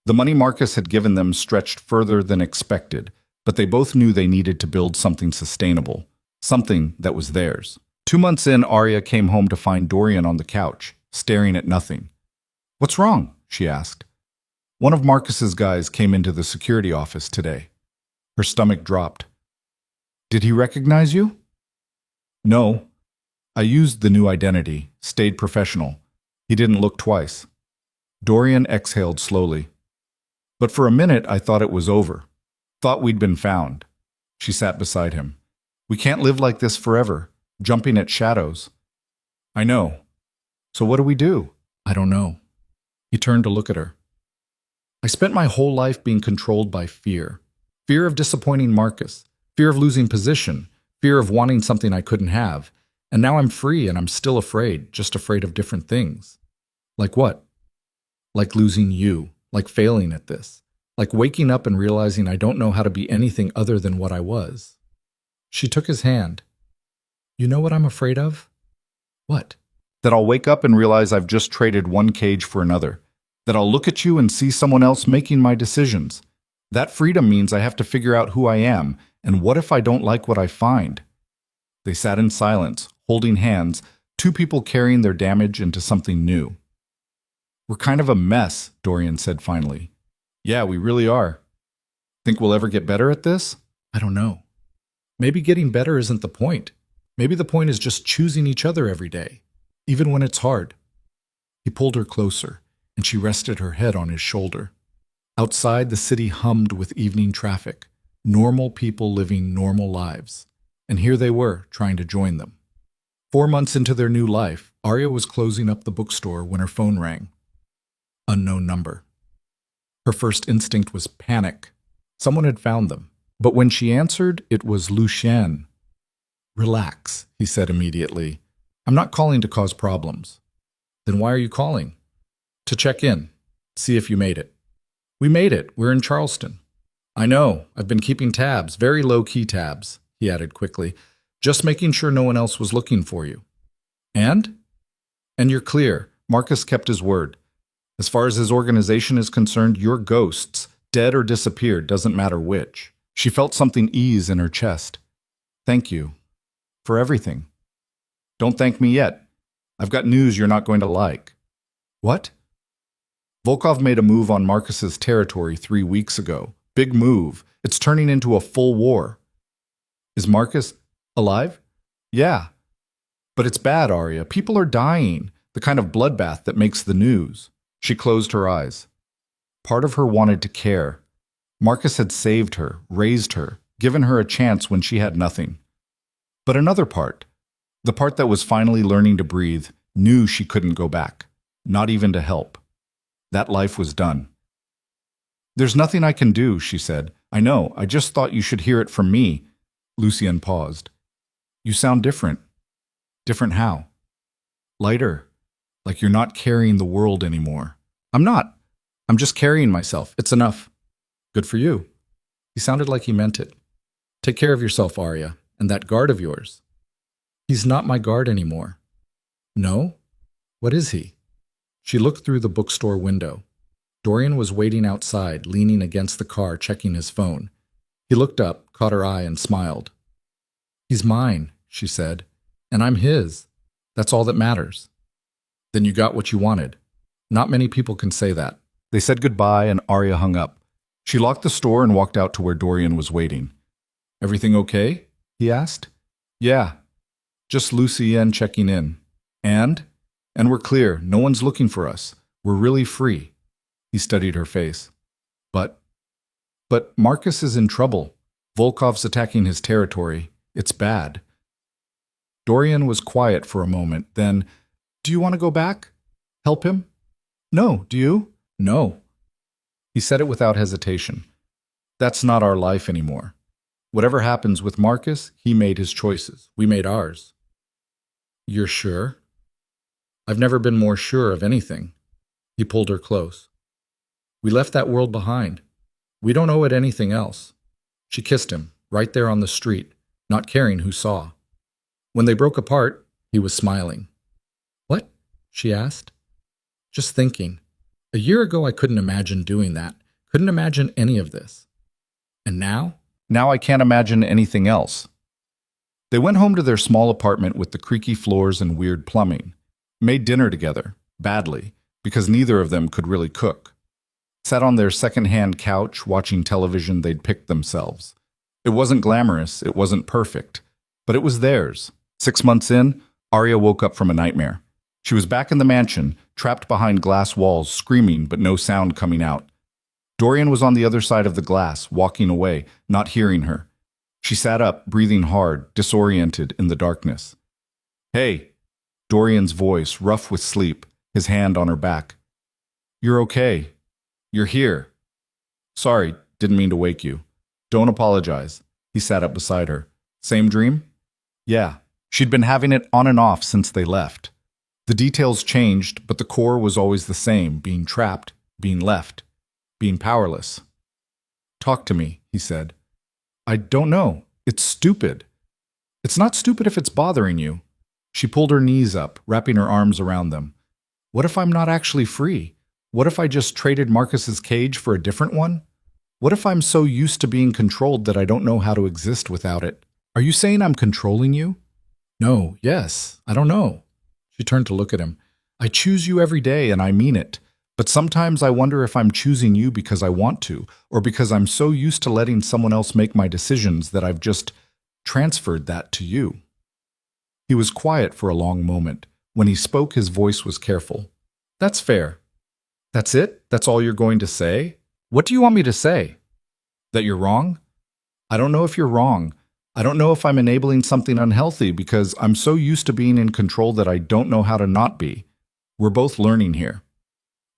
The money Marcus had given them stretched further than expected, but they both knew they needed to build something sustainable, something that was theirs. 2 months in, Arya came home to find Dorian on the couch, staring at nothing. "What's wrong?" she asked. "One of Marcus's guys came into the security office today." Her stomach dropped. "Did he recognize you?" "No. I used the new identity, stayed professional. He didn't look twice." Dorian exhaled slowly. "But for a minute I thought it was over. Thought we'd been found." She sat beside him. "We can't live like this forever, jumping at shadows." "I know. So what do we do?" "I don't know." He turned to look at her. "I spent my whole life being controlled by fear. Fear of disappointing Marcus, fear of losing position, fear of wanting something I couldn't have. And now I'm free and I'm still afraid, just afraid of different things." "Like what?" "Like losing you, like failing at this, like waking up and realizing I don't know how to be anything other than what I was." She took his hand. "You know what I'm afraid of?" "What?" "That I'll wake up and realize I've just traded one cage for another. That I'll look at you and see someone else making my decisions. That freedom means I have to figure out who I am, and what if I don't like what I find?" They sat in silence, holding hands, two people carrying their damage into something new. "We're kind of a mess," Dorian said finally. "Yeah, we really are." "Think we'll ever get better at this?" "I don't know. Maybe getting better isn't the point. Maybe the point is just choosing each other every day, even when it's hard." He pulled her closer, and she rested her head on his shoulder. Outside, the city hummed with evening traffic, normal people living normal lives. And here they were, trying to join them. 4 months into their new life, Arya was closing up the bookstore when her phone rang. Unknown number. Her first instinct was panic. Someone had found them. But when she answered, it was Lucien. "Relax," he said immediately. "I'm not calling to cause problems." "Then why are you calling?" "To check in. See if you made it." "We made it. We're in Charleston." "I know. I've been keeping tabs, very low-key tabs," he added quickly, "just making sure no one else was looking for you." "And?" "And you're clear. Marcus kept his word. As far as his organization is concerned, you're ghosts, dead or disappeared, doesn't matter which." She felt something ease in her chest. "Thank you. For everything." "Don't thank me yet. I've got news you're not going to like." "What?" "Volkov made a move on Marcus's territory 3 weeks ago. Big move. It's turning into a full war." "Is Marcus alive?" "Yeah. But it's bad, Arya. People are dying. The kind of bloodbath that makes the news." She closed her eyes. Part of her wanted to care. Marcus had saved her, raised her, given her a chance when she had nothing. But another part, the part that was finally learning to breathe, knew she couldn't go back, not even to help. That life was done. "There's nothing I can do," she said. "I know. I just thought you should hear it from me." Lucien paused. "You sound different." "Different how?" "Lighter. Like you're not carrying the world anymore." "I'm not. I'm just carrying myself. It's enough." "Good for you." He sounded like he meant it. "Take care of yourself, Arya, and that guard of yours." "He's not my guard anymore." "No? What is he?" She looked through the bookstore window. Dorian was waiting outside, leaning against the car, checking his phone. He looked up, caught her eye, and smiled. "He's mine," she said, "and I'm his. That's all that matters." "Then you got what you wanted." Not many people can say that. They said goodbye, and Arya hung up. She locked the store and walked out to where Dorian was waiting. "Everything okay?" he asked. "Yeah. Just Lucien checking in. And we're clear. No one's looking for us. We're really free." He studied her face. But Marcus is in trouble. Volkov's attacking his territory. It's bad." Dorian was quiet for a moment. Then, "Do you want to go back? Help him?" "No. Do you?" "No." He said it without hesitation. "That's not our life anymore. Whatever happens with Marcus, he made his choices. We made ours." "You're sure?" "I've never been more sure of anything." He pulled her close. We left that world behind. We don't owe it anything else. She kissed him, right there on the street, not caring who saw. When they broke apart, he was smiling. What? She asked. Just thinking. A year ago I couldn't imagine doing that. Couldn't imagine any of this. And now? Now I can't imagine anything else. They went home to their small apartment with the creaky floors and weird plumbing. Made dinner together, badly, because neither of them could really cook. Sat on their second-hand couch watching television they'd picked themselves. It wasn't glamorous, it wasn't perfect, but it was theirs. 6 months in, Arya woke up from a nightmare. She was back in the mansion, trapped behind glass walls, screaming but no sound coming out. Dorian was on the other side of the glass, walking away, not hearing her. She sat up, breathing hard, disoriented in the darkness. Hey! Dorian's voice, rough with sleep, his hand on her back. You're okay. You're here. Sorry, didn't mean to wake you. Don't apologize. He sat up beside her. Same dream? Yeah. She'd been having it on and off since they left. The details changed, but the core was always the same, being trapped, being left, being powerless. Talk to me, he said. I don't know. It's stupid. It's not stupid if it's bothering you. She pulled her knees up, wrapping her arms around them. What if I'm not actually free? What if I just traded Marcus's cage for a different one? What if I'm so used to being controlled that I don't know how to exist without it? Are you saying I'm controlling you? No, yes, I don't know. She turned to look at him. I choose you every day and I mean it. But sometimes I wonder if I'm choosing you because I want to, or because I'm so used to letting someone else make my decisions that I've just transferred that to you. He was quiet for a long moment. When he spoke, his voice was careful. That's fair. That's it? That's all you're going to say? What do you want me to say? That you're wrong? I don't know if you're wrong. I don't know if I'm enabling something unhealthy because I'm so used to being in control that I don't know how to not be. We're both learning here.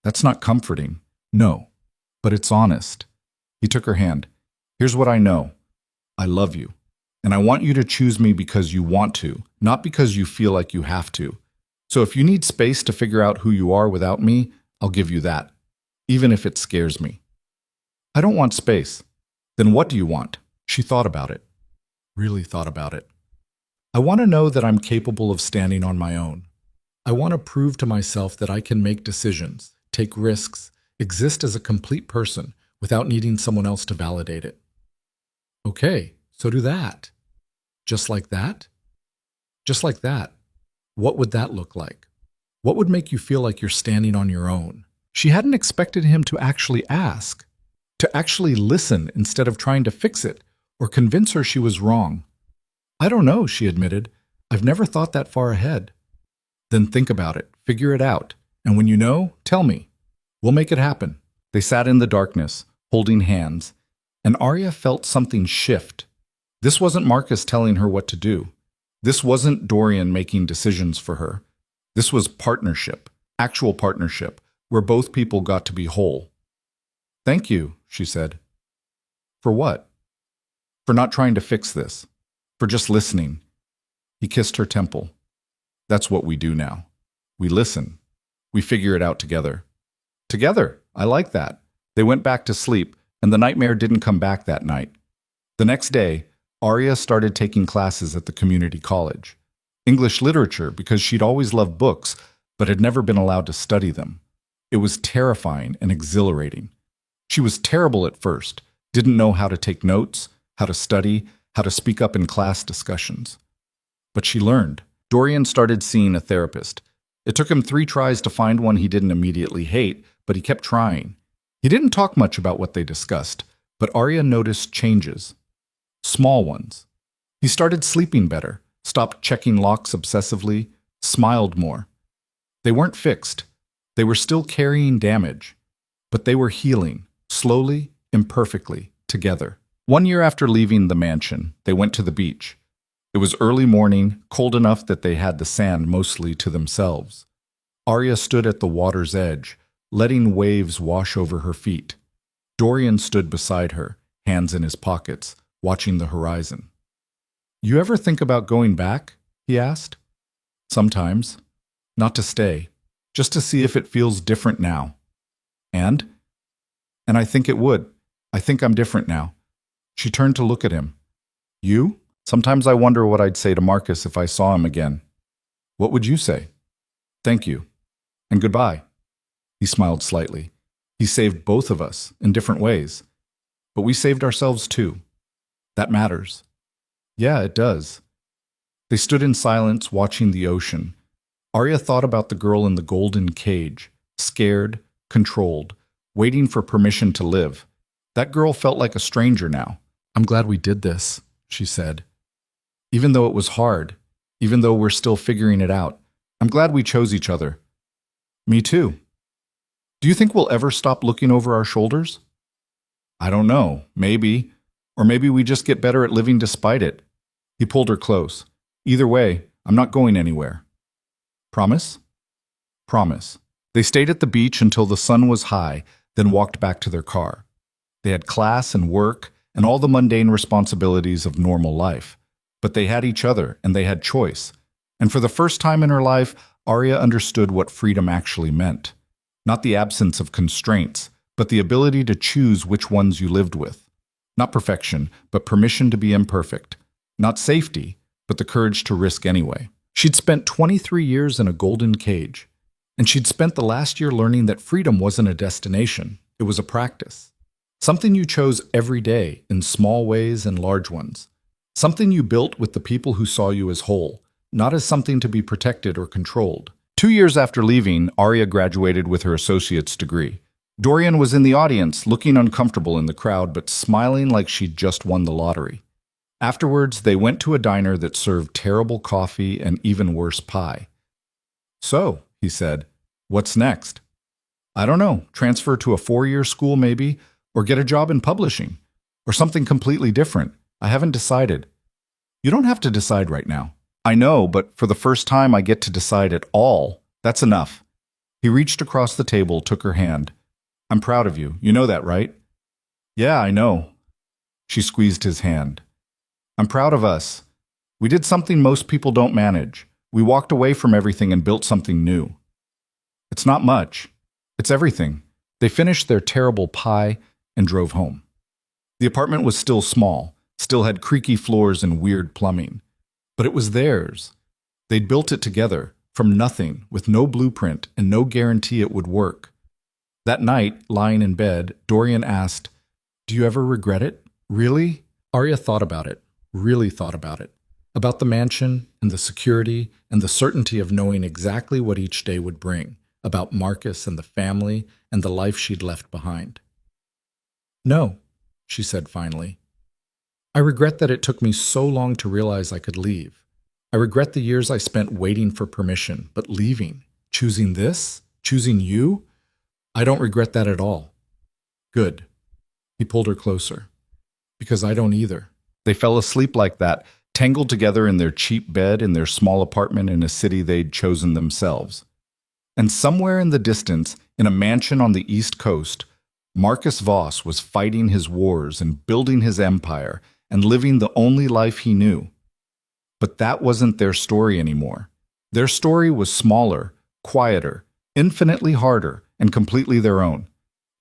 That's not comforting. No, but it's honest. He took her hand. Here's what I know. I love you. And I want you to choose me because you want to, not because you feel like you have to. So if you need space to figure out who you are without me, I'll give you that, even if it scares me. I don't want space. Then what do you want? She thought about it. Really thought about it. I want to know that I'm capable of standing on my own. I want to prove to myself that I can make decisions, take risks, exist as a complete person without needing someone else to validate it. Okay, so do that. Just like that? Just like that. What would that look like? What would make you feel like you're standing on your own? She hadn't expected him to actually ask, to actually listen instead of trying to fix it or convince her she was wrong. I don't know, she admitted. I've never thought that far ahead. Then think about it, figure it out, and when you know, tell me. We'll make it happen. They sat in the darkness, holding hands, and Arya felt something shift. This wasn't Marcus telling her what to do. This wasn't Dorian making decisions for her. This was partnership, actual partnership, where both people got to be whole. Thank you, she said. For what? For not trying to fix this. For just listening. He kissed her temple. That's what we do now. We listen. We figure it out together. Together, I like that. They went back to sleep, and the nightmare didn't come back that night. The next day, Arya started taking classes at the community college. English literature because she'd always loved books, but had never been allowed to study them. It was terrifying and exhilarating. She was terrible at first, didn't know how to take notes, how to study, how to speak up in class discussions. But she learned. Dorian started seeing a therapist. It took him 3 tries to find one he didn't immediately hate, but he kept trying. He didn't talk much about what they discussed, but Arya noticed changes. Small ones. He started sleeping better, stopped checking locks obsessively, smiled more. They weren't fixed. They were still carrying damage, but they were healing, slowly, imperfectly, together. 1 year after leaving the mansion, they went to the beach. It was early morning, cold enough that they had the sand mostly to themselves. Arya stood at the water's edge, letting waves wash over her feet. Dorian stood beside her, hands in his pockets, watching the horizon. You ever think about going back? He asked. Sometimes. Not to stay, just to see if it feels different now. And? And I think it would. I think I'm different now. She turned to look at him. You? Sometimes I wonder what I'd say to Marcus if I saw him again. What would you say? Thank you. And goodbye. He smiled slightly. He saved both of us in different ways. But we saved ourselves too. That matters. Yeah, it does. They stood in silence, watching the ocean. Arya thought about the girl in the golden cage, scared, controlled, waiting for permission to live. That girl felt like a stranger now. I'm glad we did this, she said. Even though it was hard, even though we're still figuring it out, I'm glad we chose each other. Me too. Do you think we'll ever stop looking over our shoulders? I don't know. Maybe. Or maybe we just get better at living despite it. He pulled her close. Either way, I'm not going anywhere. Promise? Promise. They stayed at the beach until the sun was high, then walked back to their car. They had class and work and all the mundane responsibilities of normal life. But they had each other, and they had choice. And for the first time in her life, Arya understood what freedom actually meant. Not the absence of constraints, but the ability to choose which ones you lived with. Not perfection, but permission to be imperfect. Not safety, but the courage to risk anyway. She'd spent 23 years in a golden cage, and she'd spent the last year learning that freedom wasn't a destination, it was a practice. Something you chose every day, in small ways and large ones. Something you built with the people who saw you as whole, not as something to be protected or controlled. 2 years after leaving, Arya graduated with her associate's degree. Dorian was in the audience, looking uncomfortable in the crowd, but smiling like she'd just won the lottery. Afterwards, they went to a diner that served terrible coffee and even worse pie. So, he said, what's next? I don't know, transfer to a 4-year school maybe, or get a job in publishing, or something completely different. I haven't decided. You don't have to decide right now. I know, but for the first time I get to decide at all. That's enough. He reached across the table, took her hand. I'm proud of you. You know that, right? Yeah, I know. She squeezed his hand. I'm proud of us. We did something most people don't manage. We walked away from everything and built something new. It's not much. It's everything. They finished their terrible pie and drove home. The apartment was still small, still had creaky floors and weird plumbing. But it was theirs. They'd built it together, from nothing, with no blueprint and no guarantee it would work. That night, lying in bed, Dorian asked, Do you ever regret it? Really? Arya thought about it, really thought about it. About the mansion and the security and the certainty of knowing exactly what each day would bring, about Marcus and the family and the life she'd left behind. No, she said finally. I regret that it took me so long to realize I could leave. I regret the years I spent waiting for permission, but leaving, choosing this, choosing you, I don't regret that at all. Good. He pulled her closer. Because I don't either. They fell asleep like that, tangled together in their cheap bed in their small apartment in a city they'd chosen themselves. And somewhere in the distance, in a mansion on the East Coast, Marcus Voss was fighting his wars and building his empire and living the only life he knew. But that wasn't their story anymore. Their story was smaller, quieter, infinitely harder, and completely their own.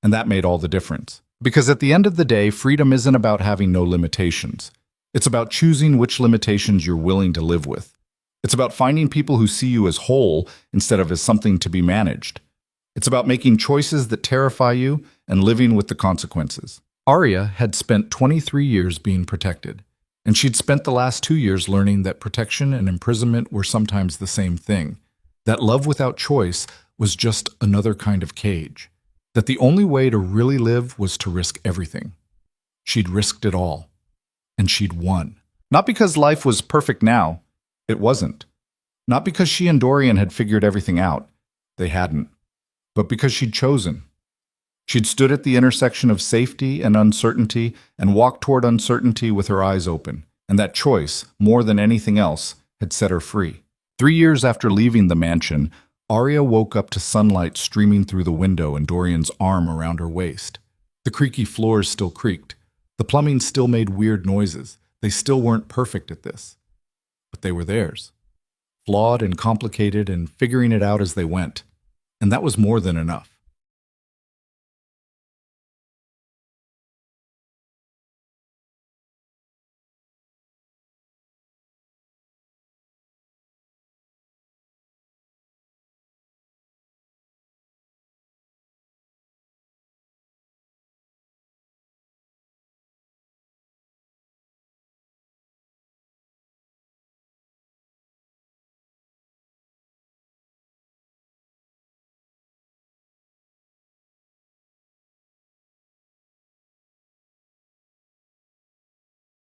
And that made all the difference. Because at the end of the day, freedom isn't about having no limitations. It's about choosing which limitations you're willing to live with. It's about finding people who see you as whole instead of as something to be managed. It's about making choices that terrify you and living with the consequences. Arya had spent 23 years being protected, and she'd spent the last 2 years learning that protection and imprisonment were sometimes the same thing, that love without choice was just another kind of cage, that the only way to really live was to risk everything. She'd risked it all, and she'd won. Not because life was perfect now, it wasn't. Not because she and Dorian had figured everything out, they hadn't, but because she'd chosen. She'd stood at the intersection of safety and uncertainty and walked toward uncertainty with her eyes open, and that choice, more than anything else, had set her free. 3 years after leaving the mansion, Arya woke up to sunlight streaming through the window and Dorian's arm around her waist. The creaky floors still creaked. The plumbing still made weird noises. They still weren't perfect at this. But they were theirs. Flawed and complicated and figuring it out as they went. And that was more than enough.